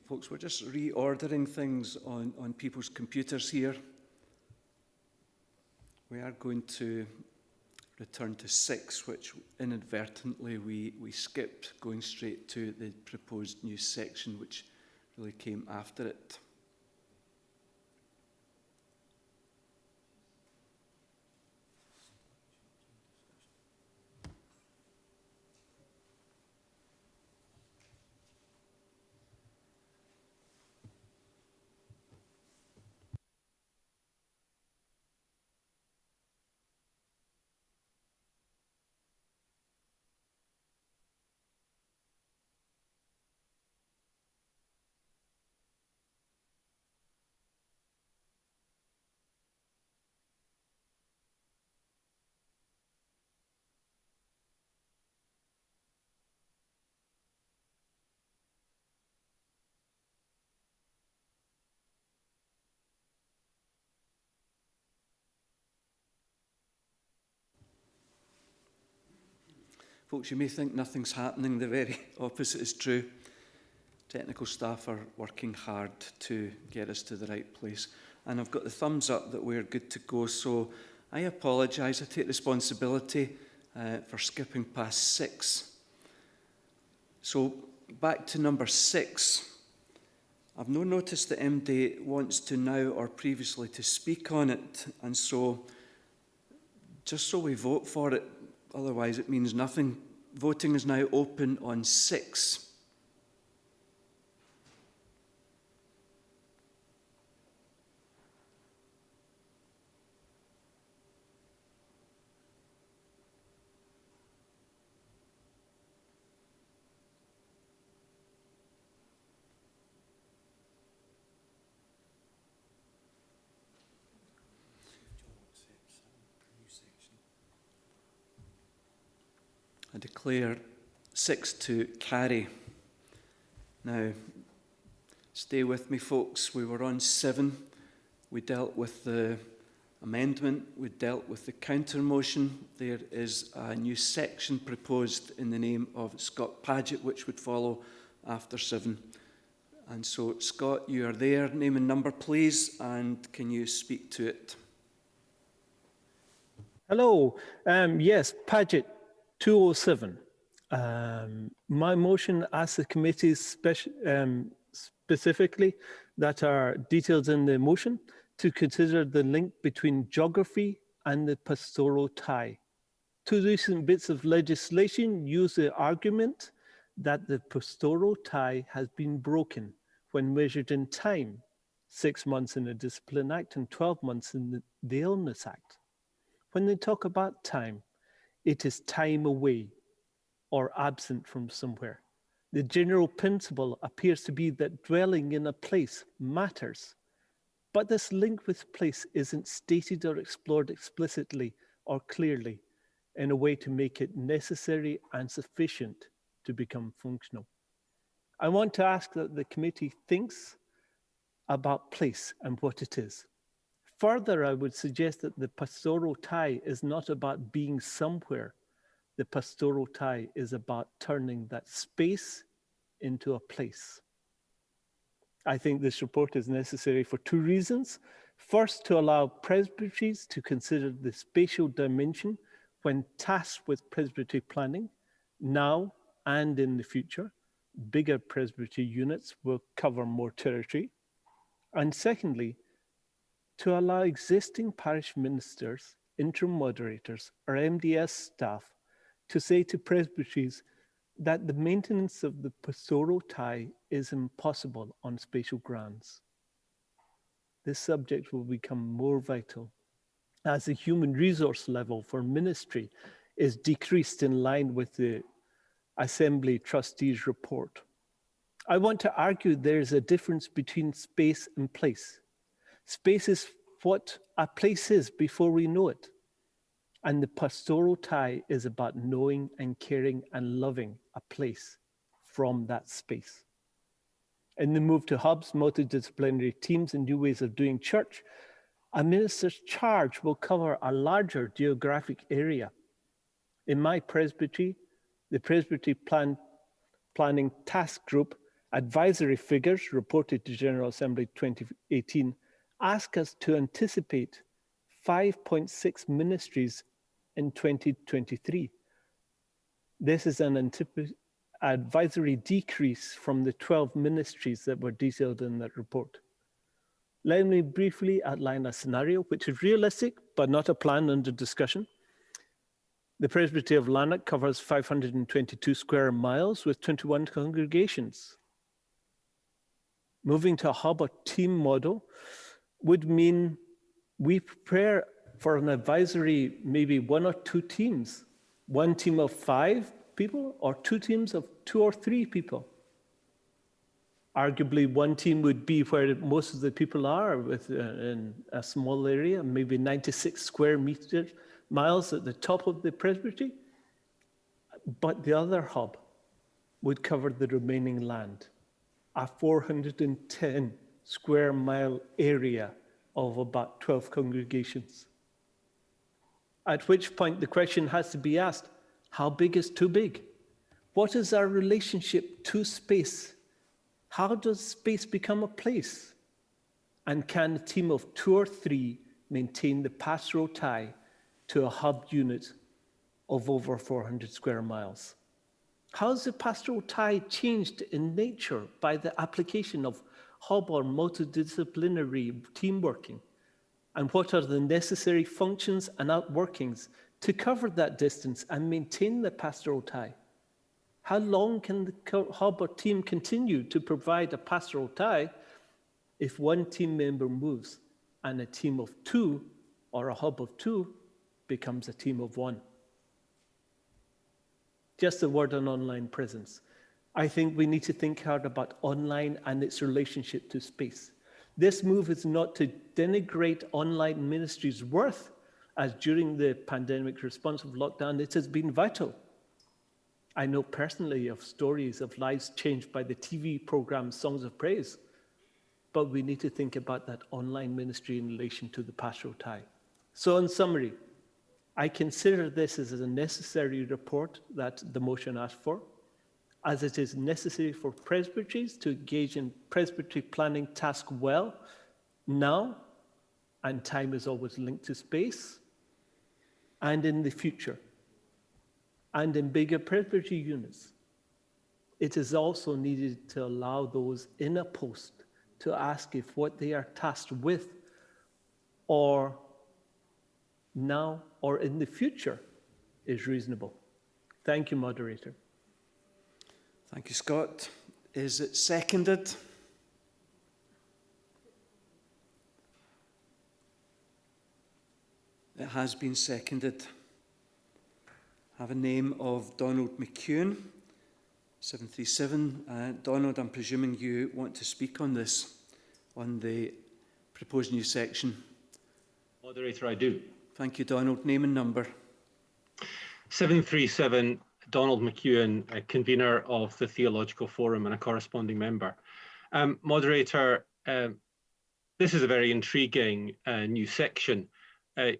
Folks, we're just reordering things on people's computers here. We are going to return to 6, which inadvertently we skipped, going straight to the proposed new section, which really came after it. Folks, you may think nothing's happening. The very opposite is true. Technical staff are working hard to get us to the right place. And I've got the thumbs up that we're good to go. So I apologise. I take responsibility for skipping past 6. So back to number 6. I've no notice that MD wants to now or previously to speak on it. And so just so we vote for it, otherwise it means nothing. Voting is now open on 6. I declare 6 to carry. Now, stay with me, folks. We were on 7. We dealt with the amendment. We dealt with the counter motion. There is a new section proposed in the name of Scott Paget, which would follow after 7. And so, Scott, you are there. Name and number, please, and can you speak to it? Hello. Yes, Paget 207. My motion asks the committee specifically that are detailed in the motion to consider the link between geography and the pastoral tie. Two recent bits of legislation use the argument that the pastoral tie has been broken when measured in time, 6 months in the Discipline Act and 12 months in the Illness Act. When they talk about time, it is time away or absent from somewhere. The general principle appears to be that dwelling in a place matters, but this link with place isn't stated or explored explicitly or clearly. in a way to make it necessary and sufficient to become functional. I want to ask that the committee thinks about place and what it is. Further, I would suggest that the pastoral tie is not about being somewhere. The pastoral tie is about turning that space into a place. I think this report is necessary for two reasons. First, to allow presbyteries to consider the spatial dimension when tasked with presbytery planning, now and in the future. Bigger presbytery units will cover more territory. And secondly, to allow existing parish ministers, interim moderators, or MDS staff to say to presbyteries that the maintenance of the pastoral tie is impossible on spatial grounds. This subject will become more vital as the human resource level for ministry is decreased in line with the Assembly Trustees report. I want to argue there is a difference between space and place. Space is what a place is before we know it. And the pastoral tie is about knowing and caring and loving a place from that space. In the move to hubs, multidisciplinary teams, and new ways of doing church, a minister's charge will cover a larger geographic area. In my presbytery, the Presbytery Planning Task Group advisory figures reported to General Assembly 2018 ask us to anticipate 5.6 ministries in 2023. This is an advisory decrease from the 12 ministries that were detailed in that report. Let me briefly outline a scenario which is realistic, but not a plan under discussion. The Presbytery of Lanark covers 522 square miles with 21 congregations. Moving to a hub or team model would mean we prepare for an advisory, maybe one or two teams, one team of 5 people or 2 teams of 2 or 3 people. Arguably, one team would be where most of the people are in a small area, maybe 96 square miles at the top of the presbytery. But the other hub would cover the remaining land, a 410 square mile area of about 12 congregations. At which point the question has to be asked, how big is too big? What is our relationship to space? How does space become a place? And can a team of 2 or 3 maintain the pastoral tie to a hub unit of over 400 square miles? How is the pastoral tie changed in nature by the application of hub or multidisciplinary team working? And what are the necessary functions and outworkings to cover that distance and maintain the pastoral tie? How long can the hub or team continue to provide a pastoral tie if one team member moves and a team of 2 or a hub of 2 becomes a team of 1? Just a word on online presence. I think we need to think hard about online and its relationship to space. This move is not to denigrate online ministry's worth, as during the pandemic response of lockdown, it has been vital. I know personally of stories of lives changed by the TV program Songs of Praise, but we need to think about that online ministry in relation to the pastoral tie. So in summary, I consider this as a necessary report that the motion asked for, as it is necessary for presbyteries to engage in presbytery planning task well now, and time is always linked to space, and in the future, and in bigger presbytery units. It is also needed to allow those in a post to ask if what they are tasked with, or now or in the future, is reasonable. Thank you, moderator. Thank you, Scott. Is it seconded? It has been seconded. I have a name of Donald McEwen, 737. Donald, I'm presuming you want to speak on this, on the proposed new section. Moderator, I do. Thank you, Donald. Name and number. 737, Donald McEwen, convener of the Theological Forum and a corresponding member. Moderator, this is a very intriguing new section.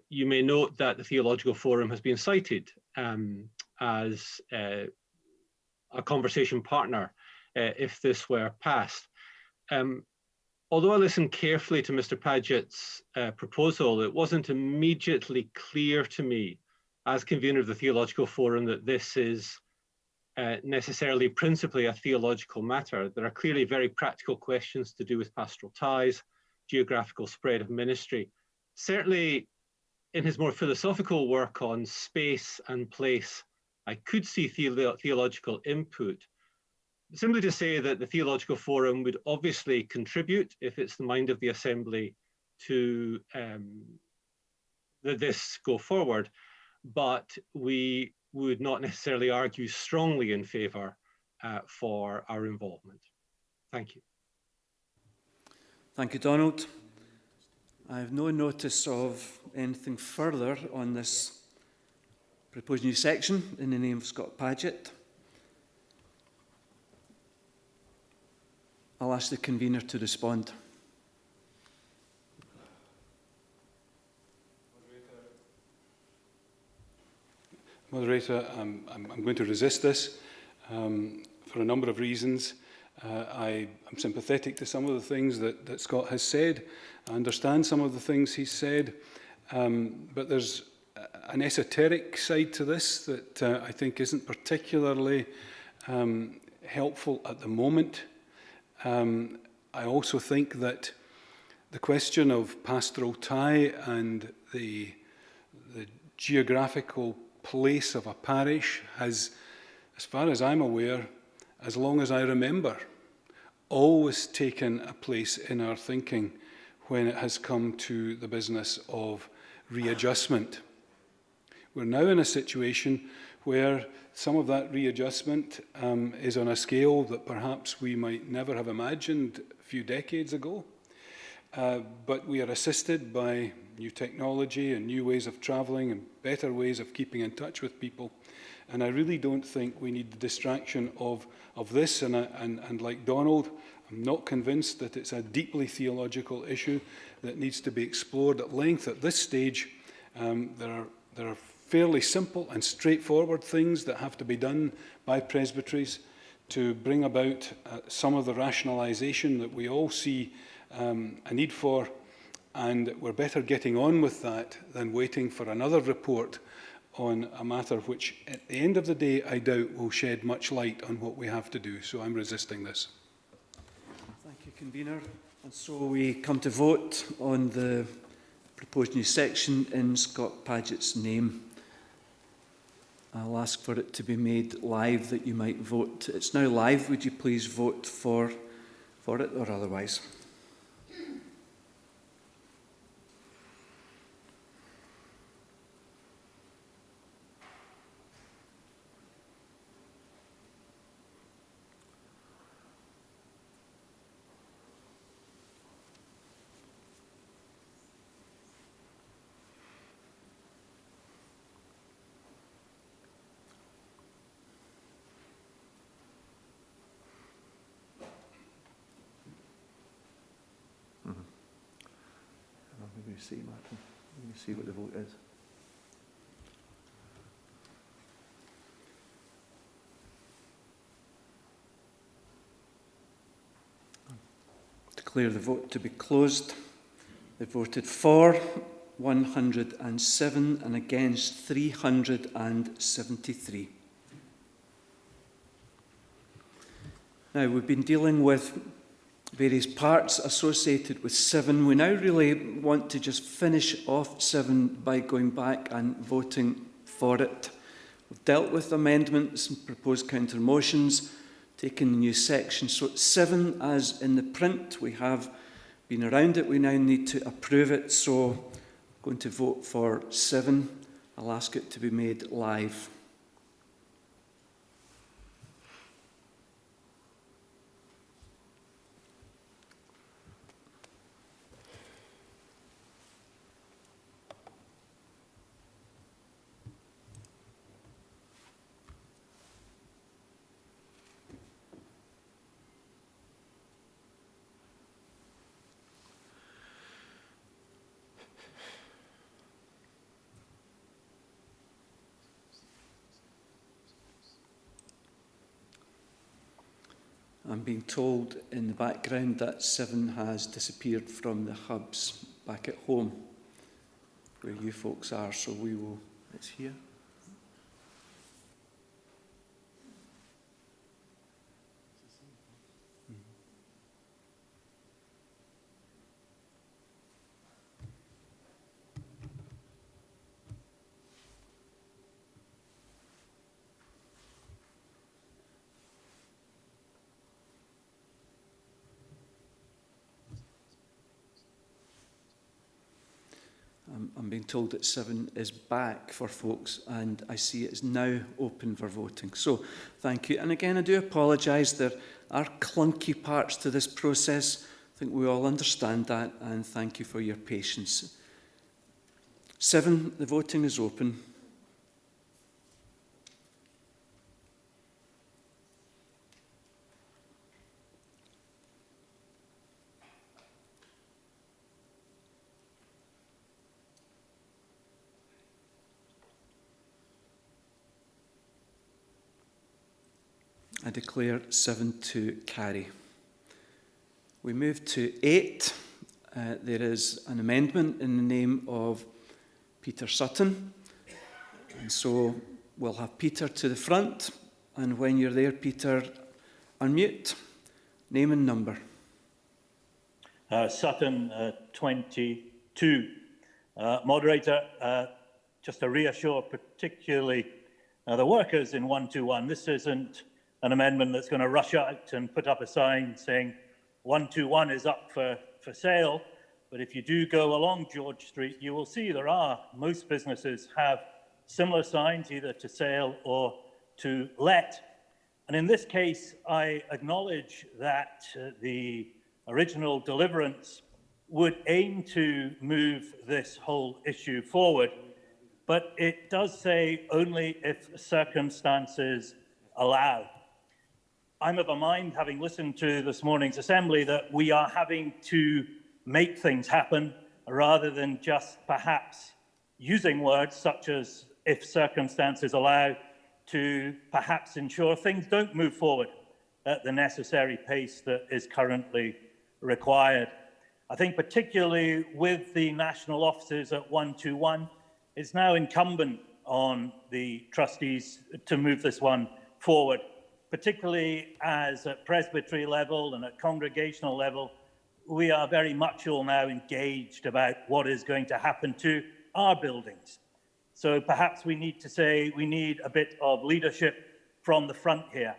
You may note that the Theological Forum has been cited as a conversation partner if this were passed. Although I listened carefully to Mr. Paget's proposal, it wasn't immediately clear to me as convener of the Theological Forum that this is necessarily principally a theological matter. There are clearly very practical questions to do with pastoral ties, geographical spread of ministry. Certainly in his more philosophical work on space and place, I could see theological input. Simply to say that the Theological Forum would obviously contribute, if it's the mind of the Assembly, to this go forward, but we would not necessarily argue strongly in favour for our involvement. Thank you. Thank you, Donald. I have no notice of anything further on this proposed new section in the name of Scott Paget. I'll ask the convener to respond. Moderator, I'm going to resist this for a number of reasons. I am sympathetic to some of the things that Scott has said. I understand some of the things he's said, but there's an esoteric side to this that I think isn't particularly helpful at the moment. I also think that the question of pastoral tie and the geographical place of a parish has, as far as I'm aware, as long as I remember, always taken a place in our thinking when it has come to the business of readjustment. We're now in a situation where some of that readjustment is on a scale that perhaps we might never have imagined a few decades ago. But we are assisted by new technology and new ways of travelling and better ways of keeping in touch with people. And I really don't think we need the distraction of this. And like Donald, I'm not convinced that it's a deeply theological issue that needs to be explored at length at this stage. There are fairly simple and straightforward things that have to be done by presbyteries to bring about some of the rationalisation that we all see a need for, and we're better getting on with that than waiting for another report on a matter which, at the end of the day, I doubt will shed much light on what we have to do. So I'm resisting this. Thank you, convener. And so we come to vote on the proposed new section in Scott Paget's name. I'll ask for it to be made live that you might vote. It's now live. Would you please vote for it or otherwise? See, Martin. You see what the vote is. Declare the vote to be closed. They voted for 107 and against 373. Now, we've been dealing with various parts associated with 7. We now really want to just finish off 7 by going back and voting for it. We've dealt with amendments and proposed counter motions, taken the new section. So 7, as in the print, we have been around it. We now need to approve it. So I'm going to vote for 7. I'll ask it to be made live. I'm being told in the background that 7 has disappeared from the hubs back at home, where you folks are, so it's here. I'm being told that 7 is back for folks, and I see it's now open for voting. So thank you. And again, I do apologise. There are clunky parts to this process. I think we all understand that, and thank you for your patience. 7, the voting is open. I declare 7 to carry. We move to 8. There is an amendment in the name of Peter Sutton. And so we'll have Peter to the front. And when you're there, Peter, unmute. Name and number. Sutton, 22. Moderator, just to reassure particularly the workers in 121, this isn't an amendment that's going to rush out and put up a sign saying 121 is up for sale. But if you do go along George Street, you will see most businesses have similar signs, either to sale or to let. And in this case, I acknowledge that the original Deliverance would aim to move this whole issue forward, but it does say only if circumstances allow. I'm of a mind, having listened to this morning's assembly, that we are having to make things happen rather than just perhaps using words such as if circumstances allow to perhaps ensure things don't move forward at the necessary pace that is currently required. I think particularly with the national offices at 121, it's now incumbent on the trustees to move this one forward, particularly as at Presbytery level and at congregational level, we are very much all now engaged about what is going to happen to our buildings. So perhaps we need to say we need a bit of leadership from the front here.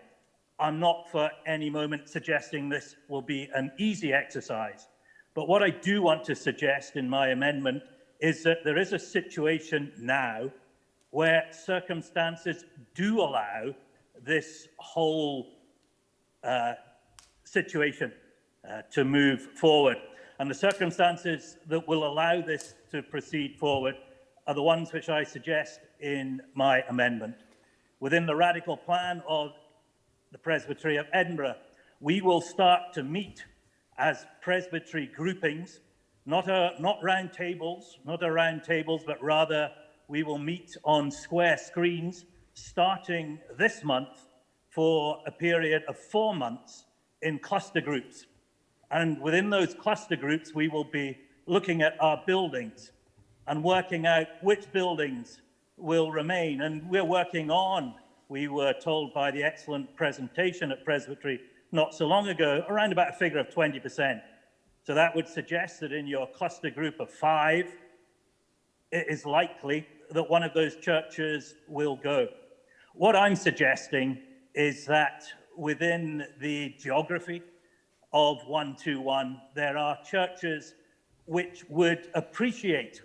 I'm not for any moment suggesting this will be an easy exercise, but what I do want to suggest in my amendment is that there is a situation now where circumstances do allow this whole situation to move forward. And the circumstances that will allow this to proceed forward are the ones which I suggest in my amendment. Within the radical plan of the Presbytery of Edinburgh, we will start to meet as Presbytery groupings, not round tables, but rather we will meet on square screens starting this month for a period of 4 months in cluster groups. And within those cluster groups, we will be looking at our buildings and working out which buildings will remain. And we're working on, we were told by the excellent presentation at Presbytery not so long ago, around about a figure of 20%. So that would suggest that in your cluster group of 5, it is likely that one of those churches will go. What I'm suggesting is that within the geography of 121, there are churches which would appreciate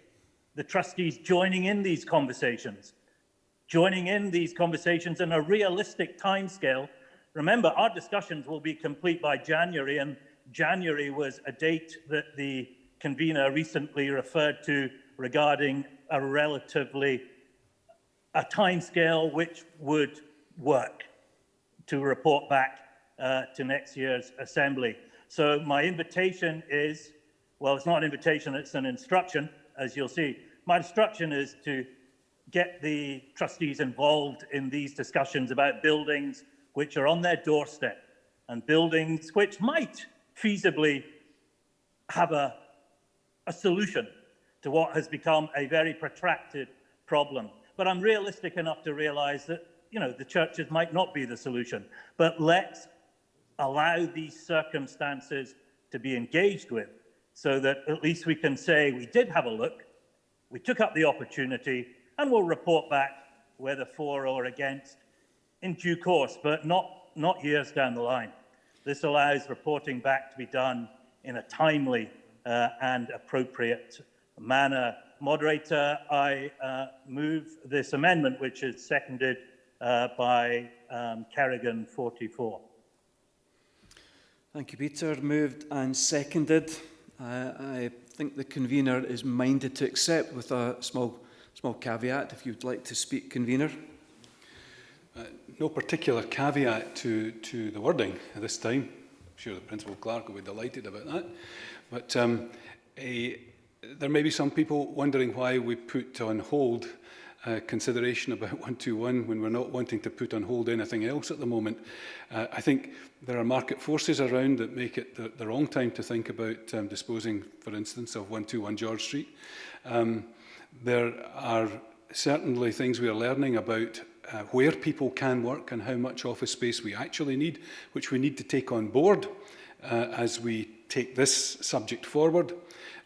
the trustees joining in these conversations in a realistic timescale. Remember, our discussions will be complete by January, and January was a date that the convener recently referred to regarding a timescale which would work to report back to next year's assembly. So my invitation is, well, it's not an invitation, it's an instruction, as you'll see. My instruction is to get the trustees involved in these discussions about buildings which are on their doorstep, and buildings which might feasibly have a solution to what has become a very protracted problem. But I'm realistic enough to realize that, the churches might not be the solution. But let's allow these circumstances to be engaged with so that at least we can say we did have a look, we took up the opportunity, and we'll report back whether for or against in due course, but not years down the line. This allows reporting back to be done in a timely and appropriate manner. Moderator, I move this amendment, which is seconded by Kerrigan 44. Thank you, Peter. Moved and seconded. I think the convener is minded to accept with a small caveat, if you'd like to speak, convener. No particular caveat to the wording at this time. I'm sure the Principal Clerk will be delighted about that. But there may be some people wondering why we put on hold consideration about 121 when we're not wanting to put on hold anything else at the moment. I think there are market forces around that make it the wrong time to think about disposing, for instance, of 121 George Street. There are certainly things we are learning about where people can work and how much office space we actually need, which we need to take on board as we take this subject forward.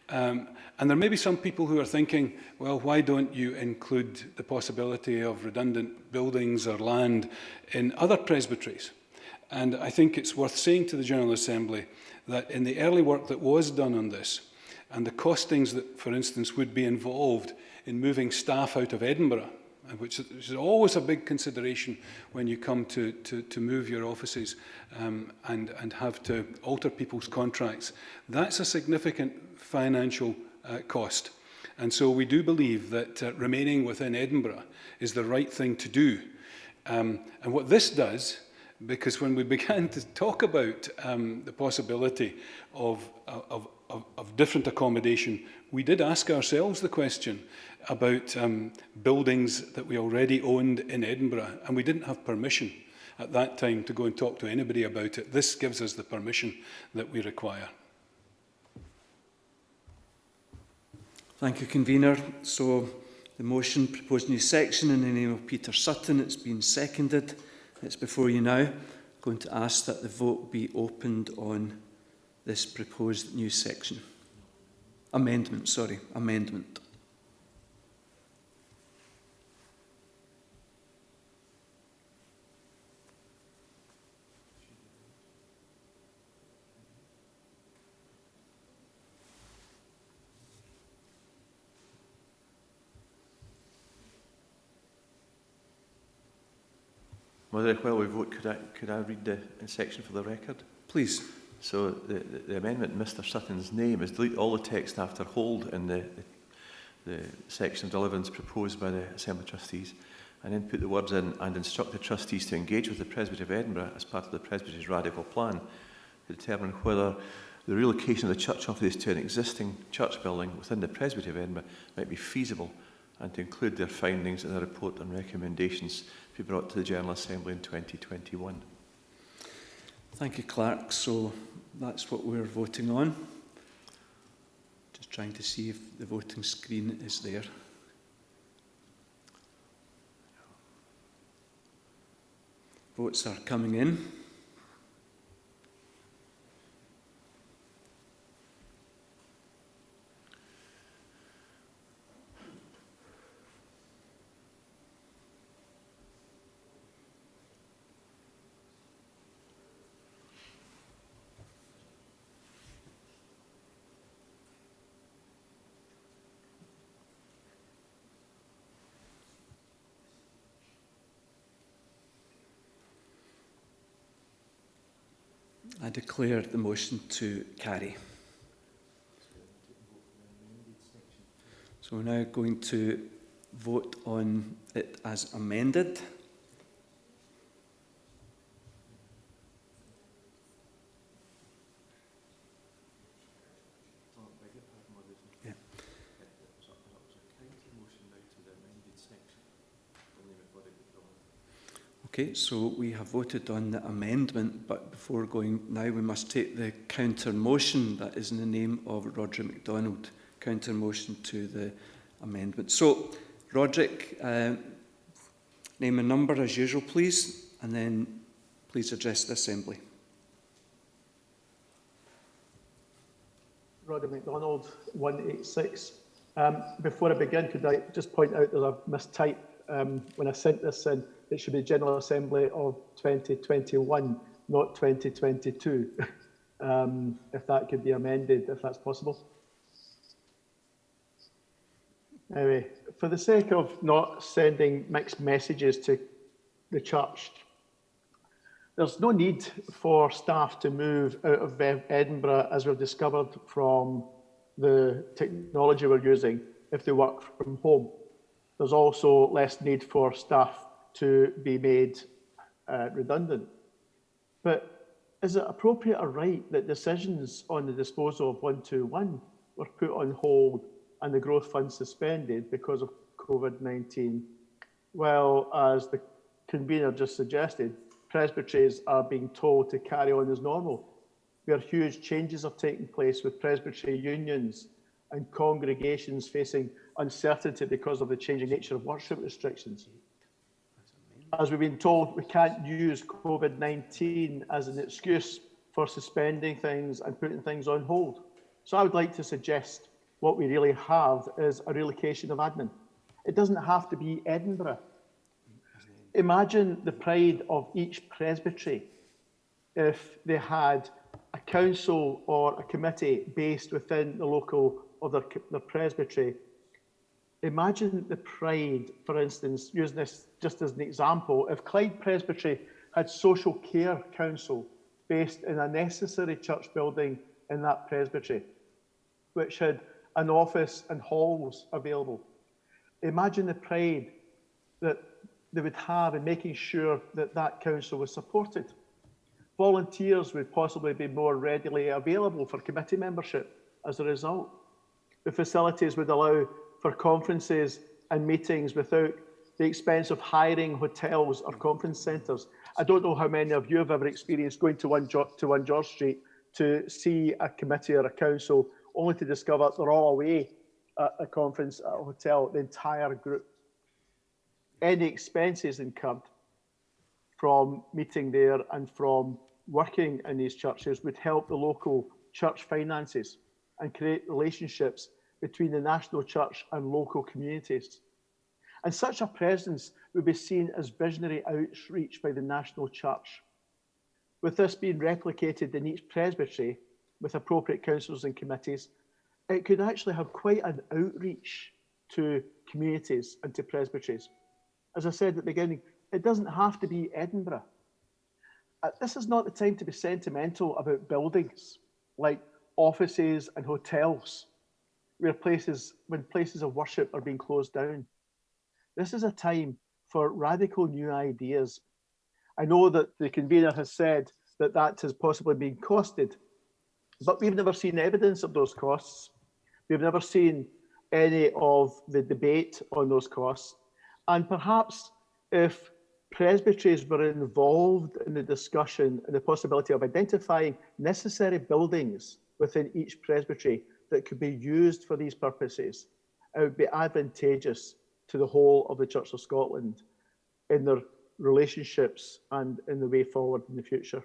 And there may be some people who are thinking, well, why don't you include the possibility of redundant buildings or land in other presbyteries? And I think it's worth saying to the General Assembly that in the early work that was done on this, and the costings that, for instance, would be involved in moving staff out of Edinburgh, which is always a big consideration when you come to move your offices and have to alter people's contracts. That's a significant financial cost. And so we do believe that remaining within Edinburgh is the right thing to do. And what this does, because when we began to talk about the possibility of different accommodation, we did ask ourselves the question about buildings that we already owned in Edinburgh, and we didn't have permission at that time to go and talk to anybody about it. This gives us the permission that we require. Thank you, convener. So the motion proposed new section in the name of Peter Sutton, it's been seconded. It's before you now. I'm going to ask that the vote be opened on this proposed new section. Amendment. Moderator, while we vote, could I read the section for the record? Please. So the amendment in Mr Sutton's name is delete all the text after hold in the section of Deliverance proposed by the Assembly Trustees, and then put the words in and instruct the trustees to engage with the Presbytery of Edinburgh as part of the Presbytery's radical plan to determine whether the relocation of the church offices to an existing church building within the Presbytery of Edinburgh might be feasible, and to include their findings in a report and recommendations to be brought to the General Assembly in 2021. Thank you, Clerk. So that's what we're voting on. Just trying to see if the voting screen is there. Votes are coming in. I declare the motion to carry. So we're now going to vote on it as amended. Yeah. Okay, so we have voted on the amendment, but before going now, we must take the counter motion that is in the name of Roderick MacDonald. Counter motion to the amendment. So, Roderick, name and number as usual, please, and then please address the Assembly. Roderick MacDonald, 186. Before I begin, could I just point out that I've mistyped when I sent this in. It should be General Assembly of 2021, not 2022. If that could be amended, if that's possible. Anyway, for the sake of not sending mixed messages to the church, there's no need for staff to move out of Edinburgh, as we've discovered from the technology we're using, if they work from home. There's also less need for staff to be made redundant. But is it appropriate or right that decisions on the disposal of 121 were put on hold and the growth fund suspended because of COVID-19? Well, as the convener just suggested, presbyteries are being told to carry on as normal, where huge changes are taking place with presbytery unions and congregations facing uncertainty because of the changing nature of worship restrictions. As we've been told, we can't use COVID-19 as an excuse for suspending things and putting things on hold. So I would like to suggest what we really have is a relocation of admin. It doesn't have to be Edinburgh. Imagine the pride of each presbytery if they had a council or a committee based within the local of their presbytery. Imagine the pride, for instance, using this just as an example, if Clyde Presbytery had social care council based in a necessary church building in that presbytery, which had an office and halls available. Imagine the pride that they would have in making sure that that council was supported. Volunteers would possibly be more readily available for committee membership as a result. The facilities would allow for conferences and meetings without the expense of hiring hotels or conference centres. I don't know how many of you have ever experienced going to 1 George Street to see a committee or a council, only to discover they're all away at a conference at a hotel, the entire group. Any expenses incurred from meeting there and from working in these churches would help the local church finances and create relationships between the national church and local communities. And such a presence would be seen as visionary outreach by the national church. With this being replicated in each presbytery with appropriate councils and committees, it could actually have quite an outreach to communities and to presbyteries. As I said at the beginning, it doesn't have to be Edinburgh. This is not the time to be sentimental about buildings like offices and hotels, when places of worship are being closed down. This is a time for radical new ideas. I know that the convener has said that that has possibly been costed, but we've never seen evidence of those costs. We've never seen any of the debate on those costs. And perhaps if presbyteries were involved in the discussion and the possibility of identifying necessary buildings within each presbytery that could be used for these purposes, it would be advantageous to the whole of the Church of Scotland in their relationships and in the way forward in the future.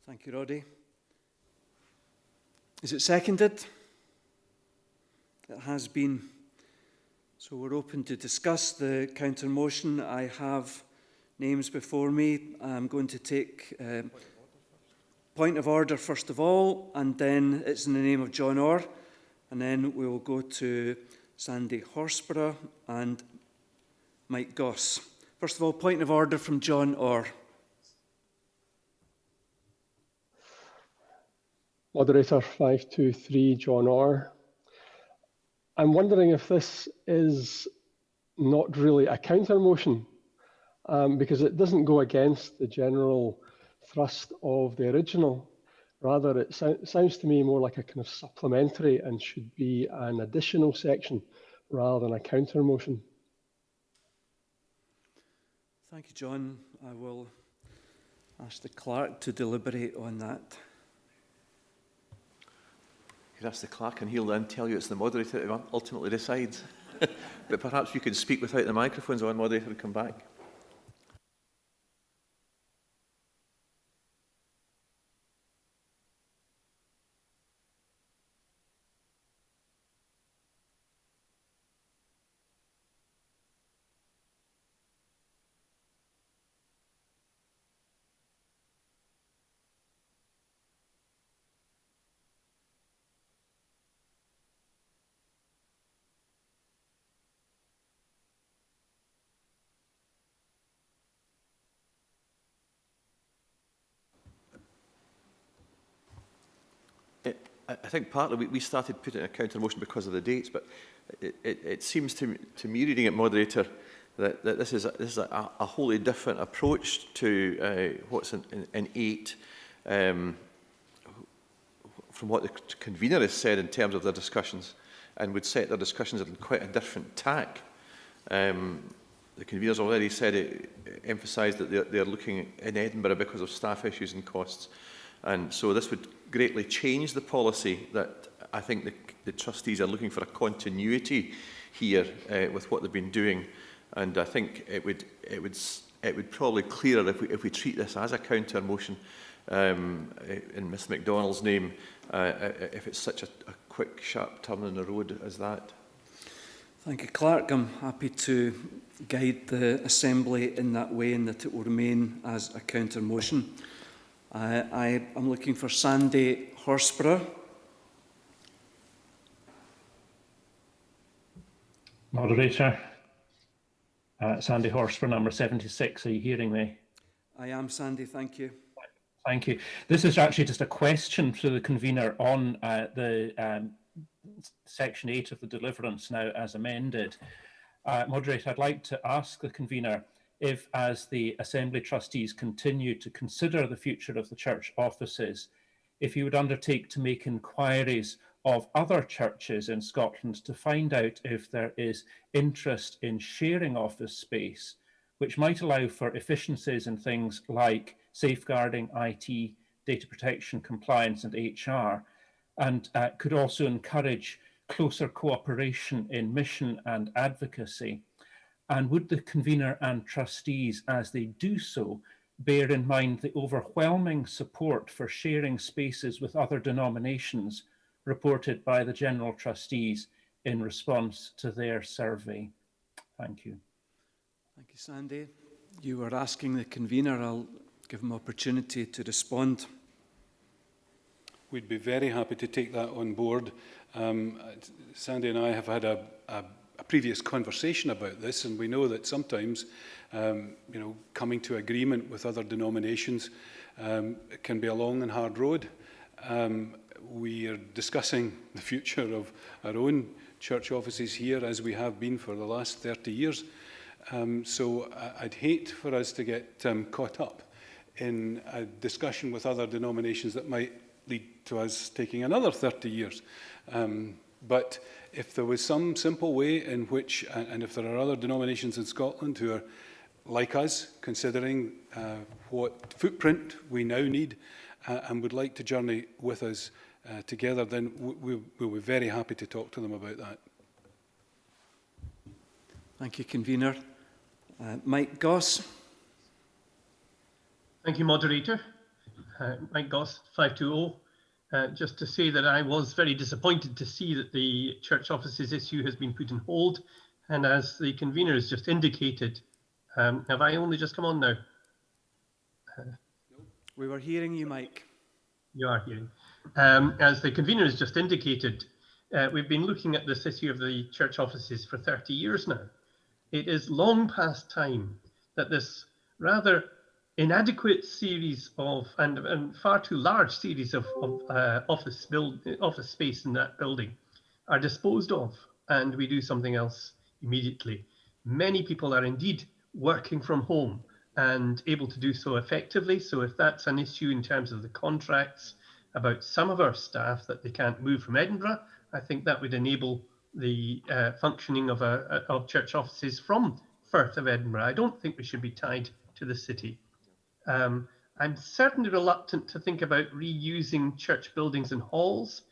Thank you, Roddy. Is it seconded? It has been. So we're open to discuss the counter motion. I have names before me. I'm going to take point of order first of all, and then it's in the name of John Orr, and then we will go to Sandy Horsburgh and Mike Goss. First of all, point of order from John Orr. Moderator 523, John Orr. I'm wondering if this is not really a counter motion, because it doesn't go against the general thrust of the original. Rather, it sounds to me more like a kind of supplementary and should be an additional section rather than a counter motion. Thank you, John. I will ask the clerk to deliberate on that. You could ask the clerk and he'll then tell you it's the moderator who ultimately decides. But perhaps you could speak without the microphones on, moderator, and come back. I think partly we started putting a counter motion because of the dates, but it seems to me, reading it, moderator, that this is a wholly different approach to what's in 8 from what the convener has said in terms of their discussions, and would set their discussions in quite a different tack. The convener's already said emphasised that they're looking in Edinburgh because of staff issues and costs. And so this would greatly change the policy that I think the trustees are looking for a continuity here with what they've been doing. And I think it would probably clearer if we treat this as a counter motion in Ms MacDonald's name, if it's such a quick, sharp turn in the road as that. Thank you, Clerk. I'm happy to guide the Assembly in that way, and that it will remain as a counter motion. I am looking for Sandy Horsburgh. Moderator, Sandy Horsburgh, number 76. Are you hearing me? I am, Sandy. Thank you. Thank you. This is actually just a question to the convener on the Section 8 of the Deliverance now as amended. Moderator, I'd like to ask the convener if, as the Assembly trustees continue to consider the future of the church offices, if you would undertake to make inquiries of other churches in Scotland to find out if there is interest in sharing office space, which might allow for efficiencies in things like safeguarding, IT, data protection, compliance and HR, and could also encourage closer cooperation in mission and advocacy. And would the convener and trustees, as they do so, bear in mind the overwhelming support for sharing spaces with other denominations reported by the General Trustees in response to their survey? Thank you. Thank you, Sandy. You were asking the convener. I'll give him opportunity to respond. We'd be very happy to take that on board. Sandy and I have had a previous conversation about this, and we know that sometimes, coming to agreement with other denominations can be a long and hard road. We are discussing the future of our own church offices here, as we have been for the last 30 years. So I'd hate for us to get caught up in a discussion with other denominations that might lead to us taking another 30 years. But if there was some simple way in which, and if there are other denominations in Scotland who are like us, considering what footprint we now need and would like to journey with us together, then we'll be very happy to talk to them about that. Thank you, convener. Mike Goss. Thank you, moderator. Mike Goss, 520. Just to say that I was very disappointed to see that the church offices issue has been put on hold. And as the convener has just indicated, have I only just come on now? We were hearing you, Mike. You are hearing. As the convener has just indicated, we've been looking at this issue of the church offices for 30 years now. It is long past time that this rather inadequate series of, and far too large series of office space in that building are disposed of, and we do something else immediately. Many people are indeed working from home and able to do so effectively. So if that's an issue in terms of the contracts about some of our staff that they can't move from Edinburgh, I think that would enable the functioning of church offices from Firth of Edinburgh. I don't think we should be tied to the city. I'm certainly reluctant to think about reusing church buildings and halls,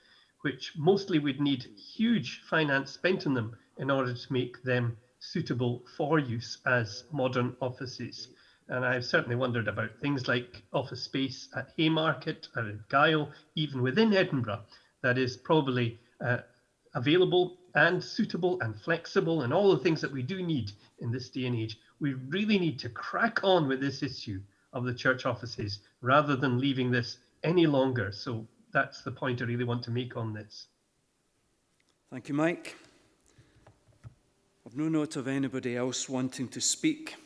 which mostly would need huge finance spent on them in order to make them suitable for use as modern offices. And I've certainly wondered about things like office space at Haymarket or at Gyle, even within Edinburgh, that is probably available and suitable and flexible and all the things that we do need in this day and age. We really need to crack on with this issue of the church offices rather than leaving this any longer. So that's the point I really want to make on this. Thank you, Mike. I've no note of anybody else wanting to speak.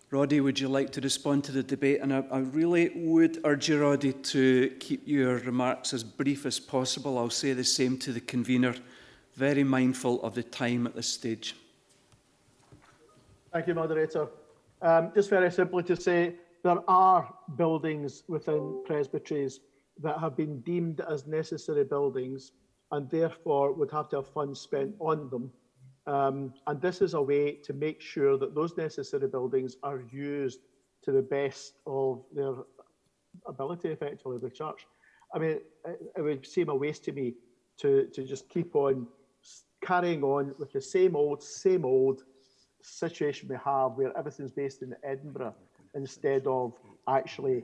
Roddy, would you like to respond to the debate? And I really would urge you, Roddy, to keep your remarks as brief as possible. I'll say the same to the convener. Very mindful of the time at this stage. Thank you, Moderator. Just very simply to say, there are buildings within presbyteries that have been deemed as necessary buildings and therefore would have to have funds spent on them. And this is a way to make sure that those necessary buildings are used to the best of their ability, effectively, of the church. I mean, it would seem a waste to me to just keep on carrying on with the same old situation we have where everything's based in Edinburgh instead of actually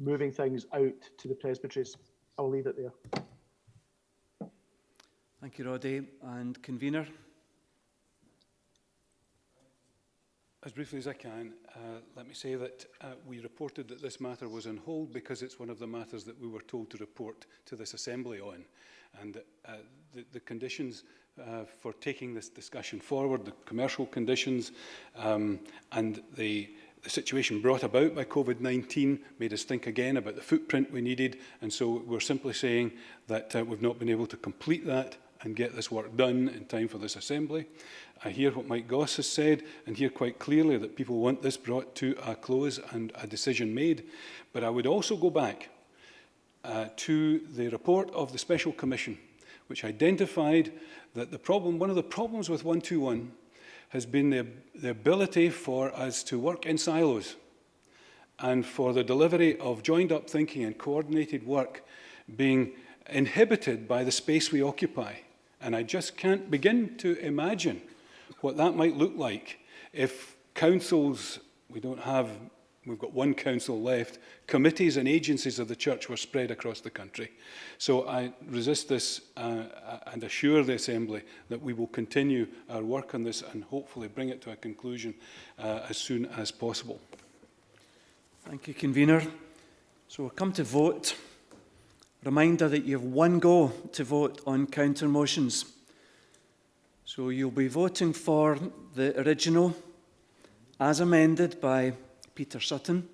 moving things out to the presbyteries. I'll leave it there. Thank you, Roddy. And convener? As briefly as I can, let me say that we reported that this matter was on hold because it's one of the matters that we were told to report to this Assembly on. And the conditions for taking this discussion forward, the commercial conditions and the situation brought about by COVID-19 made us think again about the footprint we needed. And so we're simply saying that we've not been able to complete that and get this work done in time for this Assembly. I hear what Mike Goss has said and hear quite clearly that people want this brought to a close and a decision made. But I would also go back to the report of the Special Commission, which identified that one of the problems with 121 has been the ability for us to work in silos and for the delivery of joined-up thinking and coordinated work being inhibited by the space we occupy. And I just can't begin to imagine what that might look like if councils, we've got one council left, committees and agencies of the church were spread across the country. So I resist this and assure the Assembly that we will continue our work on this and hopefully bring it to a conclusion as soon as possible. Thank you, convener. So we'll come to vote. Reminder that you have one go to vote on counter motions. So you'll be voting for the original as amended by Peter Sutton,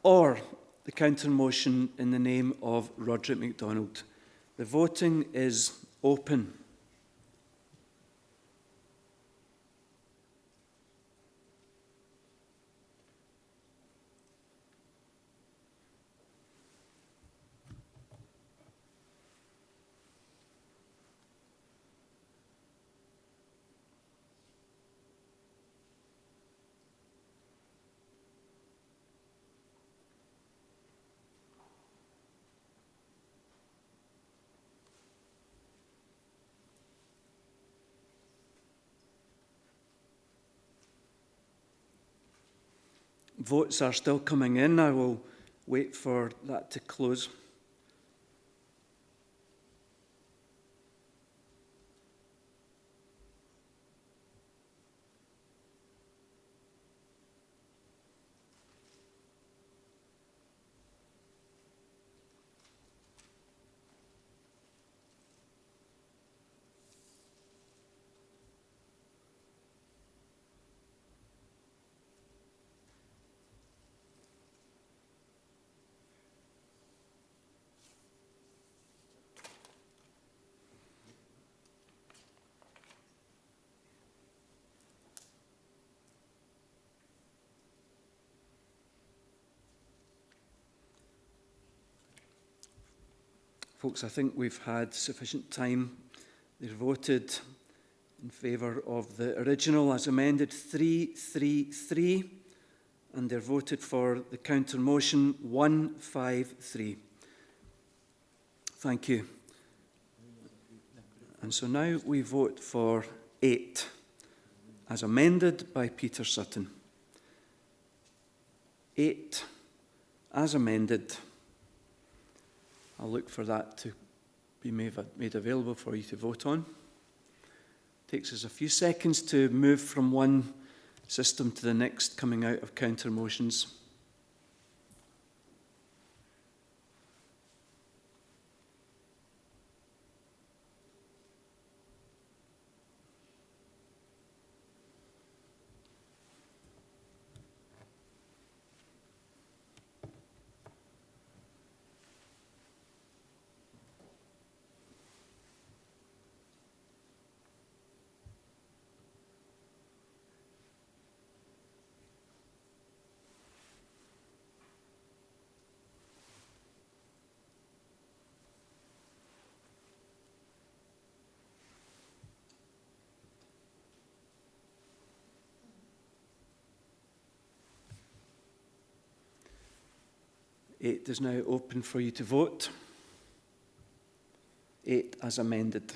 or the counter motion in the name of Roderick MacDonald. The voting is open. Votes are still coming in. I will wait for that to close. Folks, I think we've had sufficient time. They've voted. In favour of the original as amended, 333. And they're voted for the counter motion, 153. Thank you. And so now we vote for 8 as amended by Peter Sutton. 8 as amended. I'll look for that to be made available for you to vote on. Takes us a few seconds to move from one system to the next, coming out of counter motions. It is now open for you to vote. 8 as amended.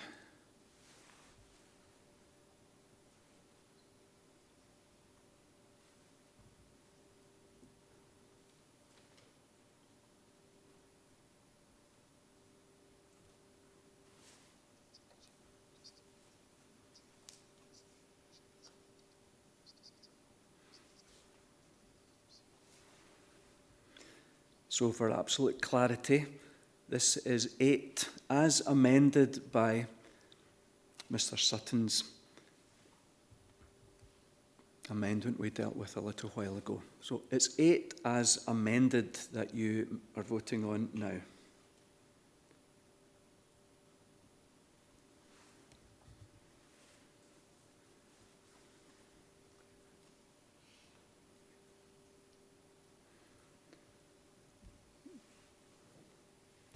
So for absolute clarity, this is 8 as amended by Mr. Sutton's amendment we dealt with a little while ago. So it's 8 as amended that you are voting on now.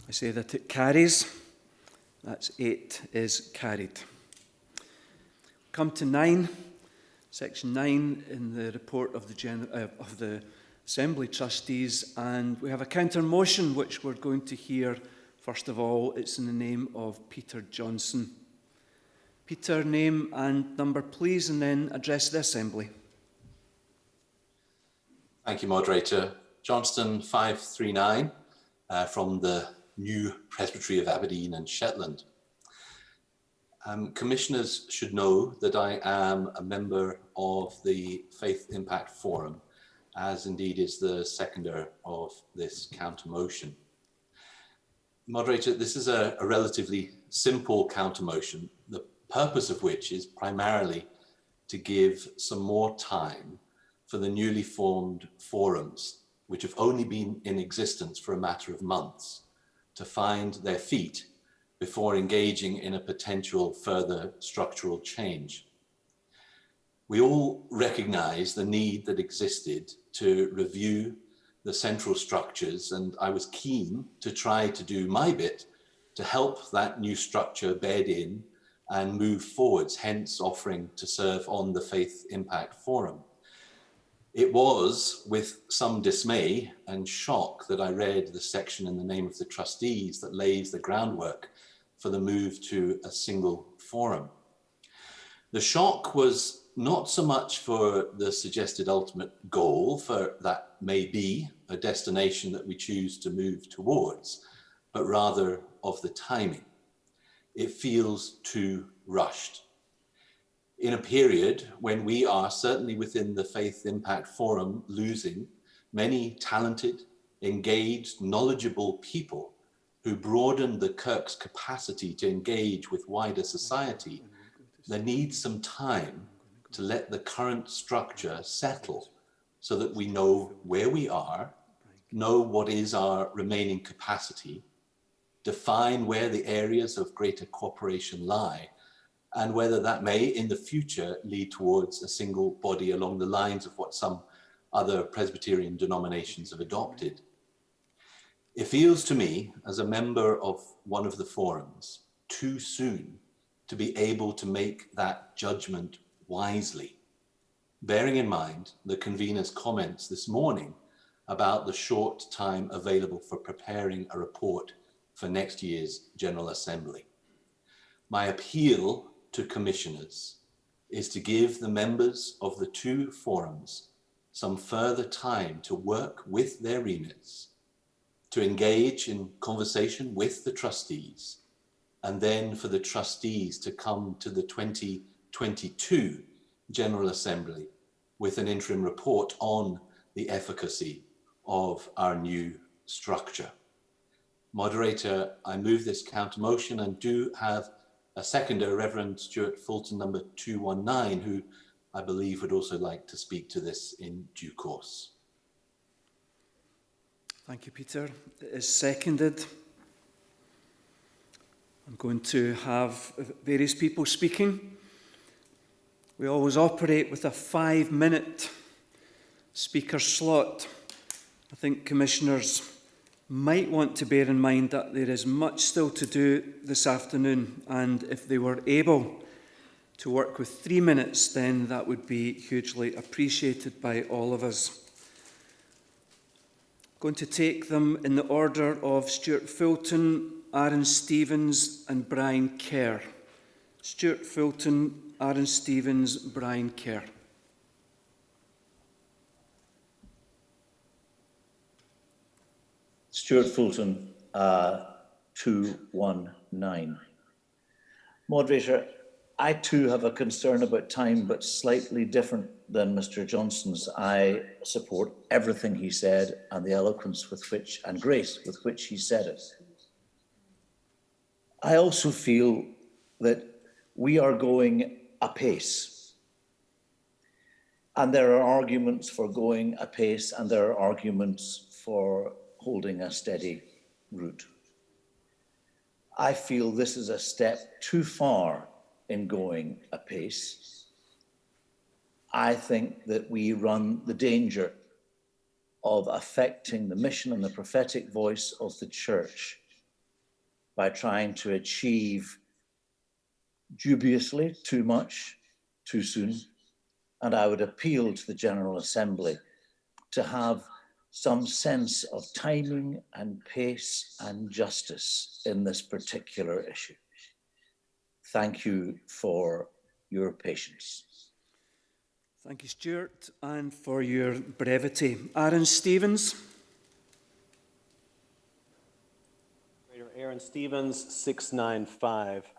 I say that it carries. That's 8 is carried. Come to 9, section 9 in the report of the Assembly Trustees, and we have a counter motion which we're going to hear. First of all, it's in the name of Peter Johnson. Peter, name and number, please, and then address the Assembly. Thank you, Moderator. Johnston 539 from the new Presbytery of Aberdeen and Shetland. Commissioners should know that I am a member of the Faith Impact Forum, as indeed is the seconder of this counter motion. Moderator, this is a relatively simple counter motion, the purpose of which is primarily to give some more time for the newly formed forums, which have only been in existence for a matter of months, to find their feet before engaging in a potential further structural change. We all recognize the need that existed to review the central structures, and I was keen to try to do my bit to help that new structure bed in and move forwards, hence offering to serve on the Faith Impact Forum. It was with some dismay and shock that I read the section in the name of the trustees that lays the groundwork for the move to a single forum. The shock was not so much for the suggested ultimate goal, for that may be a destination that we choose to move towards, but rather of the timing. It feels too rushed. In a period when we are, certainly within the Faith Impact Forum, losing many talented, engaged, knowledgeable people who broaden the Kirk's capacity to engage with wider society, there needs some time to let the current structure settle so that we know where we are, know what is our remaining capacity, define where the areas of greater cooperation lie, and whether that may in the future lead towards a single body along the lines of what some other Presbyterian denominations have adopted. It feels to me, as a member of one of the forums, too soon to be able to make that judgment wisely, bearing in mind the convener's comments this morning about the short time available for preparing a report for next year's General Assembly. My appeal to commissioners is to give the members of the two forums some further time to work with their remits, to engage in conversation with the trustees, and then for the trustees to come to the 2022 General Assembly with an interim report on the efficacy of our new structure. Moderator, I move this counter motion and do have a seconder, Reverend Stuart Fulton, number 219, who I believe would also like to speak to this in due course. Thank you, Peter. It is seconded. I'm going to have various people speaking. We always operate with a 5-minute speaker slot. I think commissioners might want to bear in mind that there is much still to do this afternoon, and if they were able to work with 3 minutes, then that would be hugely appreciated by all of us. I'm going to take them in the order of Stuart Fulton, Aaron Stevens and Brian Kerr. Stuart Fulton, Aaron Stevens, Brian Kerr. Stuart Fulton, 219. Moderator, I too have a concern about time, but slightly different than Mr. Johnson's. I support everything he said and the eloquence with which and grace with which he said it. I also feel that we are going apace. And there are arguments for going apace, and there are arguments for holding a steady route. I feel this is a step too far in going apace. I think that we run the danger of affecting the mission and the prophetic voice of the church by trying to achieve dubiously too much, too soon. And I would appeal to the General Assembly to have some sense of timing and pace and justice in this particular issue. Thank you for your patience. Thank you, Stuart, and for your brevity. Aaron Stevens. Aaron Stevens, 695.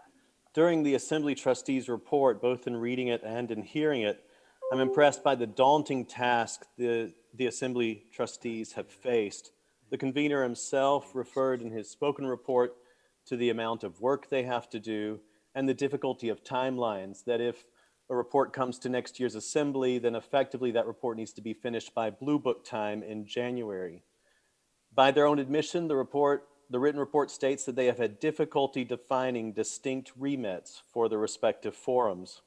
During the Assembly Trustees report, both in reading it and in hearing it, I'm impressed by the daunting task the Assembly Trustees have faced. The convener himself referred in his spoken report to the amount of work they have to do and the difficulty of timelines, that if a report comes to next year's Assembly, then effectively that report needs to be finished by Blue Book time in January. By their own admission, the written report states that they have had difficulty defining distinct remits for the respective forums.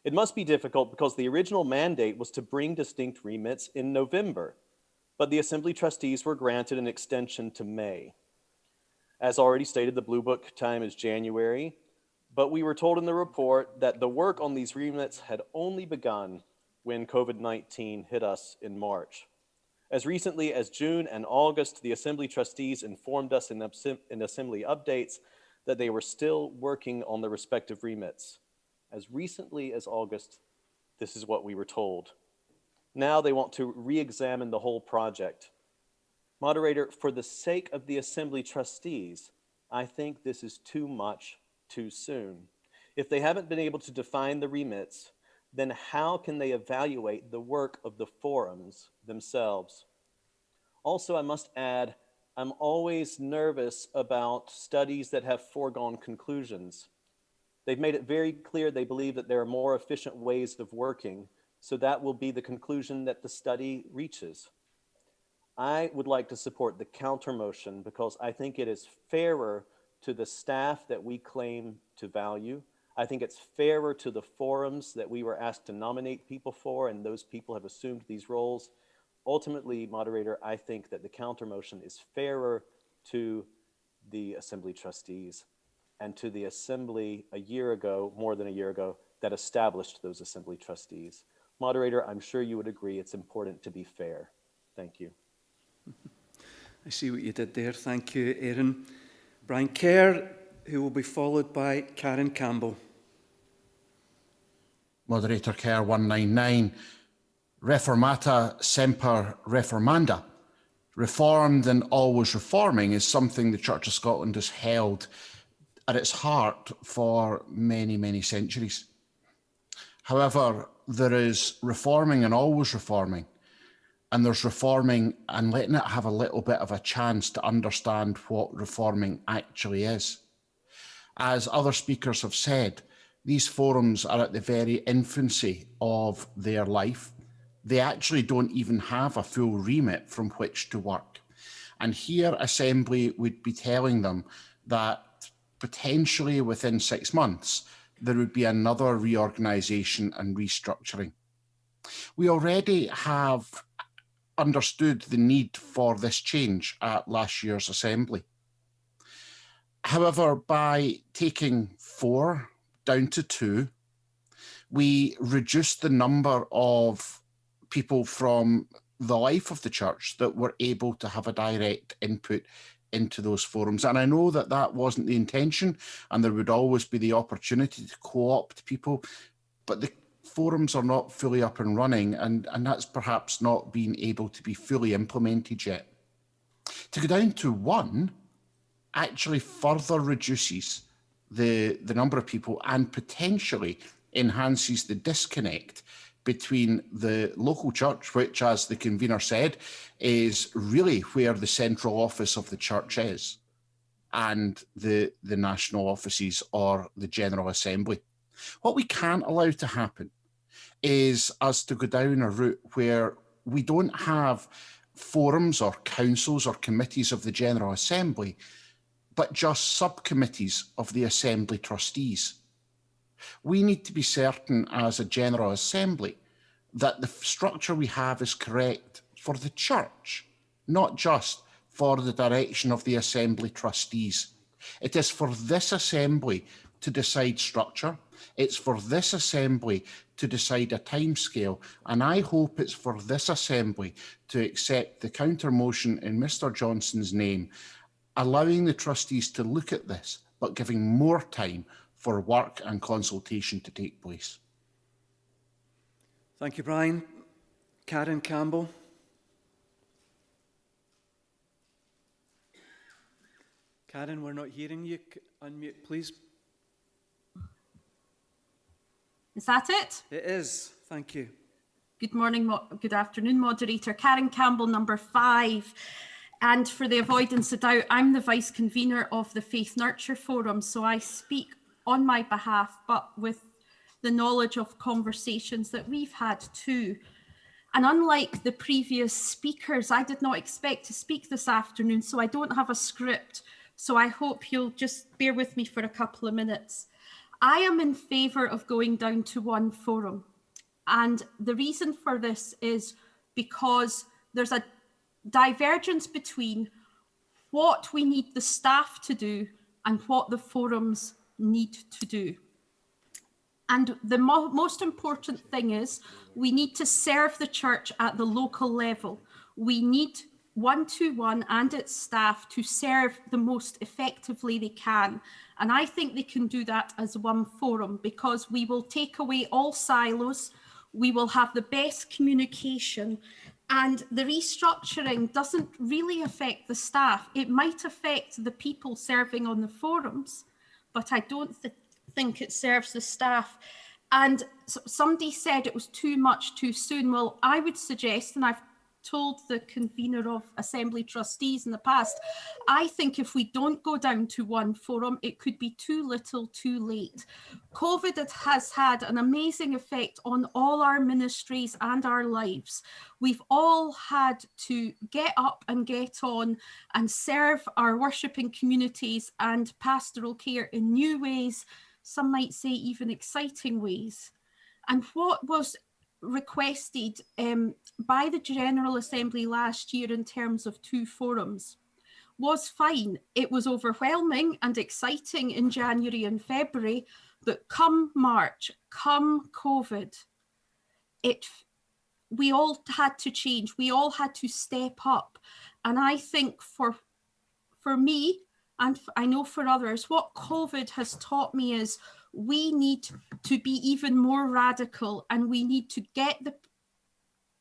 It must be difficult because the original mandate was to bring distinct remits in November, but the Assembly Trustees were granted an extension to May. As already stated, the Blue Book time is January, but we were told in the report that the work on these remits had only begun when COVID-19 hit us in March. As recently as June and August, the Assembly Trustees informed us in Assembly updates that they were still working on the respective remits. As recently as August, this is what we were told. Now they want to re-examine the whole project. Moderator, for the sake of the Assembly Trustees, I think this is too much too soon. If they haven't been able to define the remits, then how can they evaluate the work of the forums themselves? Also, I must add, I'm always nervous about studies that have foregone conclusions. They've made it very clear they believe that there are more efficient ways of working, so that will be the conclusion that the study reaches. I would like to support the counter motion because I think it is fairer to the staff that we claim to value. I think it's fairer to the forums that we were asked to nominate people for, and those people have assumed these roles. Ultimately, moderator, I think that the counter motion is fairer to the Assembly Trustees. and to the Assembly a year ago, more than a year ago, that established those Assembly trustees. Moderator, I'm sure you would agree it's important to be fair. Thank you. I see what you did there. Thank you, Aaron. Brian Kerr, who will be followed by Karen Campbell. Moderator Kerr 199. Reformata semper reformanda. Reformed and always reforming is something the Church of Scotland has held at its heart for many, many centuries. However, there is reforming and always reforming, and there's reforming and letting it have a little bit of a chance to understand what reforming actually is. As other speakers have said, these forums are at the very infancy of their life. They actually don't even have a full remit from which to work. And here Assembly would be telling them that potentially within 6 months, there would be another reorganisation and restructuring. We already have understood the need for this change at last year's Assembly. However, by taking 4 down to 2, we reduced the number of people from the life of the church that were able to have a direct input into those forums. And I know that that wasn't the intention, and there would always be the opportunity to co-opt people, but the forums are not fully up and running, and that's perhaps not being able to be fully implemented yet. To go down to 1 actually further reduces the number of people and potentially enhances the disconnect between the local church, which, as the convener said, is really where the central office of the church is, and the national offices or the General Assembly. What we can't allow to happen is us to go down a route where we don't have forums or councils or committees of the General Assembly, but just subcommittees of the Assembly trustees. We need to be certain as a General Assembly that the structure we have is correct for the church, not just for the direction of the Assembly trustees. It is for this Assembly to decide structure. It's for this Assembly to decide a timescale, and I hope it's for this Assembly to accept the counter motion in Mr. Johnson's name, allowing the trustees to look at this, but giving more time for work and consultation to take place. Thank you, Brian. Karen Campbell. Karen, we're not hearing you. Unmute, please. Is that it? It is. Thank you. Good morning, good afternoon, moderator. Karen Campbell, number 5. And for the avoidance of doubt, I'm the vice convener of the Faith Nurture Forum, so I speak on my behalf, but with the knowledge of conversations that we've had too. And unlike the previous speakers, I did not expect to speak this afternoon, so I don't have a script. So I hope you'll just bear with me for a couple of minutes. I am in favour of going down to 1 forum. And the reason for this is because there's a divergence between what we need the staff to do and what the forums need to do. And the most important thing is we need to serve the church at the local level. We need 121 and its staff to serve the most effectively they can. And I think they can do that as 1 forum, because we will take away all silos, we will have the best communication, and the restructuring doesn't really affect the staff. It might affect the people serving on the forums, but I don't think it serves the staff. And somebody said it was too much too soon. Well, I would suggest, and I've told the convener of Assembly Trustees in the past, I think if we don't go down to 1 forum, it could be too little too late. COVID has had an amazing effect on all our ministries and our lives. We've all had to get up and get on and serve our worshipping communities and pastoral care in new ways, some might say even exciting ways. And what was requested by the General Assembly last year in terms of 2 forums was fine. It was overwhelming and exciting in January and February, but come March, come COVID, we all had to change. We all had to step up. And I think for me, and I know for others, what COVID has taught me is we need to be even more radical, and we need to get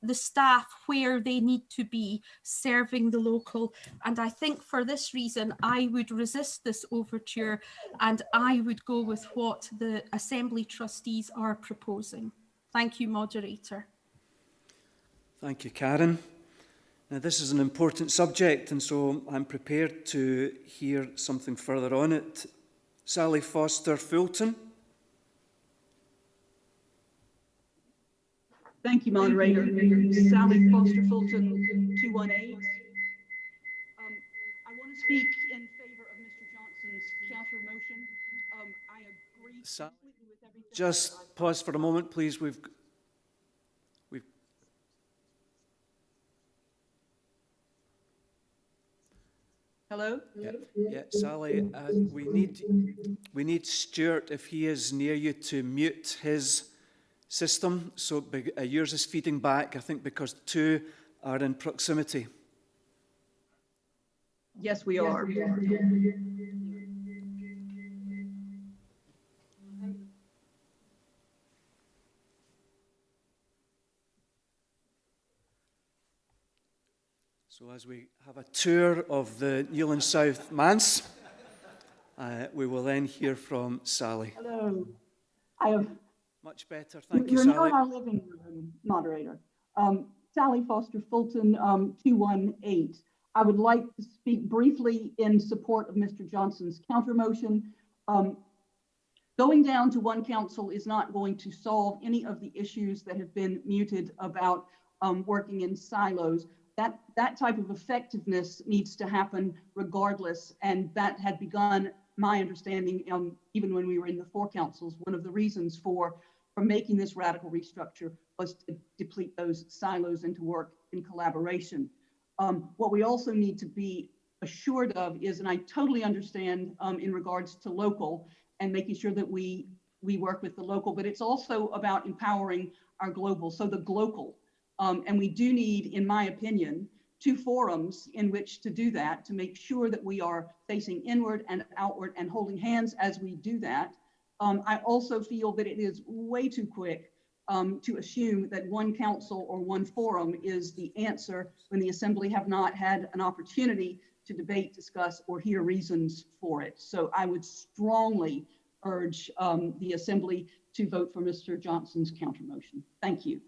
the staff where they need to be serving the local. And I think for this reason, I would resist this overture, and I would go with what the Assembly Trustees are proposing. Thank you, Moderator. Thank you, Karen. Now, this is an important subject, and so I'm prepared to hear something further on it. Sally Foster-Fulton. Thank you, Moderator. Sally Foster-Fulton, 218. I want to speak in favor of Mr. Johnson's counter motion. I agree completely with everything. Just pause for a moment, please. We've Hello? Yeah, Sally, we need Stuart, if he is near you, to mute his system. So yours is feeding back, I think, because two are in proximity. Yes, we are. So as we have a tour of the Newland South Manse, we will then hear from Sally. Hello. I have much better. Thank you, You're Sally. now in our living room, Moderator. Sally Foster-Fulton, 218. I would like to speak briefly in support of Mr. Johnson's counter motion. Going down to one council is not going to solve any of the issues that have been muted about working in silos. That type of effectiveness needs to happen regardless, and that had begun, my understanding, even when we were in the four councils. One of the reasons for making this radical restructure was to deplete those silos and to work in collaboration. What we also need to be assured of is, and I totally understand in regards to local and making sure that we work with the local, but it's also about empowering our global, so the global. And we do need, in my opinion, two forums in which to do that, to make sure that we are facing inward and outward and holding hands as we do that. I also feel that it is way too quick to assume that one council or one forum is the answer when the Assembly have not had an opportunity to debate, discuss, or hear reasons for it. So I would strongly urge the Assembly to vote for Mr. Johnson's counter motion. Thank you.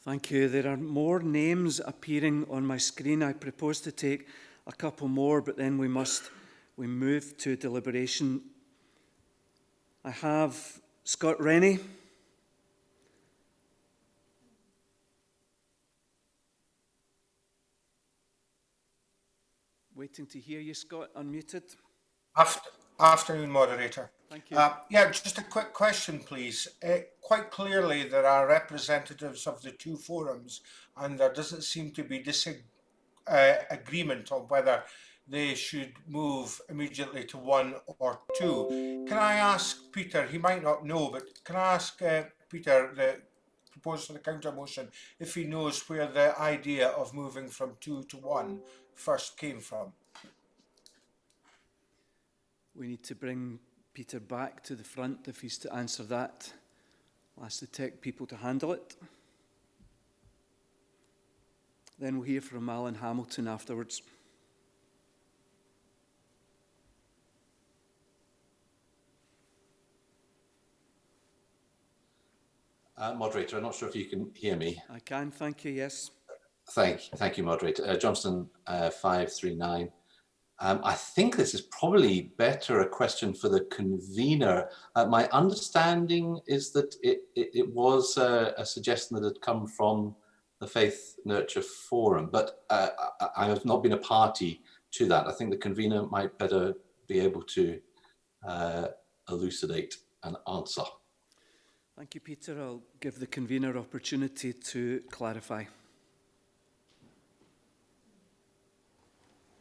Thank you. There are more names appearing on my screen. I propose to take a couple more, but then we move to deliberation. I have Scott Rennie. Waiting to hear you, Scott, unmuted. Afternoon, Moderator. Thank you. Yeah, just a quick question, please. Quite clearly, there are representatives of the two forums, and there doesn't seem to be agreement on whether they should move immediately to one or two. Can I ask Peter, he might not know, but can I ask Peter, the proposer for the counter motion, if he knows where the idea of moving from two to one first came from? We need to bring Peter back to the front if he's to answer that. I'll ask the tech people to handle it. Then we'll hear from Alan Hamilton afterwards. Moderator, I'm not sure if you can hear me. I can, thank you, yes. Thank you, Moderator. Johnston 539. I think this is probably better a question for the convener. My understanding is that it was a suggestion that had come from the Faith Nurture Forum, but I have not been a party to that. I think the convener might better be able to elucidate an answer. Thank you, Peter. I'll give the convener opportunity to clarify.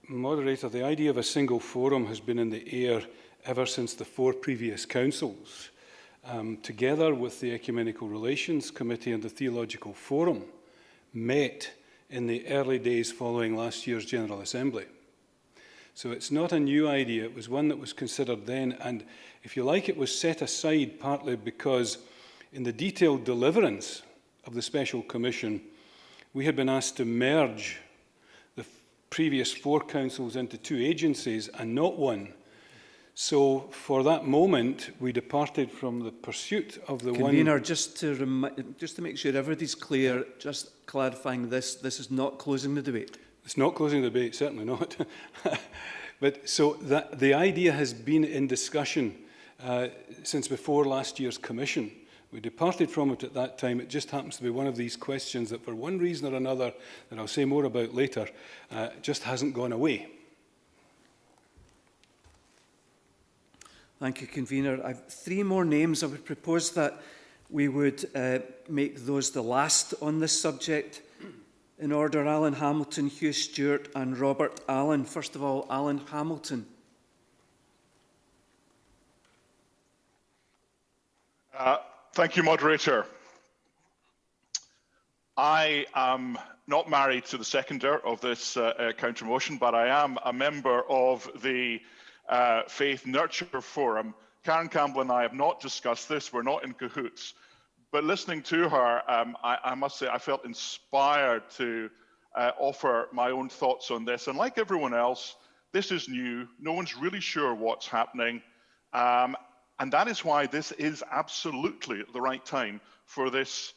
Moderator, the idea of a single forum has been in the air ever since the 4 previous councils, together with the Ecumenical Relations Committee and the Theological Forum, met in the early days following last year's General Assembly. So it's not a new idea, it was one that was considered then, and if you like, it was set aside partly because in the detailed deliverance of the Special Commission, we had been asked to merge the previous 4 councils into 2 agencies and not 1. So for that moment, we departed from the pursuit of the Convener, one... just to make sure everybody's clear, just clarifying this is not closing the debate. It's not closing the debate, certainly not. But so the idea has been in discussion since before last year's commission. We departed from it at that time. It just happens to be one of these questions that for one reason or another, that I'll say more about later, just hasn't gone away. Thank you, Convener. I have 3 more names. I would propose that we would make those the last on this subject. In order, Alan Hamilton, Hugh Stewart and Robert Allen. First of all, Alan Hamilton. Thank you, Moderator. I am not married to the seconder of this counter motion, but I am a member of the Faith Nurture Forum. Karen Campbell and I have not discussed this. We're not in cahoots. But listening to her, I must say I felt inspired to offer my own thoughts on this. And like everyone else, this is new. No one's really sure what's happening. And that is why this is absolutely the right time for this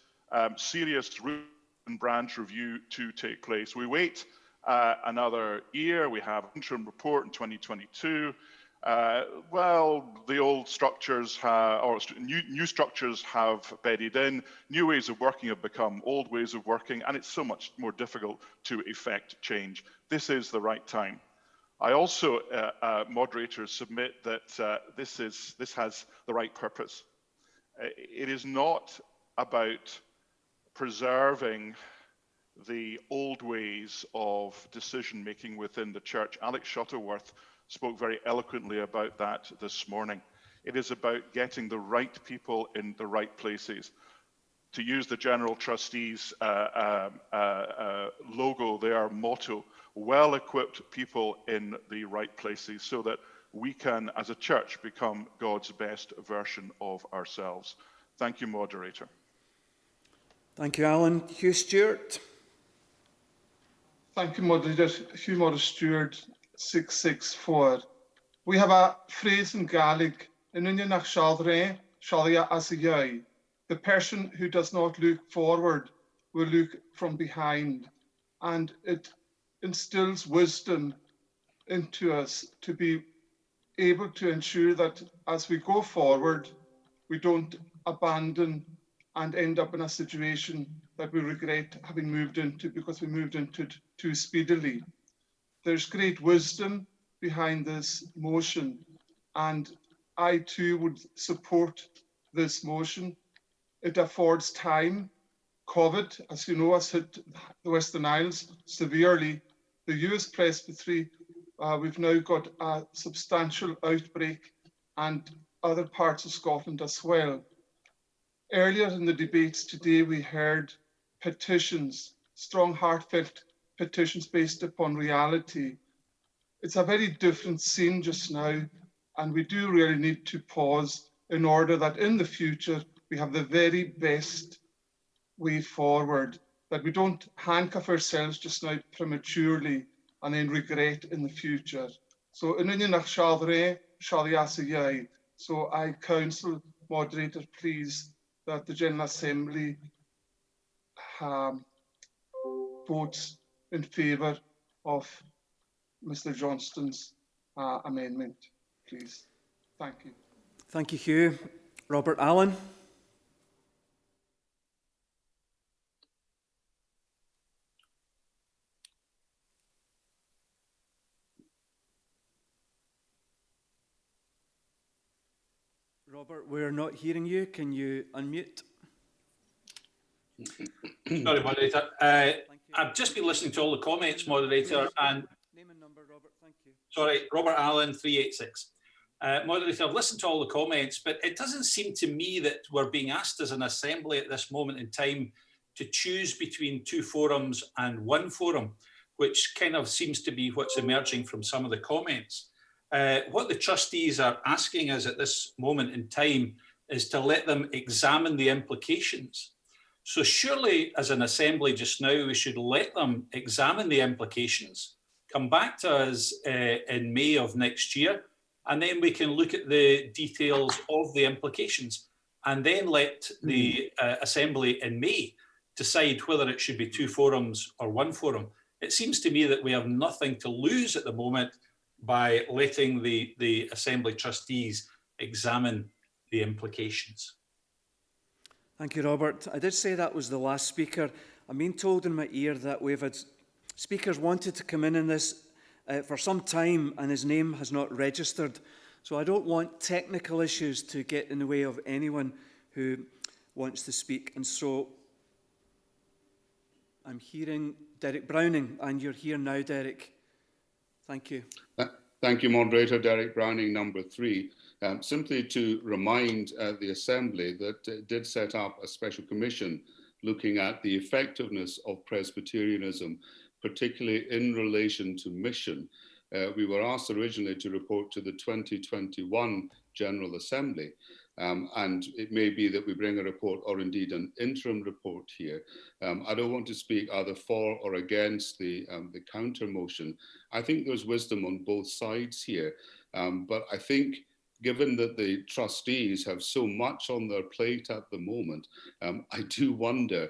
serious root and branch review to take place. We wait another year. We have an interim report in 2022. Well, the old structures new structures have bedded in. New ways of working have become old ways of working, and it's so much more difficult to effect change. This is the right time. I also, moderators, submit that this has the right purpose. It is not about preserving the old ways of decision making within the church. Alex Shuttleworth spoke very eloquently about that this morning. It is about getting the right people in the right places. To use the General Trustees logo, their motto, well-equipped people in the right places so that we can, as a church, become God's best version of ourselves. Thank you, Moderator. Thank you, Alan. Hugh Stewart. Thank you, Moderator. Hugh Morris Stewart. 664. We have a phrase in Gaelic, in union nach Shaldre, Shalia Asiyai. The person who does not look forward will look from behind. And it instills wisdom into us to be able to ensure that as we go forward, we don't abandon and end up in a situation that we regret having moved into because we moved into it too speedily. There's great wisdom behind this motion, and I too would support this motion. It affords time. COVID, as you know, has hit the Western Isles severely. The US Presbytery, we've now got a substantial outbreak, and other parts of Scotland as well. Earlier in the debates today, we heard petitions, strong, heartfelt petitions based upon reality. It's a very different scene just now, and we do really need to pause in order that in the future we have the very best way forward, that we don't handcuff ourselves just now prematurely and then regret in the future. So in union nach Shaldre, Shaliasayai. So I counsel, Moderator, please, that the General Assembly votes in favour of Mr. Johnston's amendment, please. Thank you. Thank you, Hugh. Robert Allen. Robert, we're not hearing you. Can you unmute? Sorry, Moderator. I've just been listening to all the comments, Moderator, and Robert. Thank you. Sorry, Robert Allen, 386. Moderator, I've listened to all the comments, but it doesn't seem to me that we're being asked as an assembly at this moment in time to choose between two forums and one forum, which kind of seems to be what's emerging from some of the comments. What the trustees are asking us at this moment in time is to let them examine the implications. So surely as an assembly just now, we should let them examine the implications, come back to us in May of next year, and then we can look at the details of the implications, and then let the assembly in May decide whether it should be two forums or one forum. It seems to me that we have nothing to lose at the moment by letting the assembly trustees examine the implications. Thank you, Robert. I did say that was the last speaker. I'm being told in my ear that we've had speakers wanted to come in this for some time and his name has not registered. So I don't want technical issues to get in the way of anyone who wants to speak. And so I'm hearing Derek Browning, and you're here now, Derek. Thank you. Thank you, Moderator. Derek Browning, number 3. Simply to remind the Assembly that it did set up a special commission looking at the effectiveness of Presbyterianism, particularly in relation to mission. We were asked originally to report to the 2021 General Assembly, and it may be that we bring a report or indeed an interim report here. I don't want to speak either for or against the counter motion. I think there's wisdom on both sides here, but I think given that the trustees have so much on their plate at the moment, I do wonder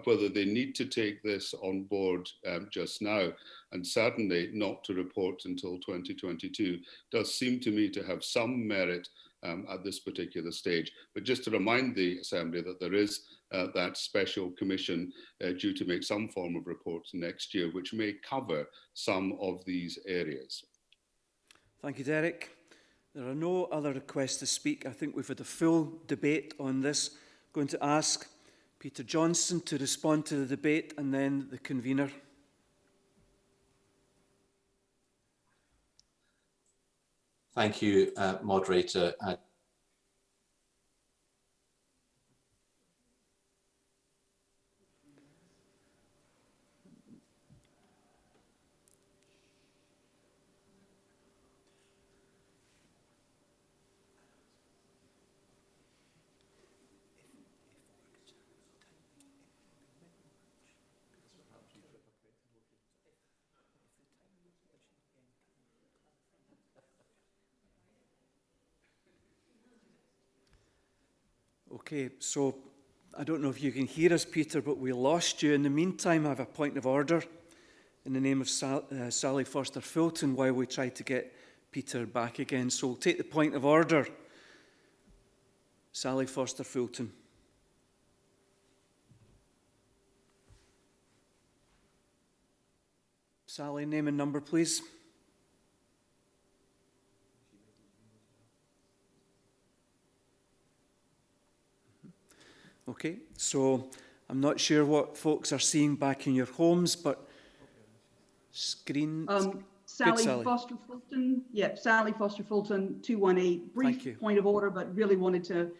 whether they need to take this on board just now, and certainly not to report until 2022 does seem to me to have some merit at this particular stage. But just to remind the Assembly that there is that special commission due to make some form of report next year, which may cover some of these areas. Thank you, Derek. There are no other requests to speak. I think we've had a full debate on this. I'm going to ask Peter Johnson to respond to the debate and then the convener. Thank you, Moderator. Okay, so I don't know if you can hear us, Peter, but we lost you. In the meantime, I have a point of order in the name of Sally Foster-Fulton while we try to get Peter back again. So we'll take the point of order. Sally Foster-Fulton. Sally, name and number, please. Okay, so I'm not sure what folks are seeing back in your homes, but screen. Sally Foster-Fulton, yeah, Sally Foster-Fulton, 218. Brief point of order, but really wanted to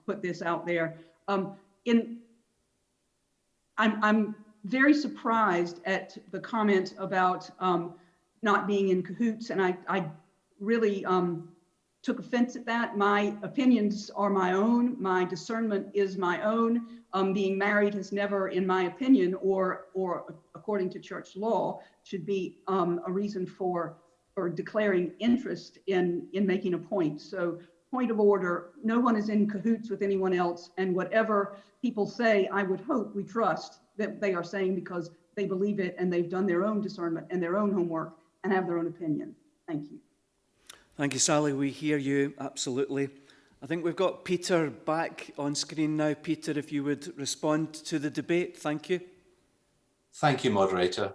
put this out there. I'm very surprised at the comment about not being in cahoots, and I really took offense at that. My opinions are my own. My discernment is my own. Being married has never, in my opinion, or according to church law, should be a reason for declaring interest in making a point. So, point of order, no one is in cahoots with anyone else, and whatever people say, I would hope we trust that they are saying because they believe it and they've done their own discernment and their own homework and have their own opinion. Thank you. Thank you, Sally. We hear you, absolutely. I think we've got Peter back on screen now. Peter, if you would respond to the debate. Thank you. Thank you, Moderator.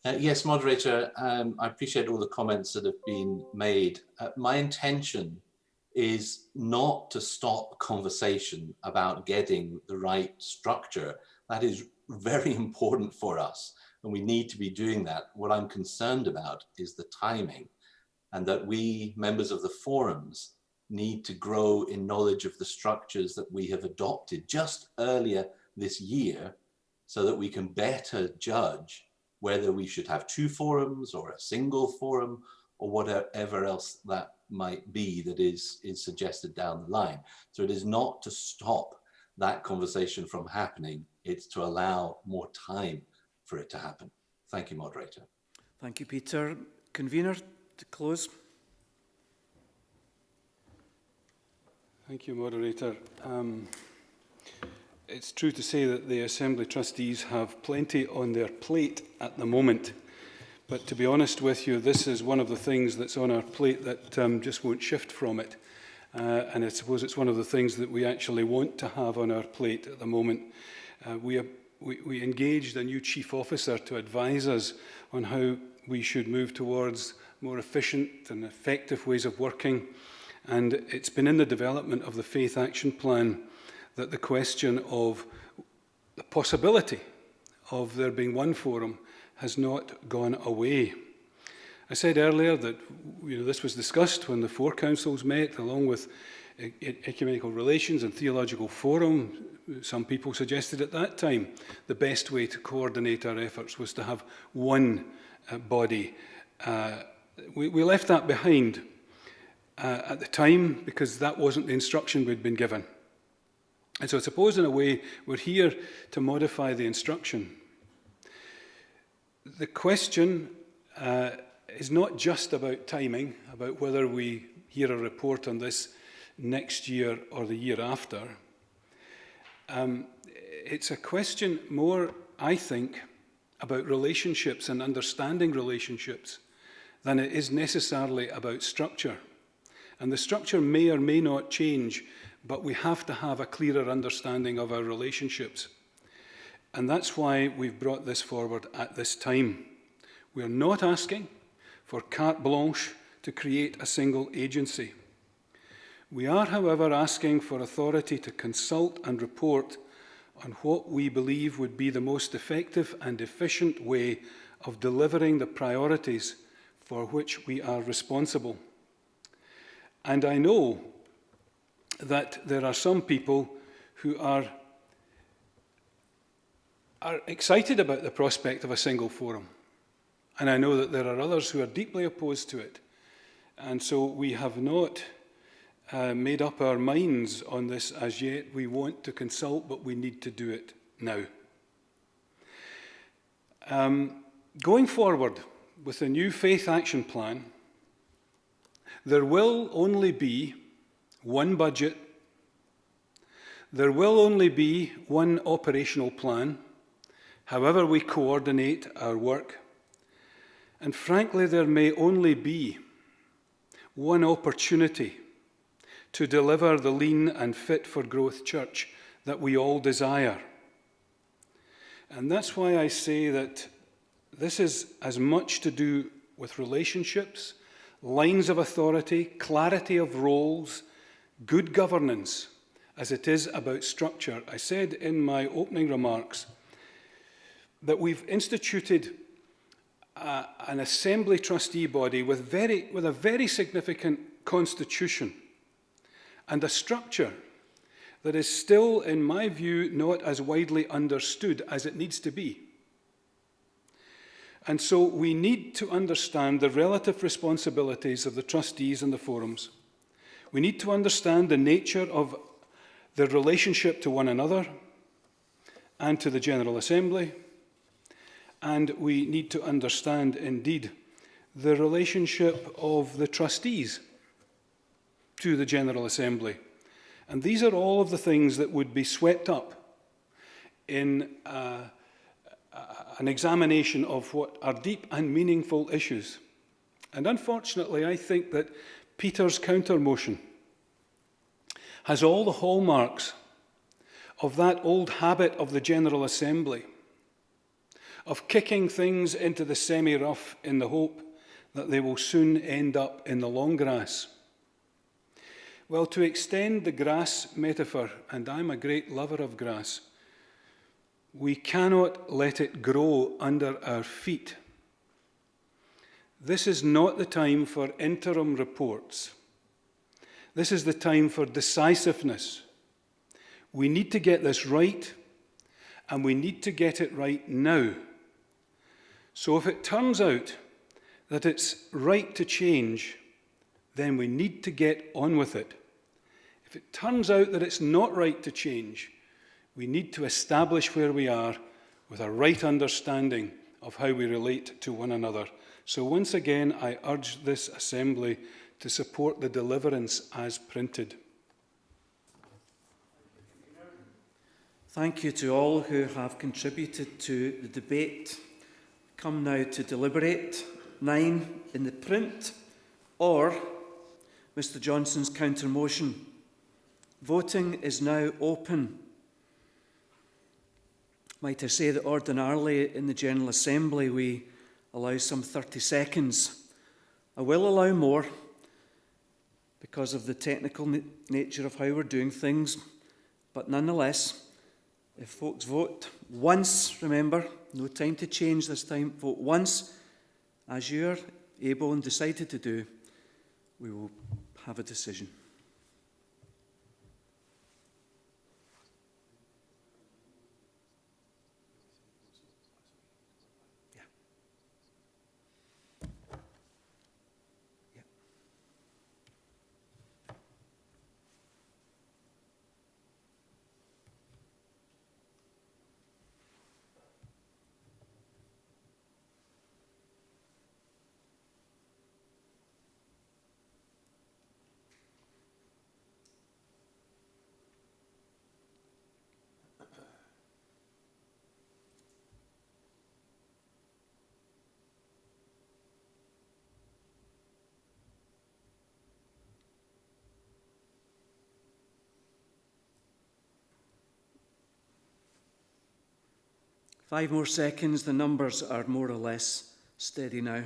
Yes, Moderator, I appreciate all the comments that have been made. My intention is not to stop conversation about getting the right structure. That is very important for us. and we need to be doing that. What I'm concerned about is the timing, and that we, members of the forums, need to grow in knowledge of the structures that we have adopted just earlier this year, so that we can better judge whether we should have 2 forums or a single forum or whatever else that might be that is suggested down the line. So it is not to stop that conversation from happening, it's to allow more time for it to happen. Thank you, moderator. Thank you, Peter. Convener, to close. Thank you, moderator. It's true to say that the Assembly Trustees have plenty on their plate at the moment. But to be honest with you, this is one of the things that's on our plate that just won't shift from it. And I suppose it's one of the things that we actually want to have on our plate at the moment. We engaged a new chief officer to advise us on how we should move towards more efficient and effective ways of working. And it's been in the development of the Faith Action Plan that the question of the possibility of there being one forum has not gone away. I said earlier that this was discussed when the 4 councils met, along with Ecumenical Relations and Theological Forum. Some people suggested at that time the best way to coordinate our efforts was to have one body. We left that behind at the time because that wasn't the instruction we'd been given. And so I suppose in a way we're here to modify the instruction. The question is not just about timing, about whether we hear a report on this next year or the year after. It's a question more, I think, about relationships and understanding relationships than it is necessarily about structure. And the structure may or may not change, but we have to have a clearer understanding of our relationships. And that's why we've brought this forward at this time. We are not asking for carte blanche to create a single agency. We are, however, asking for authority to consult and report on what we believe would be the most effective and efficient way of delivering the priorities for which we are responsible. And I know that there are some people who are excited about the prospect of a single forum. And I know that there are others who are deeply opposed to it. And so we have not made up our minds on this as yet. We want to consult, but we need to do it now. Going forward with the new Faith Action Plan, there will only be one budget. There will only be one operational plan, however we coordinate our work. And frankly, there may only be one opportunity to deliver the lean and fit for growth church that we all desire. And that's why I say that this is as much to do with relationships, lines of authority, clarity of roles, good governance, as it is about structure. I said in my opening remarks that we've instituted an assembly trustee body with a very significant constitution and a structure that is still, in my view, not as widely understood as it needs to be. And so we need to understand the relative responsibilities of the trustees and the forums. We need to understand the nature of their relationship to one another and to the General Assembly. And we need to understand, indeed, the relationship of the trustees to the General Assembly. And these are all of the things that would be swept up in an examination of what are deep and meaningful issues. And unfortunately, I think that Peter's counter-motion has all the hallmarks of that old habit of the General Assembly, of kicking things into the semi-rough in the hope that they will soon end up in the long grass. Well, to extend the grass metaphor, and I'm a great lover of grass, We cannot let it grow under our feet. This is not the time for interim reports. This is the time for decisiveness. We need to get this right, and we need to get it right now. So if it turns out that it's right to change, then we need to get on with it. If it turns out that it's not right to change, we need to establish where we are with a right understanding of how we relate to one another. So once again, I urge this assembly to support the Deliverance as printed. Thank you to all who have contributed to the debate. Come now to deliberate. 9 in the print, or Mr. Johnson's counter motion. Voting is now open. Might I say that ordinarily in the General Assembly we allow some 30 seconds. I will allow more because of the technical nature of how we're doing things, but nonetheless, if folks vote once, remember, no time to change this time, vote once, as you're able and decided to do, we will have a decision. Five more seconds, the numbers are more or less steady now.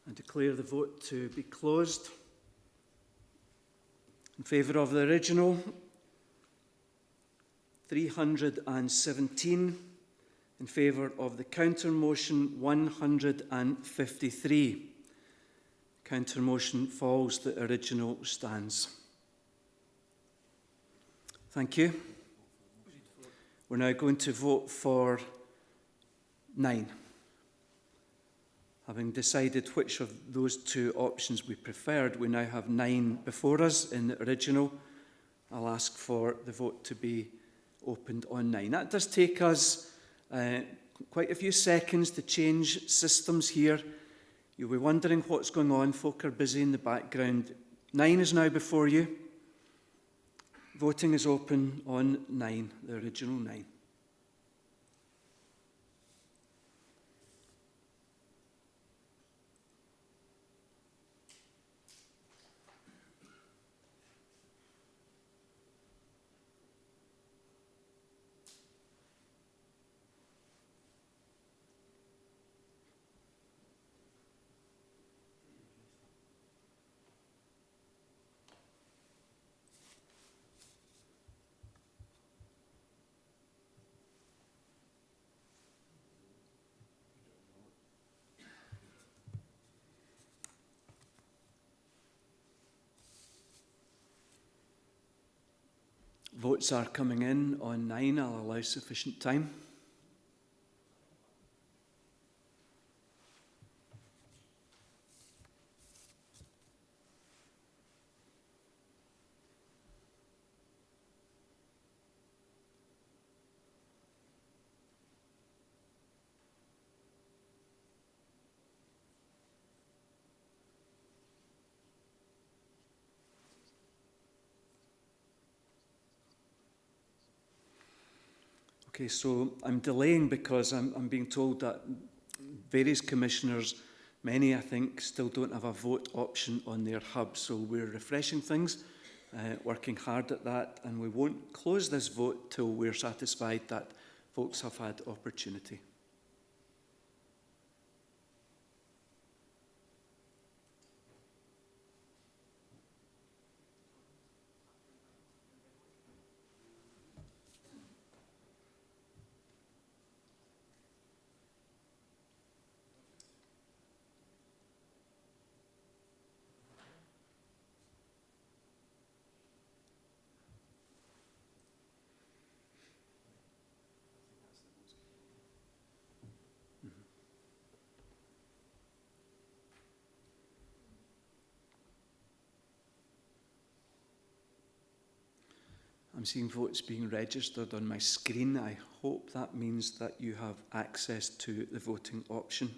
I declare the vote to be closed. In favour of the original, 317. In favour of the counter motion, 153. Counter motion falls, the original stands. Thank you. We're now going to vote for 9. Having decided which of those two options we preferred, we now have 9 before us in the original. I'll ask for the vote to be opened on 9. That does take us quite a few seconds to change systems here. You'll be wondering what's going on. Folk are busy in the background. 9 is now before you. Voting is open on 9, the original 9. Votes are coming in on 9. I'll allow sufficient time. Okay, so I'm delaying because I'm being told that various commissioners, many I think, still don't have a vote option on their hub. So we're refreshing things working hard at that, and we won't close this vote till we're satisfied that folks have had opportunity. I'm seeing votes being registered on my screen. I hope that means that you have access to the voting option.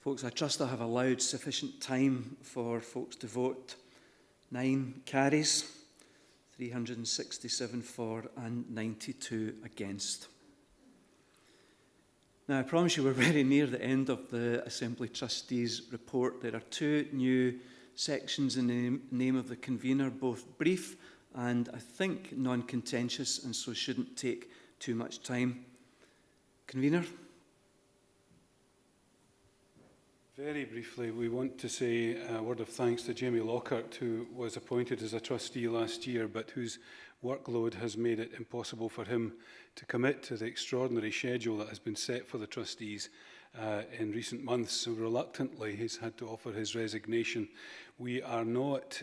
Folks, I trust I have allowed sufficient time for folks to vote. 9 carries, 367 for and 92 against. Now, I promise you we're very near the end of the Assembly Trustees report. There are 2 new sections in the name of the convener, both brief and I think non-contentious, and so shouldn't take too much time. Convener? Very briefly, we want to say a word of thanks to Jamie Lockhart, who was appointed as a trustee last year, but whose workload has made it impossible for him to commit to the extraordinary schedule that has been set for the trustees in recent months. So reluctantly, he's had to offer his resignation. We are not,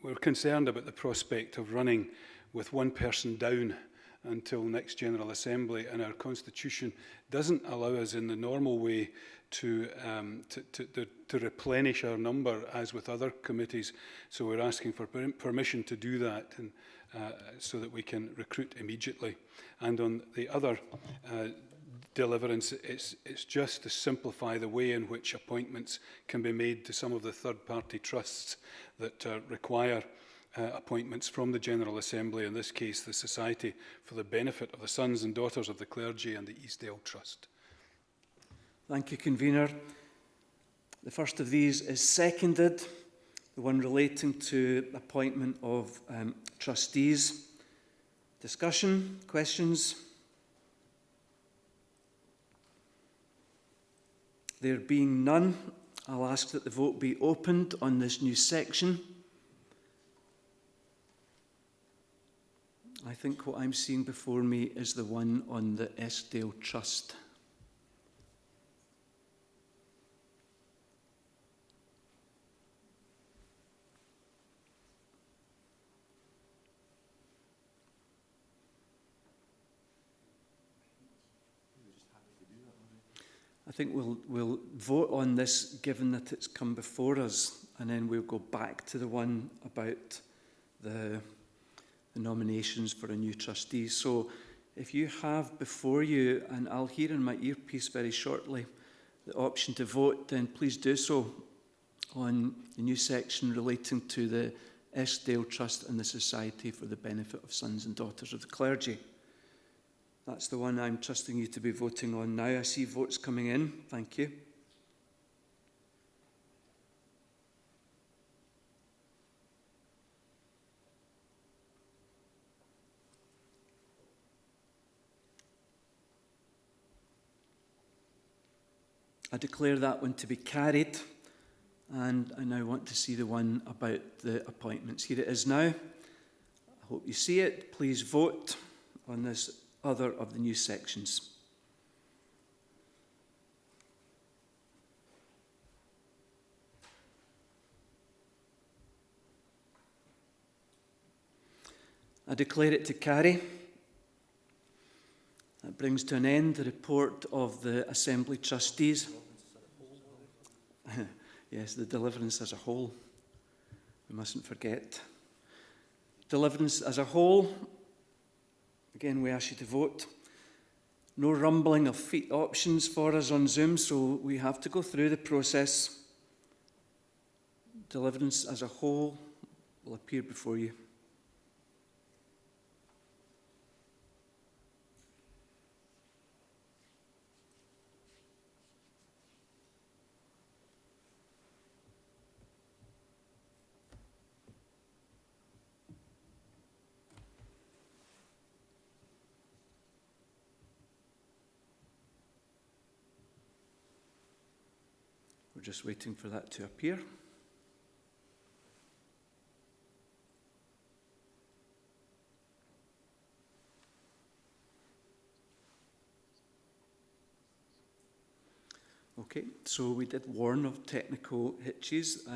we're concerned about the prospect of running with one person down until next General Assembly, and our Constitution doesn't allow us in the normal way to replenish our number as with other committees. So we're asking for permission to do that, and so that we can recruit immediately. And on the other Deliverance, it's just to simplify the way in which appointments can be made to some of the third-party trusts that require appointments from the General Assembly, in this case the Society for the Benefit of the Sons and Daughters of the Clergy and the Eastdale Trust. Thank you, Convener. The first of these is seconded, the one relating to appointment of trustees. Discussion, questions? There being none, I'll ask that the vote be opened on this new section. I think what I'm seeing before me is the one on the Eastdale Trust. I think we'll vote on this given that it's come before us, and then we'll go back to the one about the nominations for a new trustee. So if you have before you, and I'll hear in my earpiece very shortly, the option to vote, then please do so on the new section relating to the Eastdale Trust and the Society for the Benefit of Sons and Daughters of the Clergy. That's the one I'm trusting you to be voting on now. I see votes coming in. Thank you. I declare that one to be carried, and I now want to see the one about the appointments. Here it is now. I hope you see it. Please vote on this other of the new sections. I declare it to carry. That brings to an end the report of the Assembly Trustees. Yes, the Deliverance as a whole. We mustn't forget. Deliverance as a whole. Again, we ask you to vote. No rumbling of feet options for us on Zoom, so we have to go through the process. Deliverance as a whole will appear before you. We're just waiting for that to appear. Okay, so we did warn of technical hitches.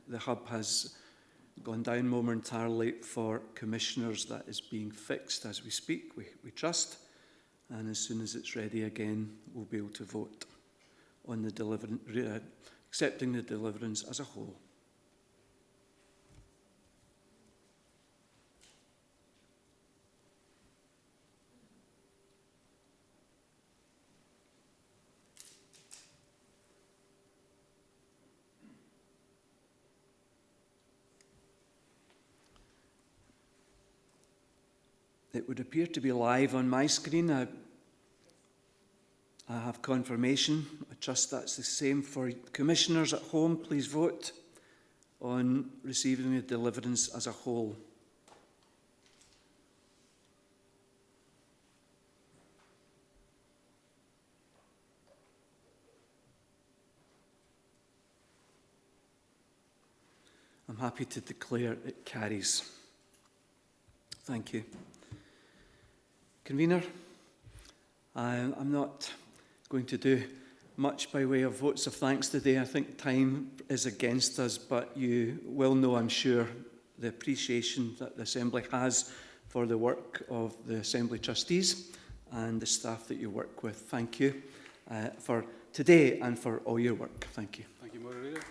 The hub has gone down momentarily for commissioners. That is being fixed as we speak, we trust. And as soon as it's ready again, we'll be able to vote on the accepting the Deliverance as a whole. It would appear to be live on my screen. I have confirmation. I trust that's the same for commissioners at home. Please vote on receiving the Deliverance as a whole. I'm happy to declare it carries. Thank you. Convener, I'm not going to do much by way of votes of thanks today. I think time is against us, but you will know, I'm sure, the appreciation that the Assembly has for the work of the Assembly Trustees and the staff that you work with. Thank you for today and for all your work. Thank you. Thank you, Moderator.